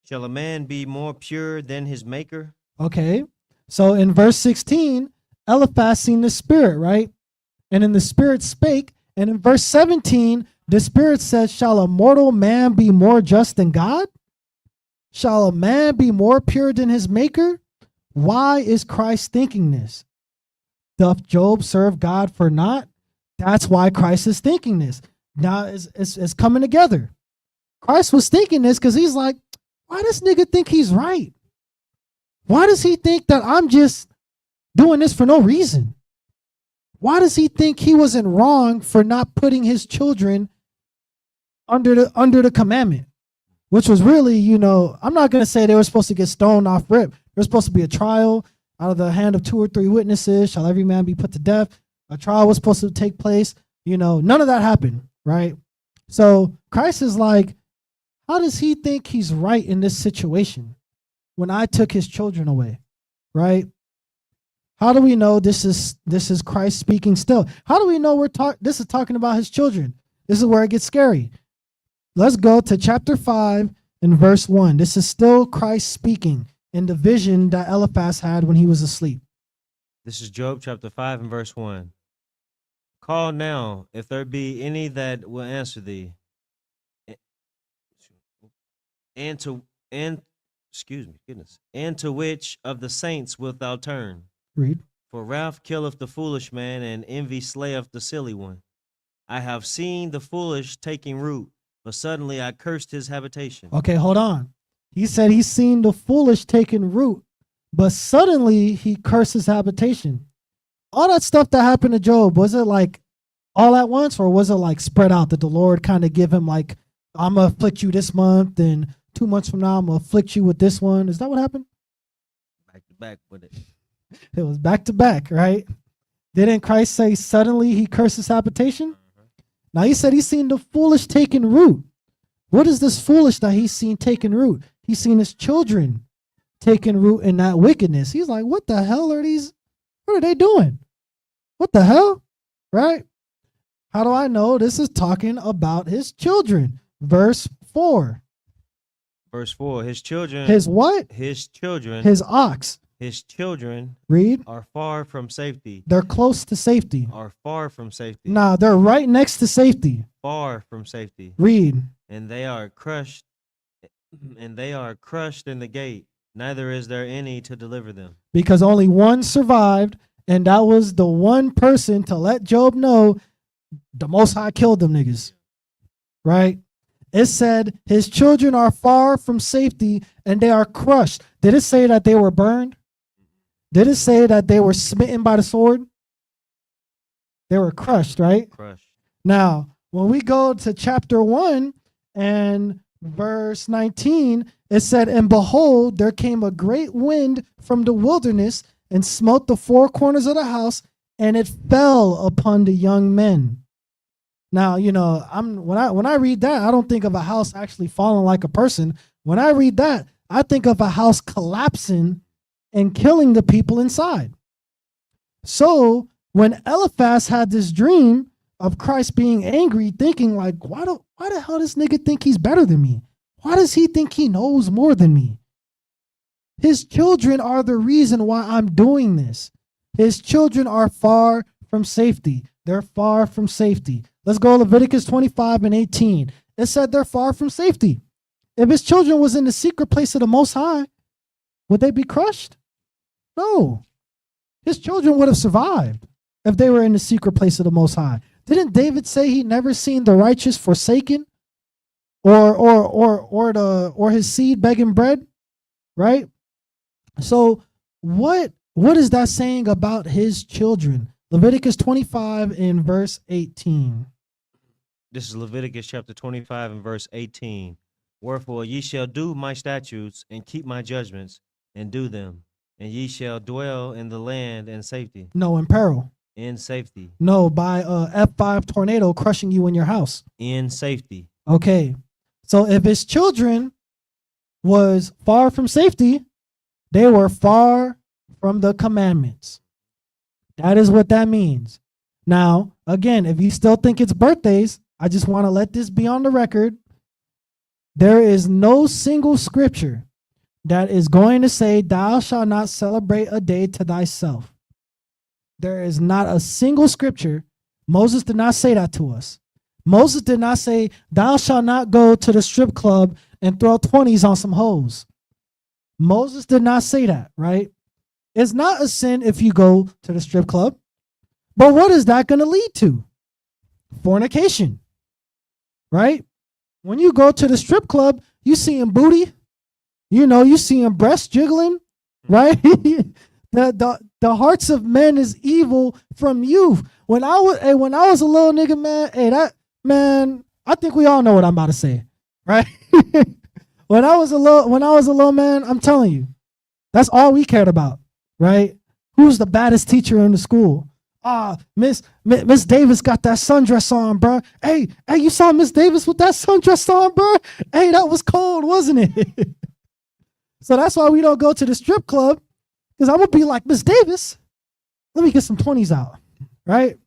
Shall a man be more pure than his maker? Okay. So in verse 16, Eliphaz seen the spirit, right? And then the spirit spake. And in verse 17, the spirit says, shall a mortal man be more just than God? Shall a man be more pure than his maker? Why is Christ thinking this? Doth Job serve God for naught? That's why Christ is thinking this. Now it's coming together. Christ was thinking this because he's like, why does nigga think he's right? Why does he think that I'm just doing this for no reason? Why does he think he wasn't wrong for not putting his children under the commandment? Which was really, I'm not going to say they were supposed to get stoned off rip. There was supposed to be a trial out of the hand of 2 or 3 witnesses. Shall every man be put to death? A trial was supposed to take place. None of that happened, right? So Christ is like, how does he think he's right in this situation when I took his children away, right? How do we know this is Christ speaking still? How do we know this is talking about his children? This is where it gets scary. Let's go to chapter 5 and verse 1. This is still Christ speaking in the vision that Eliphaz had when he was asleep. This is Job chapter 5 and verse 1. Call now, if there be any that will answer thee, and to which of the saints wilt thou turn? Read. For wrath killeth the foolish man, and envy slayeth the silly one. I have seen the foolish taking root, but suddenly I cursed his habitation. Okay, hold on. He said he's seen the foolish taking root, but suddenly he cursed his habitation. All that stuff that happened to Job, was it like all at once, or was it like spread out that the Lord kind of give him like, I'm going to afflict you this month, and 2 months from now I'm going to afflict you with this one? Is that what happened? Back to back with it. It was back to back, right? Didn't Christ say suddenly he cursed his habitation? Now he said he's seen the foolish taking root. What is this foolish that he's seen taking root? He's seen his children taking root in that wickedness. He's like, what the hell are these? What are they doing? What the hell? Right? How do I know this is talking about his children? Verse 4. Verse 4. His children. His what? His children. His ox. His children Read. Are far from safety. They're close to safety. Are far from safety. Nah, they're right next to safety. Far from safety. Read. And they are crushed. And they are crushed in the gate. Neither is there any to deliver them. Because only one survived, and that was the one person to let Job know the Most High killed them niggas. Right? It said his children are far from safety and they are crushed. Did it say that they were burned? Did it say that they were smitten by the sword? They were crushed, right? Crushed. Now, when we go to chapter 1 and verse 19, it said, and behold, there came a great wind from the wilderness and smote the 4 corners of the house, and it fell upon the young men. Now, when I read that, I don't think of a house actually falling like a person. When I read that, I think of a house collapsing and killing the people inside. So when Eliphaz had this dream of Christ being angry, thinking like, why the hell does this nigga think he's better than me? Why does he think he knows more than me? His children are the reason why I'm doing this. His children are far from safety. They're far from safety. Let's go to Leviticus 25 and 18. It said they're far from safety. If his children was in the secret place of the Most High, would they be crushed? No. His children would have survived if they were in the secret place of the Most High. Didn't David say he never seen the righteous forsaken or his seed begging bread? Right? So what is that saying about his children? Leviticus 25 in verse 18. This is Leviticus chapter 25 and verse 18. Wherefore ye shall do my statutes and keep my judgments and do them, and ye shall dwell in the land in safety. No, in peril. In safety. No, by a F5 tornado crushing you in your house. In safety. Okay. So if his children was far from safety, they were far from the commandments. That is what that means. Now, again, if you still think it's birthdays, I just want to let this be on the record. There is no single scripture that is going to say, thou shalt not celebrate a day to thyself. There is not a single scripture. Moses did not say that to us. Moses did not say, thou shalt not go to the strip club and throw 20s on some hoes. Moses did not say that, right? It's not a sin if you go to the strip club. But what is that going to lead to? Fornication, right? When you go to the strip club, you seeing booty, you seeing breasts jiggling, right? The hearts of men is evil from youth. When I was a little nigga, man, I think we all know what I'm about to say, right? when I was a little man, I'm telling you, that's all we cared about, right? Who's the baddest teacher in the school? Miss Davis got that sundress on, bro. Hey, you saw Miss Davis with that sundress on, bro? Hey, that was cold, wasn't it? So that's why we don't go to the strip club, because I'm gonna be like, Miss Davis, let me get some 20s out, right?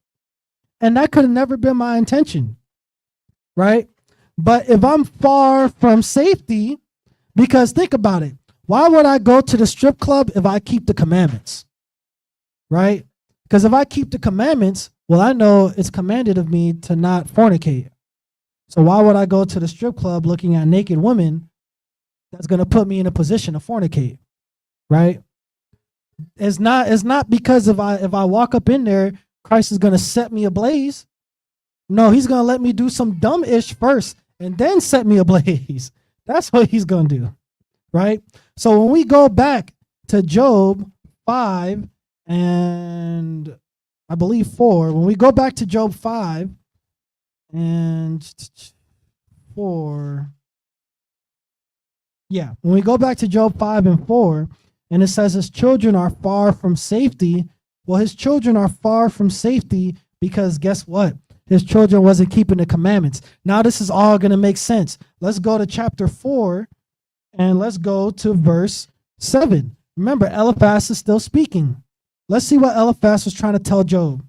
And that could have never been my intention, right? But if I'm far from safety, because think about it, why would I go to the strip club if I keep the commandments, right? Because if I keep the commandments, well, I know it's commanded of me to not fornicate. So why would I go to the strip club looking at naked women that's going to put me in a position to fornicate, right? It's not because if I walk up in there, Christ is going to set me ablaze. No, he's going to let me do some dumb-ish first and then set me ablaze. That's what he's going to do, right? So when we go back to Job 5 and I believe 4, when we go back to Job 5 and 4, yeah, when we go back to Job 5 and 4, and it says his children are far from safety. Well, his children are far from safety because guess what? His children wasn't keeping the commandments. Now this is all going to make sense. Let's go to chapter 4 and let's go to verse 7. Remember, Eliphaz is still speaking. Let's see what Eliphaz was trying to tell Job.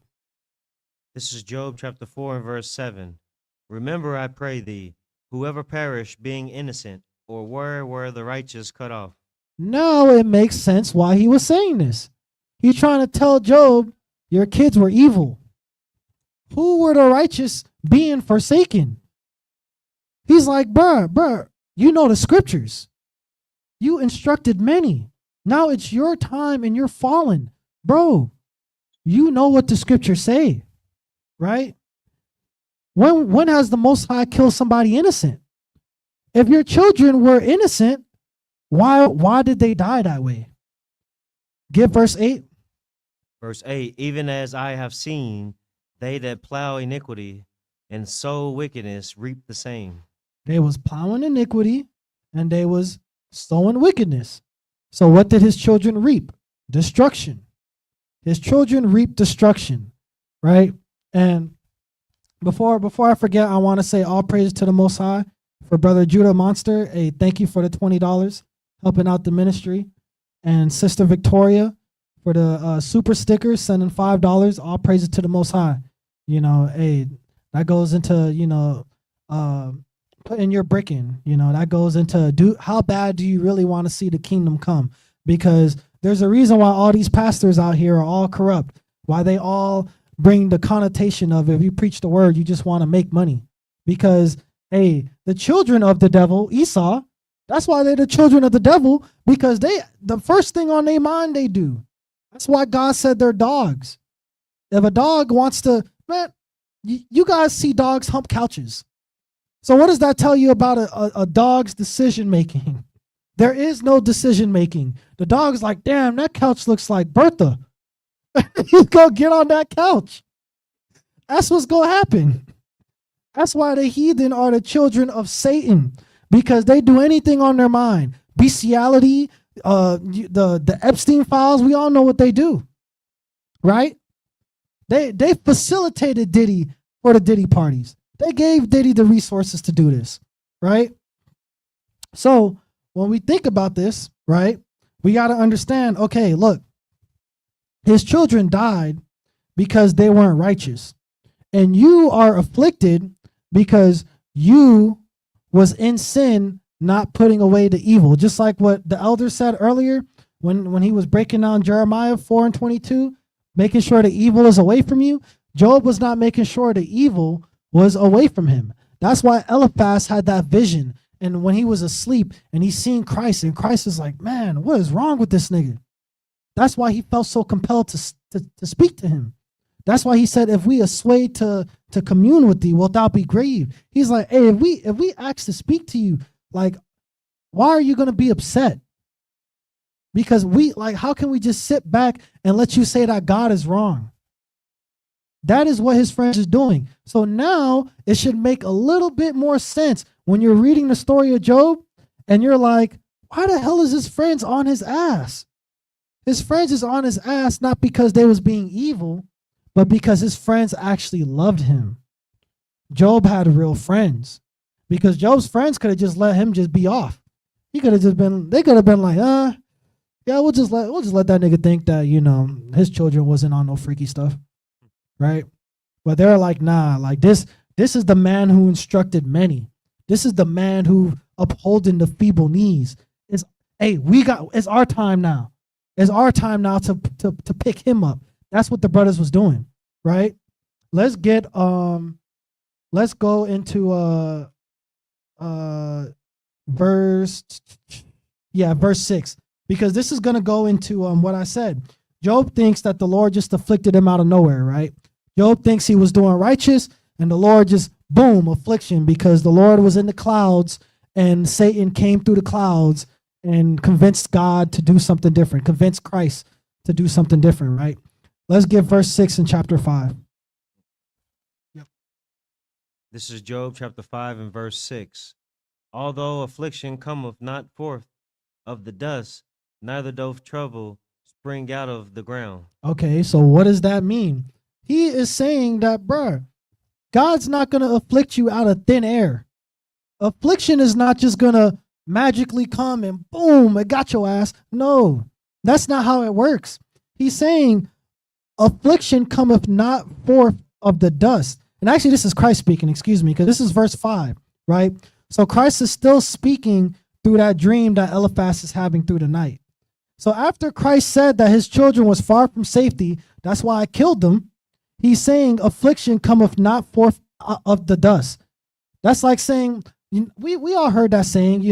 This is Job chapter 4 and verse 7. Remember, I pray thee, whoever perished being innocent, or were the righteous cut off. Now it makes sense why he was saying this. He's trying to tell Job, your kids were evil. Who were the righteous being forsaken? He's like, bruh, you know the scriptures. You instructed many. Now it's your time and you're fallen. Bro, you know what the scriptures say, right? When has the Most High killed somebody innocent? If your children were innocent, why did they die that way? Get verse 8. Verse 8, even as I have seen, they that plow iniquity and sow wickedness reap the same. They was plowing iniquity and they was sowing wickedness. So what did his children reap? Destruction. His children reap destruction, right? And before I forget, I want to say all praise to the Most High for Brother Judah Monster. Hey, thank you for the $20 helping out the ministry. And Sister Victoria for the super stickers, sending $5. All praises to the Most High. You know, hey, that goes into, putting your brick in. You know, that goes into how bad do you really want to see the kingdom come? Because there's a reason why all these pastors out here are all corrupt. Why they all bring the connotation of if you preach the word, you just want to make money. Because, hey, the children of the devil, Esau, that's why they're the children of the devil, because the first thing on their mind they do. That's why God said they're dogs. If a dog wants to, man, you guys see dogs hump couches. So what does that tell you about a dog's decision making? There is no decision making. The dog's like, damn, that couch looks like Bertha. He's gonna get on that couch. That's what's gonna happen. That's why the heathen are the children of Satan, because they do anything on their mind. Bestiality, the Epstein files, we all know what they do, right? They facilitated Diddy for the Diddy parties. They gave Diddy the resources to do this, right? So when we think about this, right, we got to understand, okay, look, his children died because they weren't righteous. And you are afflicted because you was in sin, not putting away the evil. Just like what the elder said earlier when he was breaking down Jeremiah 4 and 22, making sure the evil is away from you. Job was not making sure the evil was away from him. That's why Eliphaz had that vision. And when he was asleep and he seen Christ, and Christ is like, man, what is wrong with this nigga? That's why he felt so compelled to speak to him. That's why he said, if we assuade to commune with thee, wilt thou be grieved? He's like, hey, if we ask to speak to you, like, why are you going to be upset? Because how can we just sit back and let you say that God is wrong? That is what his friends is doing. So now it should make a little bit more sense when you're reading the story of Job and you're like, why the hell is his friends on his ass? His friends is on his ass not because they was being evil, but because his friends actually loved him. Job had real friends, because Job's friends could have just let him just be off. They could have been like, yeah, we'll just let that nigga think that, his children wasn't on no freaky stuff. Right? But they're like, nah, like this is the man who instructed many. This is the man who upholding the feeble knees. It's our time now. It's our time now to pick him up. That's what the brothers was doing, right? Let's go into verse 6, because this is gonna go into what I said. Job thinks that the Lord just afflicted him out of nowhere, right? Job thinks he was doing righteous, and the Lord just, boom, affliction, because the Lord was in the clouds, and Satan came through the clouds and convinced God to do something different, convinced Christ to do something different, right? Let's get verse 6 in chapter 5. Yep. This is Job chapter 5 and verse 6. Although affliction cometh not forth of the dust, neither doth trouble spring out of the ground. Okay, so what does that mean? He is saying that, bruh, God's not going to afflict you out of thin air. Affliction is not just going to magically come and boom, it got your ass. No, that's not how it works. He's saying affliction cometh not forth of the dust. And actually, this is Christ speaking, excuse me, because this is verse 5, right? So Christ is still speaking through that dream that Eliphaz is having through the night. So after Christ said that his children was far from safety, that's why I killed them, he's saying affliction cometh not forth of the dust. That's like saying, we all heard that saying,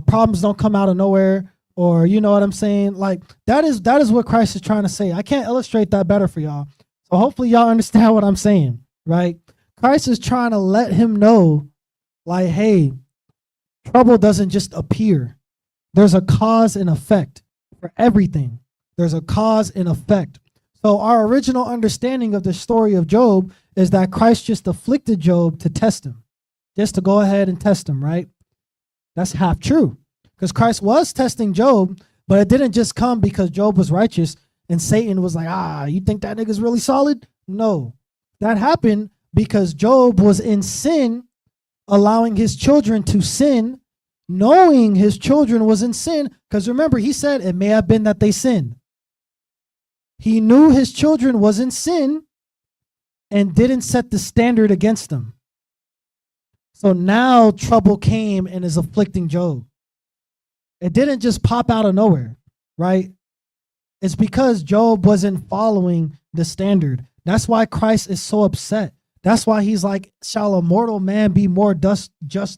problems don't come out of nowhere, or you know what I'm saying? Like that is what Christ is trying to say. I can't illustrate that better for y'all. So hopefully y'all understand what I'm saying, right? Christ is trying to let him know, like, hey, trouble doesn't just appear. There's a cause and effect for everything. There's a cause and effect. So our original understanding of the story of Job is that Christ just afflicted Job to test him, just to go ahead and test him, right? That's half true, because Christ was testing Job, but it didn't just come because Job was righteous and Satan was like, you think that nigga's really solid? No, that happened because Job was in sin, allowing his children to sin, knowing his children was in sin, because remember, he said it may have been that they sinned. He knew his children was in sin and didn't set the standard against them. So now trouble came and is afflicting Job. It didn't just pop out of nowhere, right? It's because Job wasn't following the standard. That's why Christ is so upset. That's why he's like, shall a mortal man be more just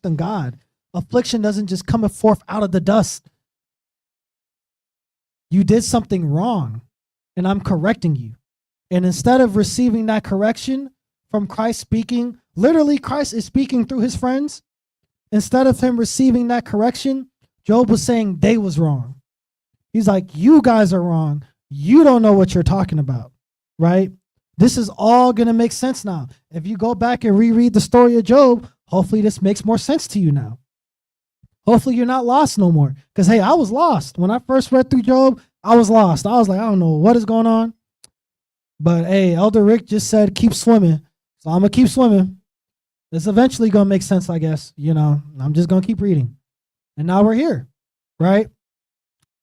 than God? Affliction doesn't just come forth out of the dust. You did something wrong, and I'm correcting you. And instead of receiving that correction from Christ speaking, literally Christ is speaking through his friends. Instead of him receiving that correction, Job was saying they was wrong. He's like, you guys are wrong. You don't know what you're talking about, right? This is all going to make sense now. If you go back and reread the story of Job, hopefully this makes more sense to you now. Hopefully you're not lost no more. Because, hey, I was lost. When I first read through Job, I was lost. I was like, I don't know what is going on. But, hey, Elder Rick just said keep swimming. So I'm going to keep swimming. It's eventually going to make sense, I guess. I'm just going to keep reading. And now we're here, right?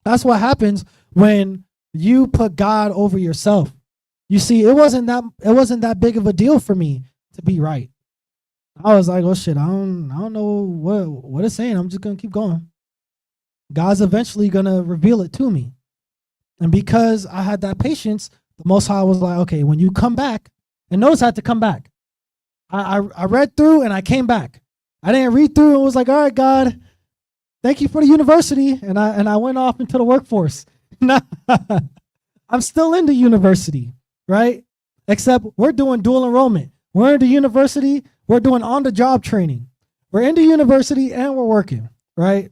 That's what happens when you put God over yourself. You see, it wasn't that big of a deal for me to be right. I was like, oh shit, I don't know what it's saying. I'm just gonna keep going. God's eventually gonna reveal it to me. And because I had that patience, the Most High was like, okay, when you come back, and notice I had to come back. I read through and I came back. I didn't read through and was like, all right, God, thank you for the university. And I went off into the workforce. I'm still in the university, right? Except we're doing dual enrollment. We're in the university. We're doing on-the-job training. We're in the university and we're working, right?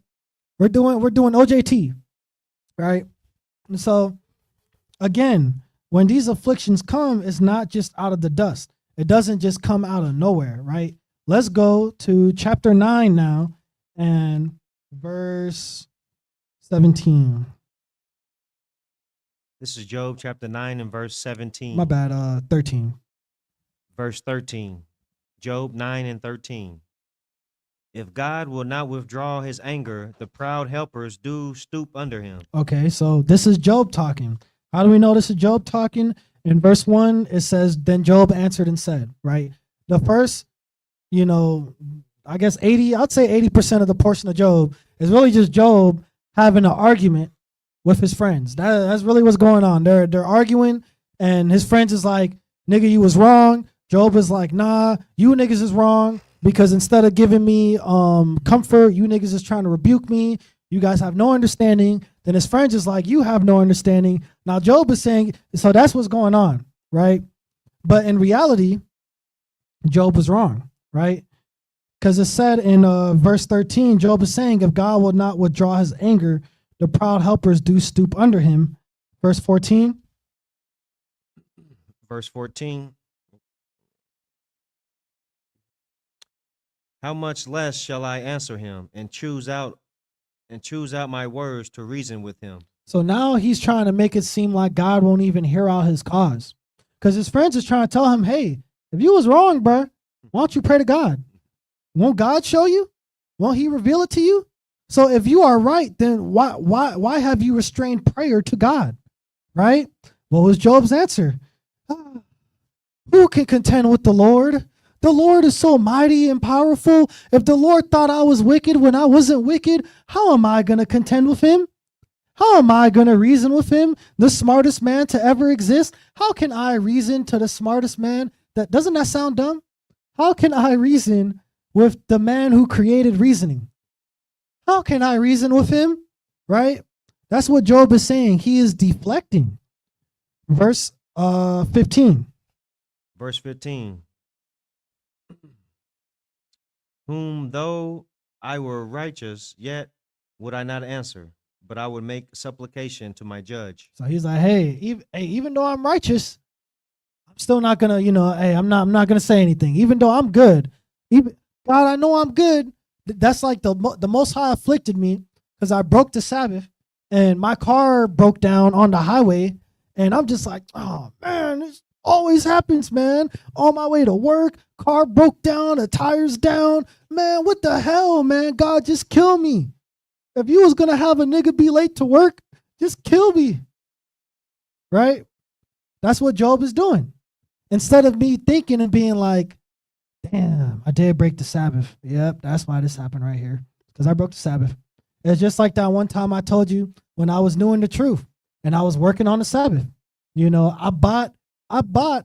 We're doing OJT. right? And so again, when these afflictions come, it's not just out of the dust. It doesn't just come out of nowhere, right? Let's go to chapter 9 now and verse 17. This is Job chapter 9 and verse 17. My bad, 13. Verse 13. Job 9 and 13. If God will not withdraw his anger, the proud helpers do stoop under him. Okay, so this is Job talking. How do we know this is Job talking? In verse 1, it says, then Job answered and said, right? The first, I guess I'd say 80% of the portion of Job is really just Job having an argument with his friends. That's really what's going on. They're arguing, and his friends is like, nigga, you was wrong. Job is like, nah, you niggas is wrong, because instead of giving me comfort, you niggas is trying to rebuke me. You guys have no understanding. Then his friends is like, you have no understanding. Now Job is saying, so that's what's going on, right? But in reality, Job was wrong, right? Because it said in verse 13, Job is saying, if God will not withdraw his anger, the proud helpers do stoop under him. Verse 14. Verse 14. How much less shall I answer him and choose out my words to reason with him? So now he's trying to make it seem like God won't even hear out his cause. Because his friends is trying to tell him, hey, if you was wrong, bro, why don't you pray to God? Won't God show you? Won't he reveal it to you? So if you are right, then why have you restrained prayer to God? Right? What was Job's answer? Who can contend with the Lord? The Lord is so mighty and powerful. If the Lord thought I was wicked when I wasn't wicked, how am I going to contend with him? How am I going to reason with him, the smartest man to ever exist? How can I reason to the smartest man? Doesn't that sound dumb? How can I reason with the man who created reasoning? How can I reason with him? Right? That's what Job is saying. He is deflecting. Verse 15. Verse 15. Whom though I were righteous, yet would I not answer, but I would make supplication to my judge. So he's like, hey, even though I'm righteous, I'm still not gonna, I'm not gonna say anything. Even though I'm good, God, I know I'm good. That's like the Most High afflicted me because I broke the Sabbath and my car broke down on the highway, and I'm just like, oh man, this always happens, man. On my way to work, car broke down, the tires down. Man, what the hell, man? God, just kill me. If you was gonna have a nigga be late to work, just kill me. Right? That's what Job is doing. Instead of me thinking and being like, damn, I did break the Sabbath. Yep, that's why this happened right here. Because I broke the Sabbath. It's just like that one time I told you when I was new in the truth and I was working on the Sabbath. I bought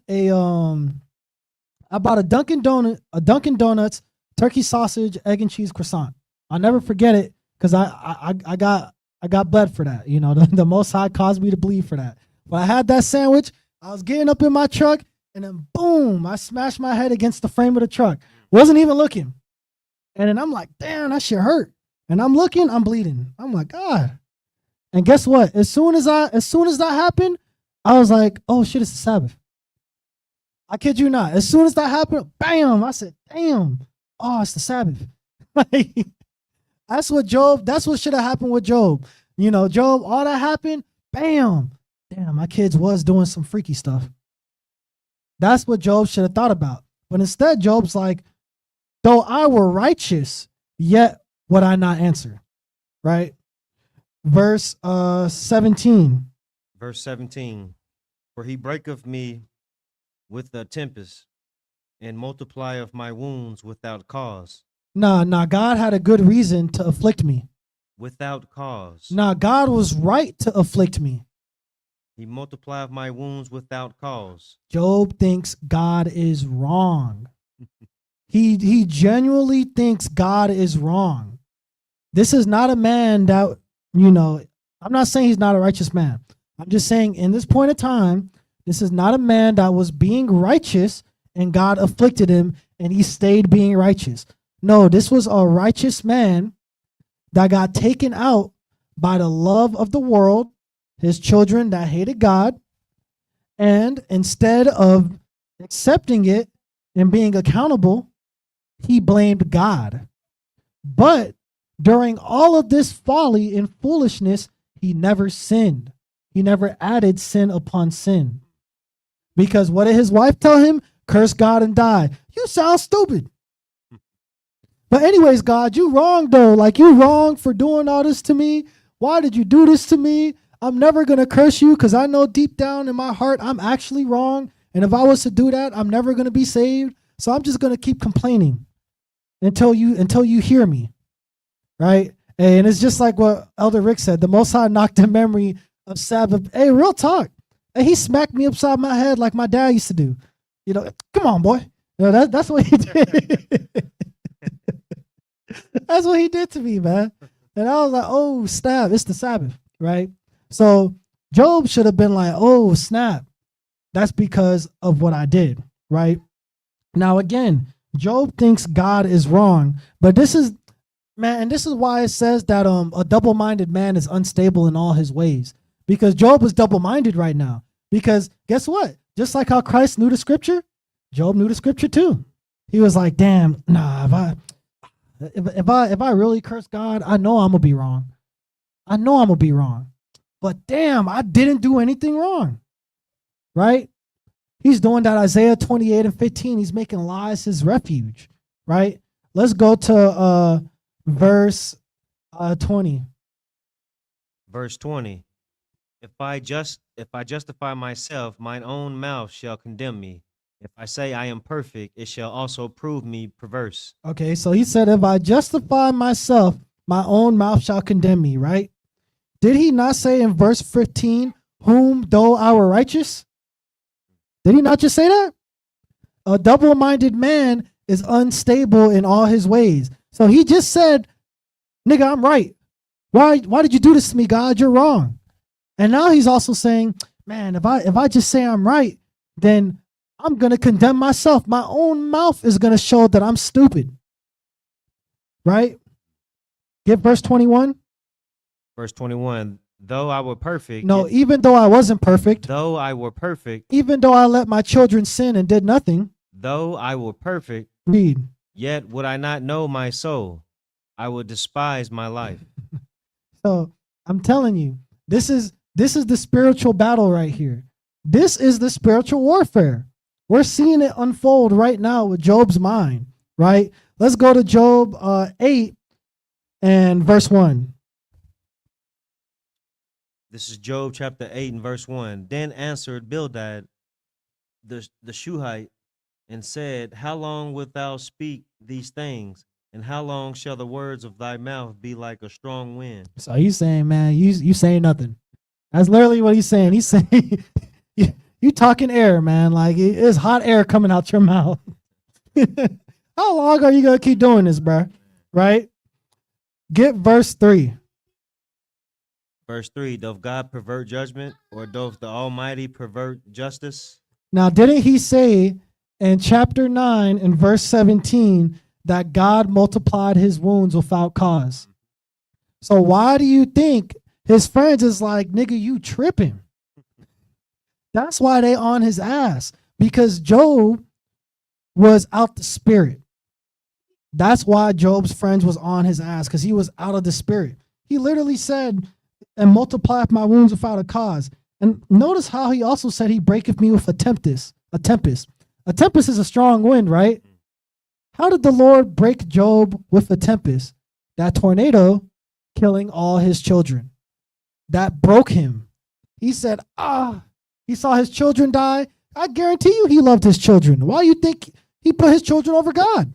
a Dunkin' Donuts turkey sausage, egg and cheese croissant. I'll never forget it because I got bled for that. The Most High caused me to bleed for that. But I had that sandwich. I was getting up in my truck, and then boom, I smashed my head against the frame of the truck. Wasn't even looking. And then I'm like, damn, that shit hurt. And I'm looking, I'm bleeding. I'm like, God. And guess what? As soon as that happened, I was like, oh shit, it's the Sabbath. I kid you not. As soon as that happened, bam, I said, damn. Oh, it's the Sabbath. That's what should have happened with Job. Job, all that happened, bam. Damn, my kids was doing some freaky stuff. That's what Job should have thought about. But instead, Job's like, though I were righteous, yet would I not answer. Right? Verse 17. Verse 17. For he breaketh me with the tempest, and multiplieth my wounds without cause. Nah, God had a good reason to afflict me. Without cause. Nah, God was right to afflict me. He multiplieth my wounds without cause. Job thinks God is wrong. He genuinely thinks God is wrong. This is not a man that, I'm not saying he's not a righteous man. I'm just saying in this point of time, this is not a man that was being righteous and God afflicted him and he stayed being righteous. No, this was a righteous man that got taken out by the love of the world, his children that hated God, and instead of accepting it and being accountable, he blamed God. But during all of this folly and foolishness, he never sinned. He never added sin upon sin. Because what did his wife tell him? Curse God and die. You sound stupid. But anyways, God, you wrong though. Like, you wrong for doing all this to me. Why did you do this to me? I'm never going to curse you because I know deep down in my heart I'm actually wrong. And if I was to do that, I'm never going to be saved. So I'm just going to keep complaining until you hear me. Right? And it's just like what Elder Rick said. The Most High knocked the memory of Sabbath. Hey, real talk. And he smacked me upside my head like my dad used to do. You know, come on, boy. You know, that's what he did. That's what he did to me, man. And I was like, oh, snap, it's the Sabbath, right? So Job should have been like, oh, snap. That's because of what I did, right? Now, again, Job thinks God is wrong, but this is, man, and this is why it says that a double-minded man is unstable in all his ways, because Job was double-minded right now. Because guess what? Just like how Christ knew the scripture, Job knew the scripture too. He was like, damn, nah, if I really curse God, I know I'm gonna be wrong. I know I'm gonna be wrong. But damn, I didn't do anything wrong. Right? He's doing that Isaiah 28:15. He's making lies his refuge. Right? Let's go to verse 20. Verse 20. If I justify myself, mine own mouth shall condemn me. If I say I am perfect, it shall also prove me perverse. Okay, so he said, if I justify myself, my own mouth shall condemn me, right? Did he not say in verse 15, whom though I were righteous? Did he not just say that? A double-minded man is unstable in all his ways. So he just said, nigga, I'm right. Why did you do this to me, God? You're wrong. And now he's also saying, man, if I just say I'm right, then I'm going to condemn myself. My own mouth is going to show that I'm stupid. Right? Get verse 21. Verse 21. Though I were perfect. No, even though I wasn't perfect. Though I were perfect. Even though I let my children sin and did nothing. Though I were perfect. Read. Yet would I not know my soul. I would despise my life. So I'm telling you, this is the spiritual battle right here. This is the spiritual warfare. We're seeing it unfold right now with Job's mind, right? Let's go to Job 8 and verse 1. This is Job chapter 8 and verse 1. Then answered Bildad the Shuhite and said, how long wilt thou speak these things? And how long shall the words of thy mouth be like a strong wind? So he's saying, man, you saying nothing. That's literally what he's saying. He's saying, you talking air, man. Like, it's hot air coming out your mouth. How long are you going to keep doing this, bro? Right? Get verse 3. Verse 3, doth God pervert judgment, or doth the Almighty pervert justice? Now, didn't he say in chapter 9 and verse 17 that God multiplied his wounds without cause? So why do you think his friends is like, nigga, you tripping? That's why they on his ass, because Job was out the spirit. That's why Job's friends was on his ass, because he was out of the spirit. He literally said, and multiplieth my wounds without a cause. And notice how he also said he breaketh me with a tempest. A tempest. A tempest is a strong wind, right? How did the Lord break Job with a tempest? That tornado killing all his children. That broke him. He said, he saw his children die. I guarantee you he loved his children. Why do you think he put his children over God?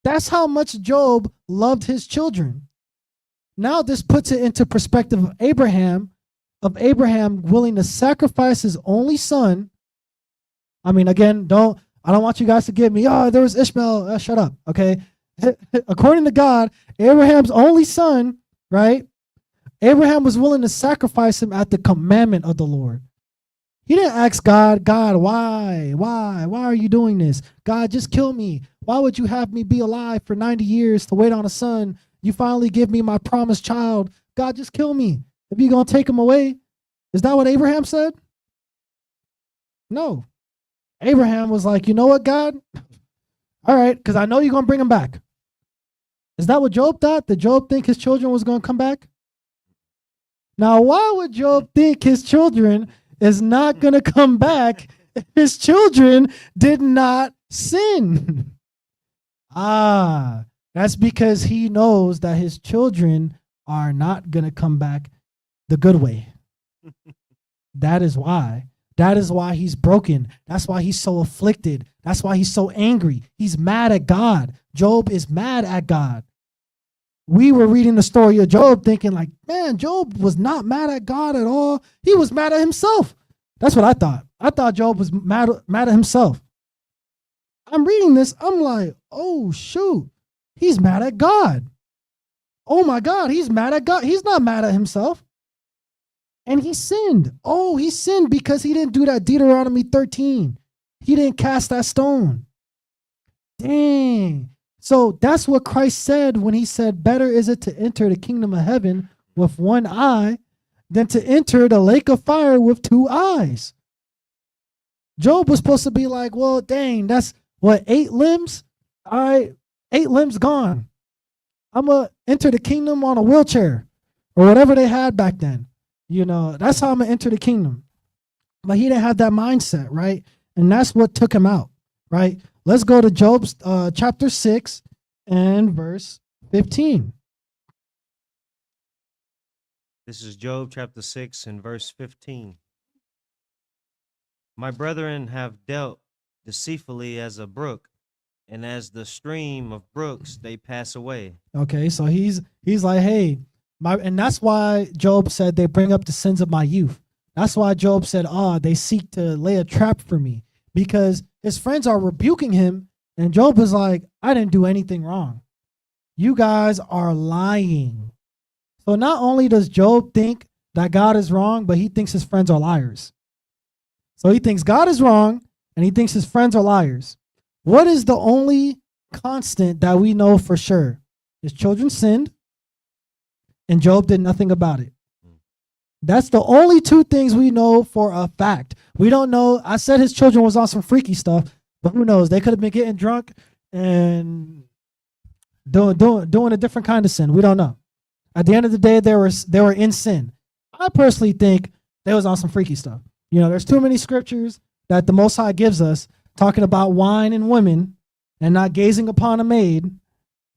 That's how much Job loved his children. Now this puts it into perspective of Abraham willing to sacrifice his only son. I mean, again, I don't want you guys to get me, there was Ishmael, shut up, okay? According to God, Abraham's only son, right? Abraham was willing to sacrifice him at the commandment of the Lord. He didn't ask God, why are you doing this? God, just kill me. Why would you have me be alive for 90 years to wait on a son? You finally give me my promised child, God, just kill me if you're going to take him away. Is that what Abraham said? No. Abraham was like, you know what, God? All right, because I know you're going to bring him back. Is that what Job thought? Did Job think his children was going to come back? Now, why would Job think his children is not going to come back if his children did not sin? That's because he knows that his children are not going to come back the good way. That is why. That is why he's broken. That's why he's so afflicted. That's why he's so angry. He's mad at God. Job is mad at God. We were reading the story of Job thinking like, man, Job was not mad at God at all. He was mad at himself. That's what I thought. I thought Job was mad at himself. I'm reading this. I'm like, oh, shoot. He's mad at God. Oh, my God. He's mad at God. He's not mad at himself. And he sinned. Oh, he sinned because he didn't do that Deuteronomy 13. He didn't cast that stone. Dang. So that's what Christ said when he said, better is it to enter the kingdom of heaven with one eye than to enter the lake of fire with two eyes. Job was supposed to be like, well, dang, that's what, 8 limbs? All right, 8 limbs gone. I'm going to enter the kingdom on a wheelchair or whatever they had back then. You know, that's how I'm going to enter the kingdom. But he didn't have that mindset, right? And that's what took him out, right? Let's go to Job chapter 6 and verse 15. This is Job chapter 6 and verse 15. My brethren have dealt deceitfully as a brook, and as the stream of brooks they pass away. Okay, so he's like, hey, and that's why Job said they bring up the sins of my youth. That's why Job said, they seek to lay a trap for me, because his friends are rebuking him. And Job is like, I didn't do anything wrong. You guys are lying. So not only does Job think that God is wrong, but he thinks his friends are liars. So he thinks God is wrong and he thinks his friends are liars. What is the only constant that we know for sure? His children sinned and Job did nothing about it. That's the only 2 things we know for a fact. We don't know. I said his children was on some freaky stuff, but who knows? They could have been getting drunk and doing a different kind of sin. We don't know. At the end of the day, they were in sin. I personally think they was on some freaky stuff. You know, there's too many scriptures that the Most High gives us talking about wine and women and not gazing upon a maid.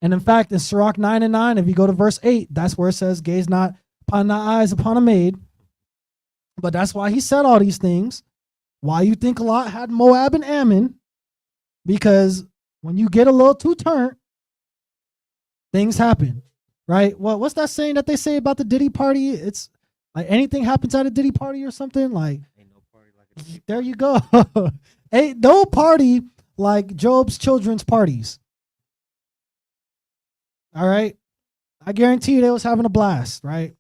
And in fact, in Sirach 9:9, if you go to verse 8, that's where it says, gaze not upon thy eyes upon a maid. But that's why he said all these things. Why you think Lot had Moab and Ammon? Because when you get a little too turned, things happen, right? Well, what's that saying that they say about the Diddy party? It's like anything happens at a Diddy party or something. Like, Ain't no party like a Diddy there you go. Ain't no party like Job's children's parties. All right. I guarantee you they was having a blast, right?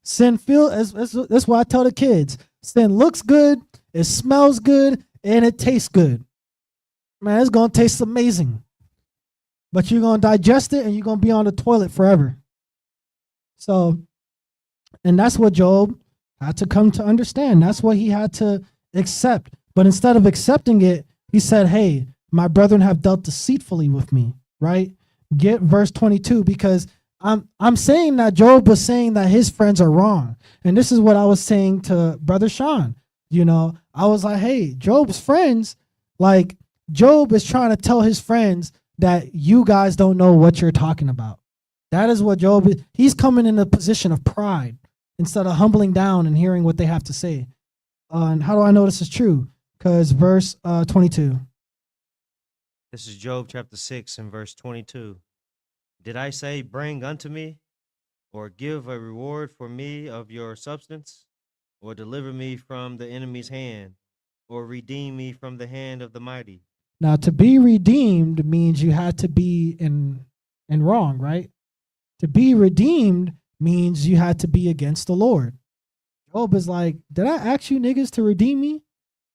Sin that's why I tell the kids. Sin looks good, it smells good, and it tastes good. Man, it's gonna taste amazing. But you're gonna digest it and you're gonna be on the toilet forever. So, and that's what Job had to come to understand. That's what he had to accept. But instead of accepting it, he said, hey, my brethren have dealt deceitfully with me, right? Get verse 22, because I'm saying that Job was saying that his friends are wrong. And this is what I was saying to Brother Sean. You know, I was like, hey, Job's friends, like Job is trying to tell his friends that you guys don't know what you're talking about. That is what Job is. He's coming in a position of pride instead of humbling down and hearing what they have to say. And how do I know this is true? Because verse 22. This is Job chapter 6 and verse 22. Did I say, bring unto me, or give a reward for me of your substance, or deliver me from the enemy's hand, or redeem me from the hand of the mighty? Now, to be redeemed means you had to be in wrong, right? To be redeemed means you had to be against the Lord. Job is like, did I ask you niggas to redeem me?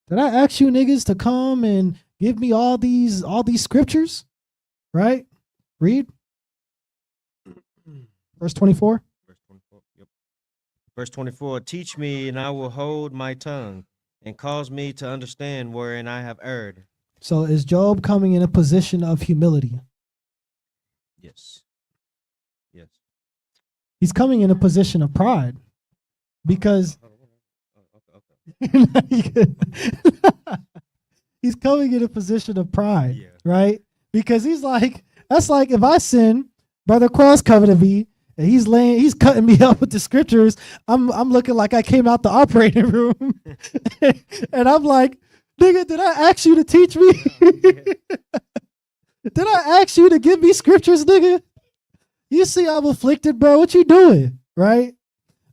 Did I ask you niggas to come and give me all these scriptures? Right? Read. Verse 24. Verse 24. Verse 24, teach me, and I will hold my tongue, and cause me to understand wherein I have erred. So is Job coming in a position of humility? Yes. Yes. He's coming in a position of pride because he's coming in a position of pride, Yeah. right? Because he's like, that's like if I sin, Brother Quell's coming to me and he's cutting me up with the scriptures. I'm looking like I came out the operating room, and I'm like, nigga, did I ask you to teach me? Did I ask you to give me scriptures, nigga? You see I'm afflicted, bro. What you doing, right?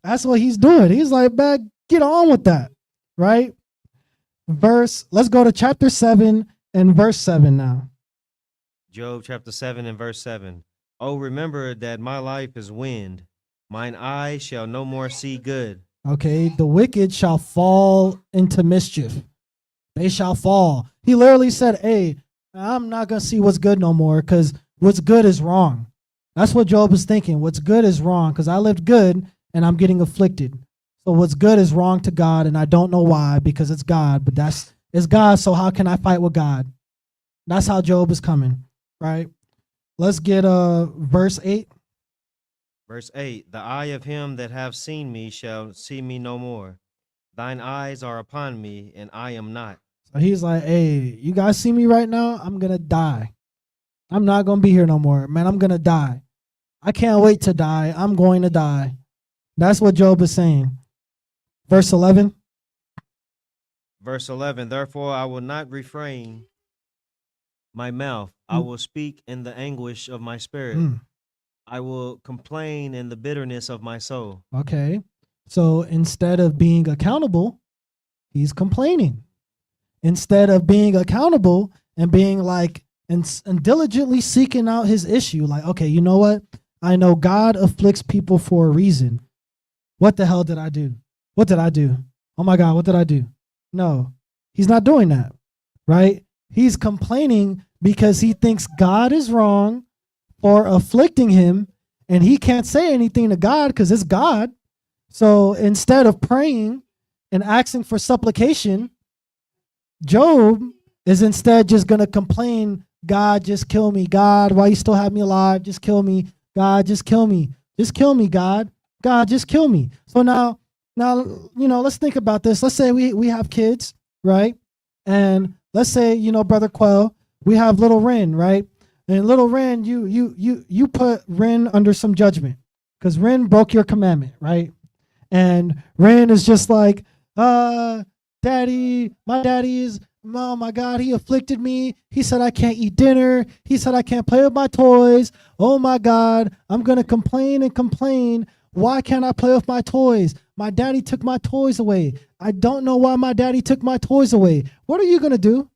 That's what he's doing. He's like, man, get on with that, right? Let's go to chapter 7 and verse 7 now. Job chapter 7 and verse 7. Oh, remember that my life is wind. Mine eye shall no more see good. Okay, the wicked shall fall into mischief. They shall fall. He literally said, hey, I'm not going to see what's good no more because what's good is wrong. That's what Job is thinking. What's good is wrong because I lived good and I'm getting afflicted. So what's good is wrong to God, and I don't know why because it's God, but it's God, so how can I fight with God? That's how Job is coming, right? Let's get verse 8. Verse 8. The eye of him that have seen me shall see me no more. Thine eyes are upon me, and I am not. So he's like, hey, you guys see me right now? I'm going to die. I'm not going to be here no more. Man, I'm going to die. I can't wait to die. I'm going to die. That's what Job is saying. Verse 11. Verse 11. Therefore I will not refrain my mouth. I will speak in the anguish of my spirit. I will complain in the bitterness of my soul. Okay. So instead of being accountable, he's complaining. Instead of being accountable and being like, and diligently seeking out his issue, like, okay, you know what? I know God afflicts people for a reason. What the hell did I do? What did I do? Oh my God, what did I do? No, he's not doing that, right? He's complaining because he thinks God is wrong for afflicting him, and he can't say anything to God because it's God. So instead of praying and asking for supplication, Job is instead just going to complain, God, just kill me. God, why you still have me alive? Just kill me. God, just kill me. Just kill me, God. God, just kill me. So now, let's think about this. Let's say we have kids, right? And let's say, Brother Quell, we have little Ren, right? And little Ren, you put Ren under some judgment because Ren broke your commandment, right? And Ren is just like, Daddy, my daddy is, oh my God, he afflicted me. He said I can't eat dinner. He said I can't play with my toys. Oh my God, I'm going to complain and complain. Why can't I play with my toys? My daddy took my toys away. I don't know why my daddy took my toys away. What are you going to do?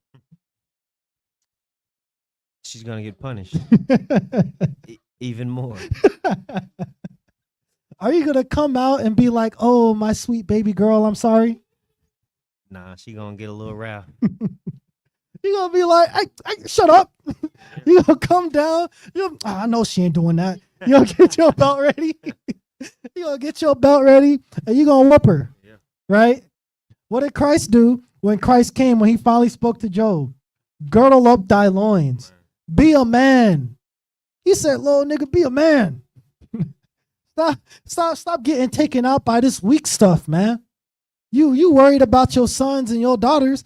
She's going to get punished. Even more. Are you going to come out and be like, oh, my sweet baby girl, I'm sorry? Nah, she going to get a little row. You're going to be like, shut up. You're going to come down. I know she ain't doing that. You're going to get your belt ready. You're going to get your belt ready, and you're going to whoop her, right? What did Christ do when Christ came, when he finally spoke to Job? Girdle up thy loins. Be a man. He said, little nigga, be a man. Stop getting taken out by this weak stuff, man. You worried about your sons and your daughters.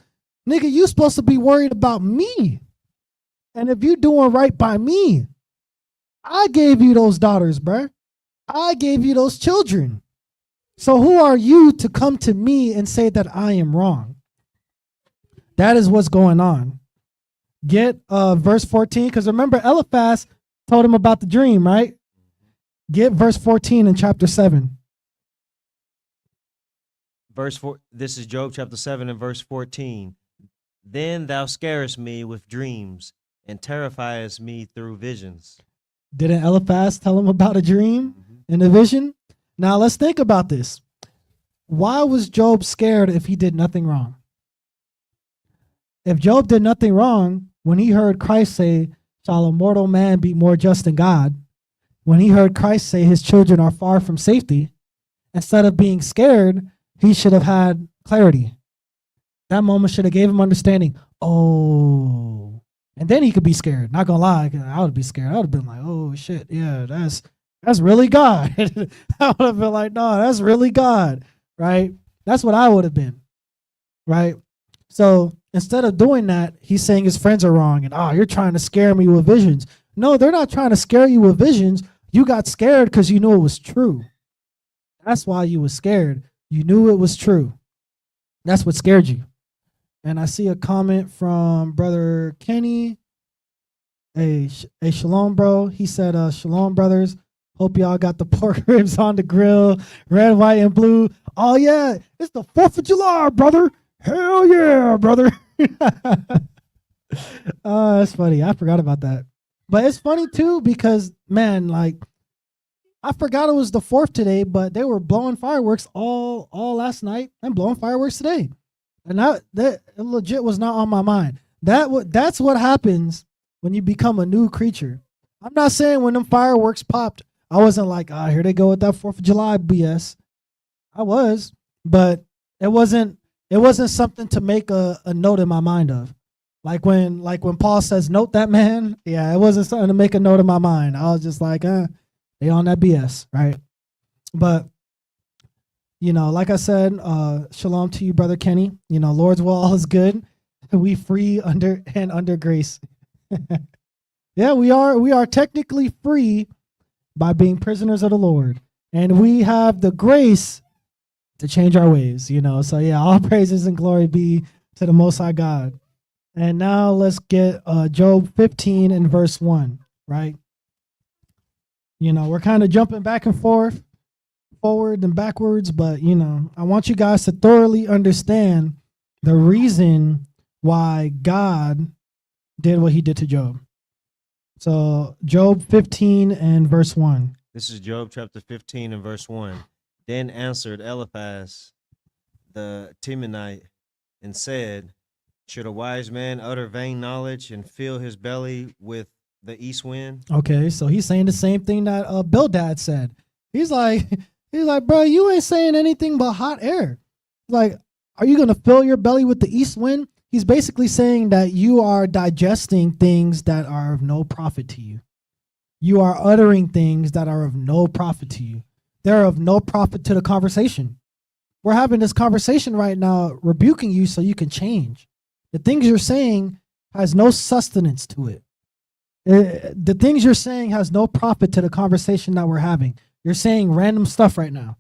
Nigga, you supposed to be worried about me. And if you doing right by me, I gave you those daughters, bruh. I gave you those children. So who are you to come to me and say that I am wrong? That is what's going on. Get verse 14, because remember Eliphaz told him about the dream, right? Get verse 14 in chapter 7. Verse 4. This is Job chapter 7 and verse 14. Then thou scarest me with dreams and terrifiest me through visions. Didn't Eliphaz tell him about a dream and a vision? Now let's think about this. Why was Job scared if he did nothing wrong? If Job did nothing wrong, when he heard Christ say, shall a mortal man be more just than God? When he heard Christ say his children are far from safety, instead of being scared, he should have had clarity. That moment should have gave him understanding. Oh, and then he could be scared. Not gonna lie, I would be scared. I would have been like, oh shit, yeah, that's really God. I would have been like, no, that's really God, right? That's what I would have been, right? So instead of doing that, he's saying his friends are wrong and you're trying to scare me with visions. No, they're not trying to scare you with visions. You got scared because you knew it was true. That's why you was scared. You knew it was true. That's what scared you. And I see a comment from Brother Kenny. Hey, shalom, bro. He said, shalom, brothers. Hope y'all got the pork ribs on the grill, red, white, and blue. Oh, yeah, it's the 4th of July, brother. Hell yeah, brother. Oh, that's funny. I forgot about that. But it's funny, too, because, man, like, I forgot it was the 4th today, but they were blowing fireworks all last night and blowing fireworks today. And that legit was not on my mind. That's what happens when you become a new creature. I'm not saying when them fireworks popped, I wasn't like, here they go with that 4th of July BS. I was, but it wasn't something to make a note in my mind of. Like when Paul says, note that man. Yeah, it wasn't something to make a note in my mind. I was just like, they on that BS, right? But like I said, shalom to you, Brother Kenny. Lord's will all is good. We free under grace. Yeah, we are technically free by being prisoners of the Lord. And we have the grace to change our ways, So yeah, all praises and glory be to the Most High God. And now let's get Job 15 and verse 1, right? We're kind of jumping back and forth, forward and backwards, but I want you guys to thoroughly understand the reason why God did what he did to Job. So Job 15 and verse 1. This is Job chapter 15 and verse 1. Then answered Eliphaz the Temanite and said, should a wise man utter vain knowledge and fill his belly with the east wind? Okay, so he's saying the same thing that Bildad said. He's like, bro, you ain't saying anything but hot air. Like, are you going to fill your belly with the east wind? He's basically saying that you are digesting things that are of no profit to you. You are uttering things that are of no profit to you. They're of no profit to the conversation. We're having this conversation right now, rebuking you so you can change. The things you're saying has no sustenance to it. The things you're saying has no profit to the conversation that we're having. You're saying random stuff right now.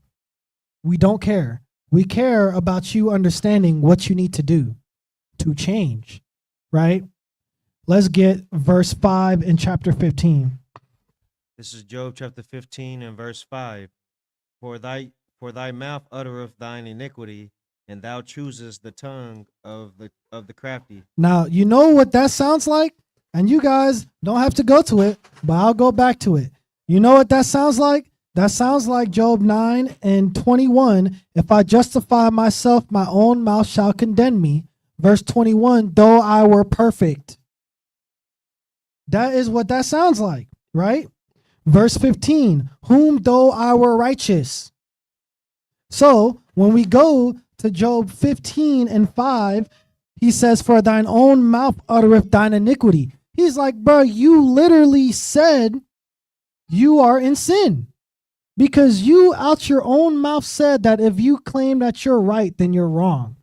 We don't care. We care about you understanding what you need to do to change, right? Let's get verse 5 in chapter 15. This is Job chapter 15 and verse 5. For thy mouth uttereth thine iniquity, and thou choosest the tongue of the crafty. Now, you know what that sounds like? And you guys don't have to go to it, but I'll go back to it. You know what that sounds like? That sounds like Job 9 and 21. If I justify myself, my own mouth shall condemn me. Verse 21, though I were perfect. That is what that sounds like, right? Verse 15, whom though I were righteous. So when we go to Job 15 and 5, he says, for thine own mouth uttereth thine iniquity. He's like, bro, you literally said you are in sin. Because you out your own mouth said that if you claim that you're right, then you're wrong.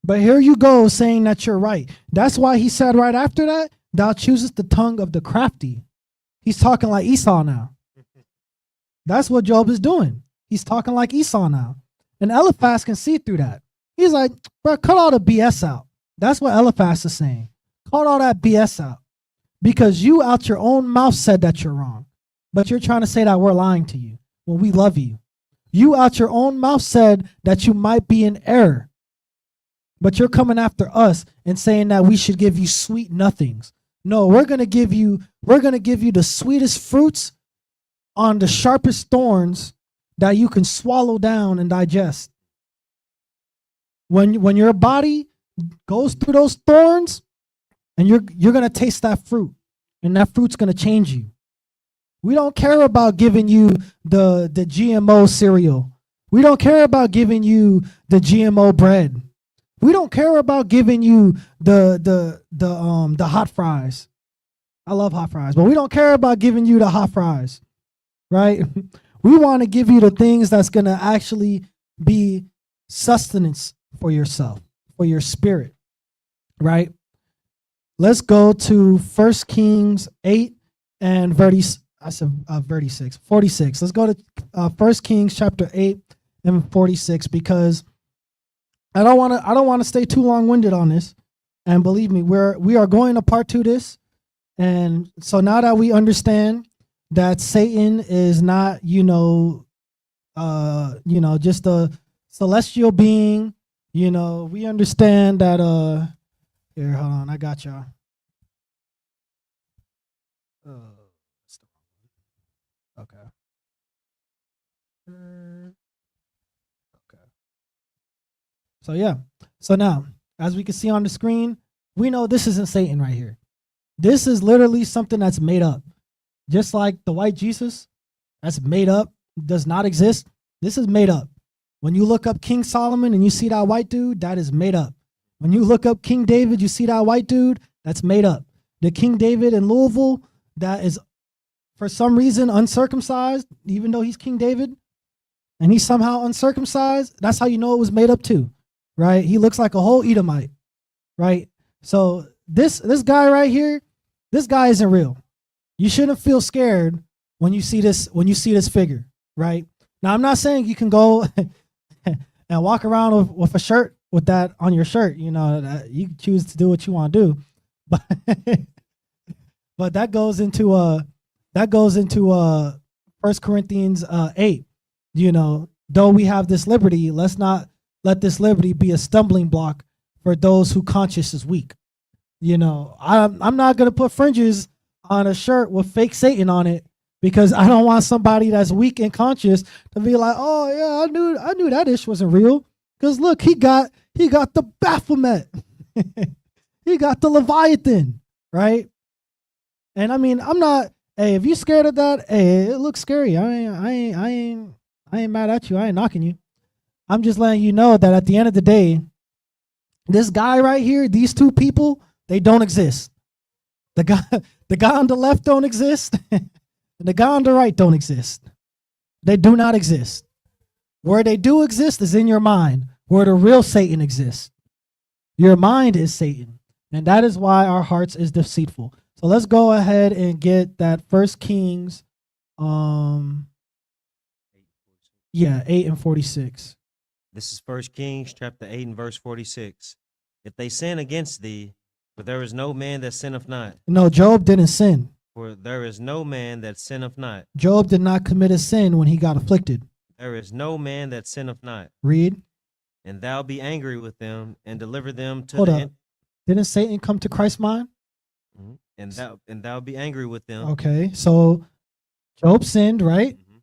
But here you go saying that you're right. That's why he said right after that, thou choosest the tongue of the crafty. He's talking like Esau now. That's what Job is doing. He's talking like Esau now. And Eliphaz can see through that. He's like, bro, cut all the BS out. That's what Eliphaz is saying. Cut all that BS out. Because you out your own mouth said that you're wrong. But you're trying to say that we're lying to you when we love you. You out your own mouth said that you might be in error. But you're coming after us and saying that we should give you sweet nothings. No, we're going to give you the sweetest fruits on the sharpest thorns that you can swallow down and digest. When your body goes through those thorns, and you're going to taste that fruit, and that fruit's going to change you. We don't care about giving you the GMO cereal. We don't care about giving you the GMO bread. We don't care about giving you the hot fries. I love hot fries, but we don't care about giving you the hot fries, right? We want to give you the things that's going to actually be sustenance for yourself, for your spirit, right? Let's go to 1 Kings 8 and 46. Let's go to 1 Kings chapter 8 and 46, because I don't want to stay too long-winded on this. And believe me, we are going to part 2 this. And so now that we understand that Satan is not, just a celestial being, we understand that here, hold on, I got y'all. Okay. Okay. So yeah. So now, as we can see on the screen, we know this isn't Satan right here. This is literally something that's made up. Just like the white Jesus, that's made up, does not exist. This is made up. When you look up King Solomon and you see that white dude, that is made up. When you look up King David, you see that white dude, that's made up. The King David in Louisville, that is for some reason uncircumcised, even though he's King David, and he's somehow uncircumcised, that's how you know it was made up too, right? He looks like a whole Edomite, right? So this guy right here, this guy isn't real. You shouldn't feel scared when you see this figure, right? Now, I'm not saying you can go and walk around with a shirt with that on your shirt. You can choose to do what you want to do, but that goes into 1 Corinthians 8. Though we have this liberty, let's not let this liberty be a stumbling block for those whose conscience is weak. I'm not gonna put fringes on a shirt with fake Satan on it, because I don't want somebody that's weak and conscious to be like, oh yeah, I knew that ish wasn't real. Because look, he got the Baphomet. He got the Leviathan, right? And I mean, I'm not, hey, if you scared of that, hey, it looks scary. I ain't mad at you. I ain't knocking you. I'm just letting you know that at the end of the day, this guy right here, these two people, they don't exist. The guy on the left don't exist, and the guy on the right don't exist. They do not exist. Where they do exist is in your mind, where the real Satan exists. Your mind is Satan, and that is why our hearts is deceitful. So let's go ahead and get that 1 Kings 8 and 46. This is 1 Kings chapter 8 and verse 46. If they sin against thee, for there is no man that sinneth not. No, Job didn't sin. For there is no man that sinneth not. Job did not commit a sin when he got afflicted. There is no man that sinneth not. Read. And thou be angry with them and deliver them to Hold the up. Didn't Satan come to Christ's mind? And thou be angry with them. Okay, so Job sinned, right? Mm-hmm.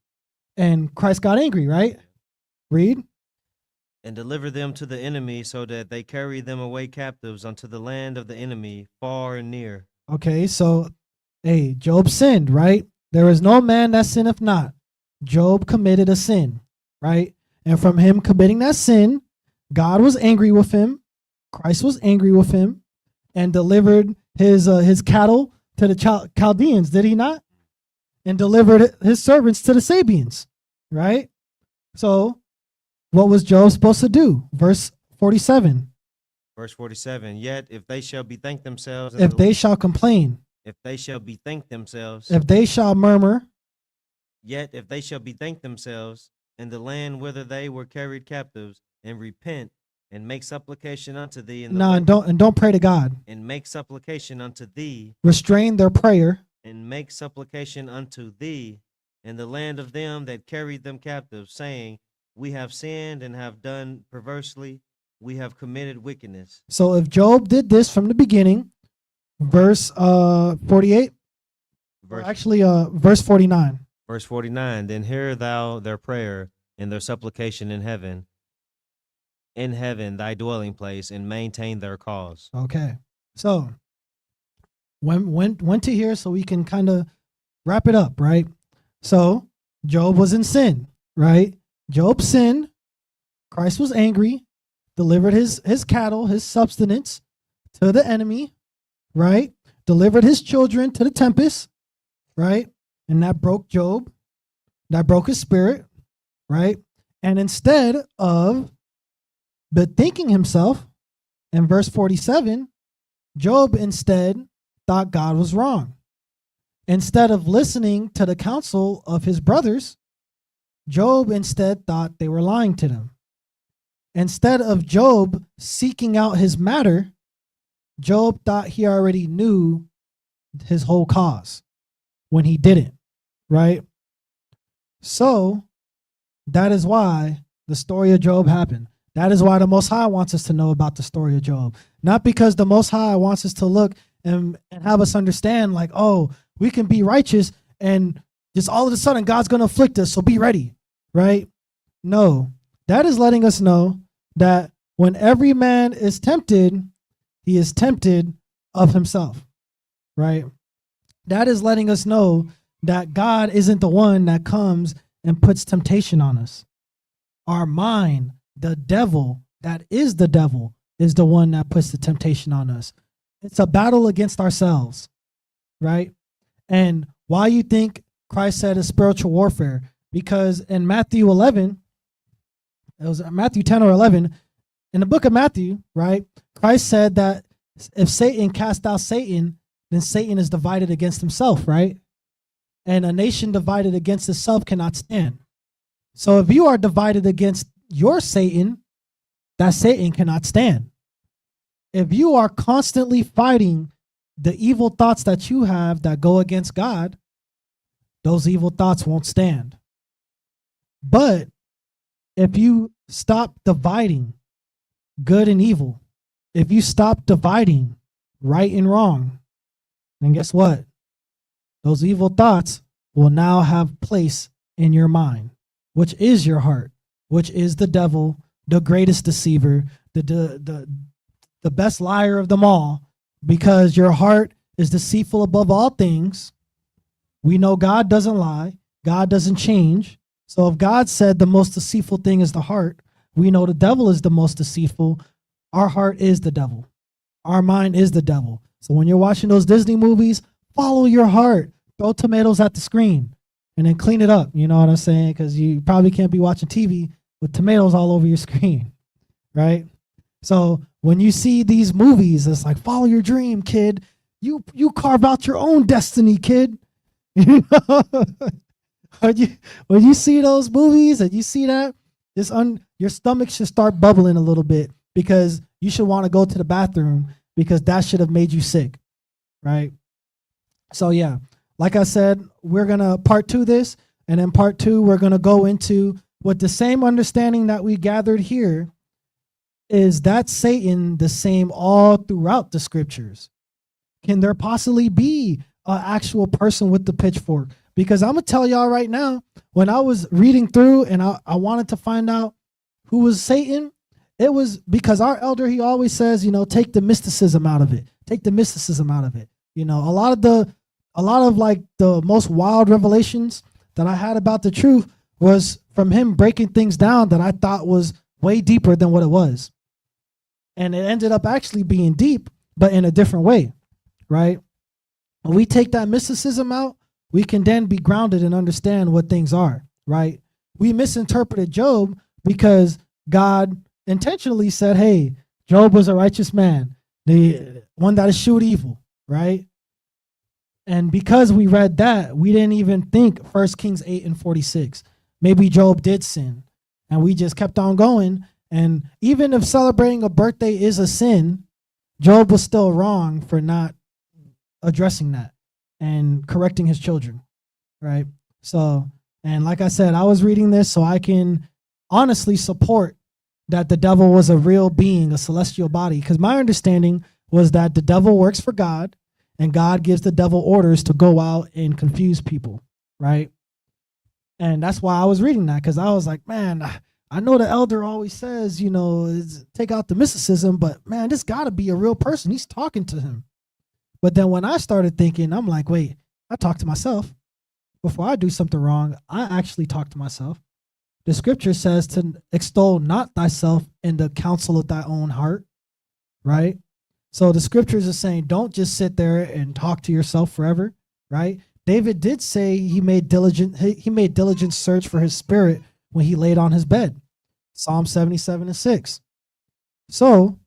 And Christ got angry, right? Read. And deliver them to the enemy, so that they carry them away captives unto the land of the enemy, far and near. Okay, so, hey, Job sinned, right? There is no man that sinneth not. Job committed a sin, right? And from him committing that sin, God was angry with him. Christ was angry with him and delivered his cattle to the Chaldeans, did he not? And delivered his servants to the Sabians, right? So what was Job supposed to do? Verse 47. Verse 47. Yet if they shall bethink themselves, If they shall complain, if they shall bethink themselves, if they shall murmur, yet if they shall bethink themselves in the land whither they were carried captives, and repent and make supplication unto thee in the and don't pray to God. and make supplication unto thee, Restrain their prayer. and make supplication unto thee in the land of them that carried them captive, saying, we have sinned and have done perversely, we have committed wickedness. So if Job did this from the beginning, verse 48, verse 49. Verse 49, then hear thou their prayer and their supplication in heaven thy dwelling place, and maintain their cause. Okay. So when to here, so we can kind of wrap it up, right? So Job was in sin, right? Job sinned. Christ was angry, delivered his cattle, his substance to the enemy, right? Delivered his children to the tempest, right? And that broke Job. That broke his spirit, right? And instead of bethinking himself, in verse 47, Job instead thought God was wrong. Instead of listening to the counsel of his brothers, Job instead thought they were lying to them. Instead of Job seeking out his matter, Job thought he already knew his whole cause when he didn't, right? So that is why the story of Job happened. That is why the Most High wants us to know about the story of Job. Not because the Most High wants us to look and have us understand like, oh, we can be righteous and just all of a sudden God's going to afflict us, so be ready, right? No, that is letting us know that when every man is tempted, he is tempted of himself, right? That is letting us know that God isn't the one that comes and puts temptation on us. Our mind, the devil, that is the devil, is the one that puts the temptation on us. It's a battle against ourselves, right? And why you think Christ said it's spiritual warfare? Because in Matthew 11, it was Matthew 10 or 11, in the book of Matthew, right? Christ said that if Satan cast out Satan, then Satan is divided against himself, right? And a nation divided against itself cannot stand. So if you are divided against your Satan, that Satan cannot stand. If you are constantly fighting the evil thoughts that you have that go against God, those evil thoughts won't stand. But if you stop dividing good and evil, if you stop dividing right and wrong, then guess what? Those evil thoughts will now have place in your mind, which is your heart, which is the devil, the greatest deceiver, the best liar of them all, because your heart is deceitful above all things. We know God doesn't lie. God doesn't change. So if God said the most deceitful thing is the heart, we know the devil is the most deceitful. Our heart is the devil. Our mind is the devil. So when you're watching those Disney movies, follow your heart. Throw tomatoes at the screen and then clean it up. You know what I'm saying? Because you probably can't be watching TV with tomatoes all over your screen, right? So when you see these movies, it's like, follow your dream, kid. You carve out your own destiny, kid. You know? when you see those movies and you see that, your stomach should start bubbling a little bit, because you should want to go to the bathroom, because that should have made you sick, right? So yeah, like I said, we're going to part 2 this, and in part 2, we're going to go into with the same understanding that we gathered here. Is that Satan the same all throughout the scriptures? Can there possibly be an actual person with the pitchfork? Because I'm going to tell y'all right now, when I was reading through and I wanted to find out who was Satan, it was because our elder, he always says, take the mysticism out of it. Take the mysticism out of it. A lot of like the most wild revelations that I had about the truth was from him breaking things down that I thought was way deeper than what it was. And it ended up actually being deep, but in a different way, right? When we take that mysticism out, we can then be grounded and understand what things are, right? We misinterpreted Job because God intentionally said, hey, Job was a righteous man, the one that eschewed evil, right? And because we read that, we didn't even think 1 Kings 8:46. Maybe Job did sin, and we just kept on going. And even if celebrating a birthday is a sin, Job was still wrong for not addressing that and correcting his children, right? So, and like I said, I was reading this so I can honestly support that the devil was a real being, a celestial body, because my understanding was that the devil works for God, and God gives the devil orders to go out and confuse people, right? And that's why I was reading that, because I was like, man, I know the elder always says, take out the mysticism, but man, this got to be a real person. He's talking to him. But then when I started thinking, I'm like, wait, I talk to myself. before I do something wrong, I actually talk to myself. The scripture says to extol not thyself in the counsel of thy own heart, right? So the scriptures are saying don't just sit there and talk to yourself forever, right? David did say he made diligent search for his spirit when he laid on his bed. Psalm 77:6. So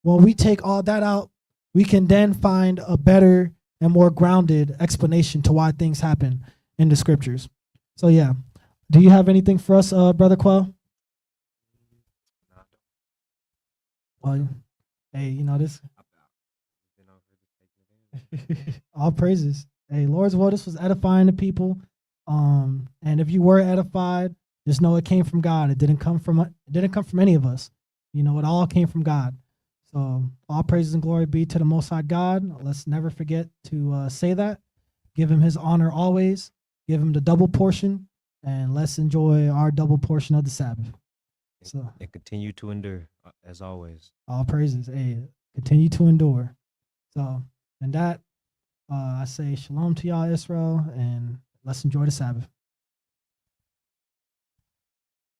when we take all that out, we can then find a better and more grounded explanation to why things happen in the scriptures. So yeah. Do you have anything for us, Brother Quell? Well, hey, you know this. All praises. Hey, Lord's will, this was edifying the people. And if you were edified, just know it came from God. It didn't come from any of us. You know, it all came from God. So all praises and glory be to the Most High God. Let's never forget to say that. Give him his honor always. Give him the double portion. And let's enjoy our double portion of the Sabbath. So And continue to endure, as always. all praises. Hey, continue to endure. So and that I say shalom to y'all, Israel, and let's enjoy the Sabbath.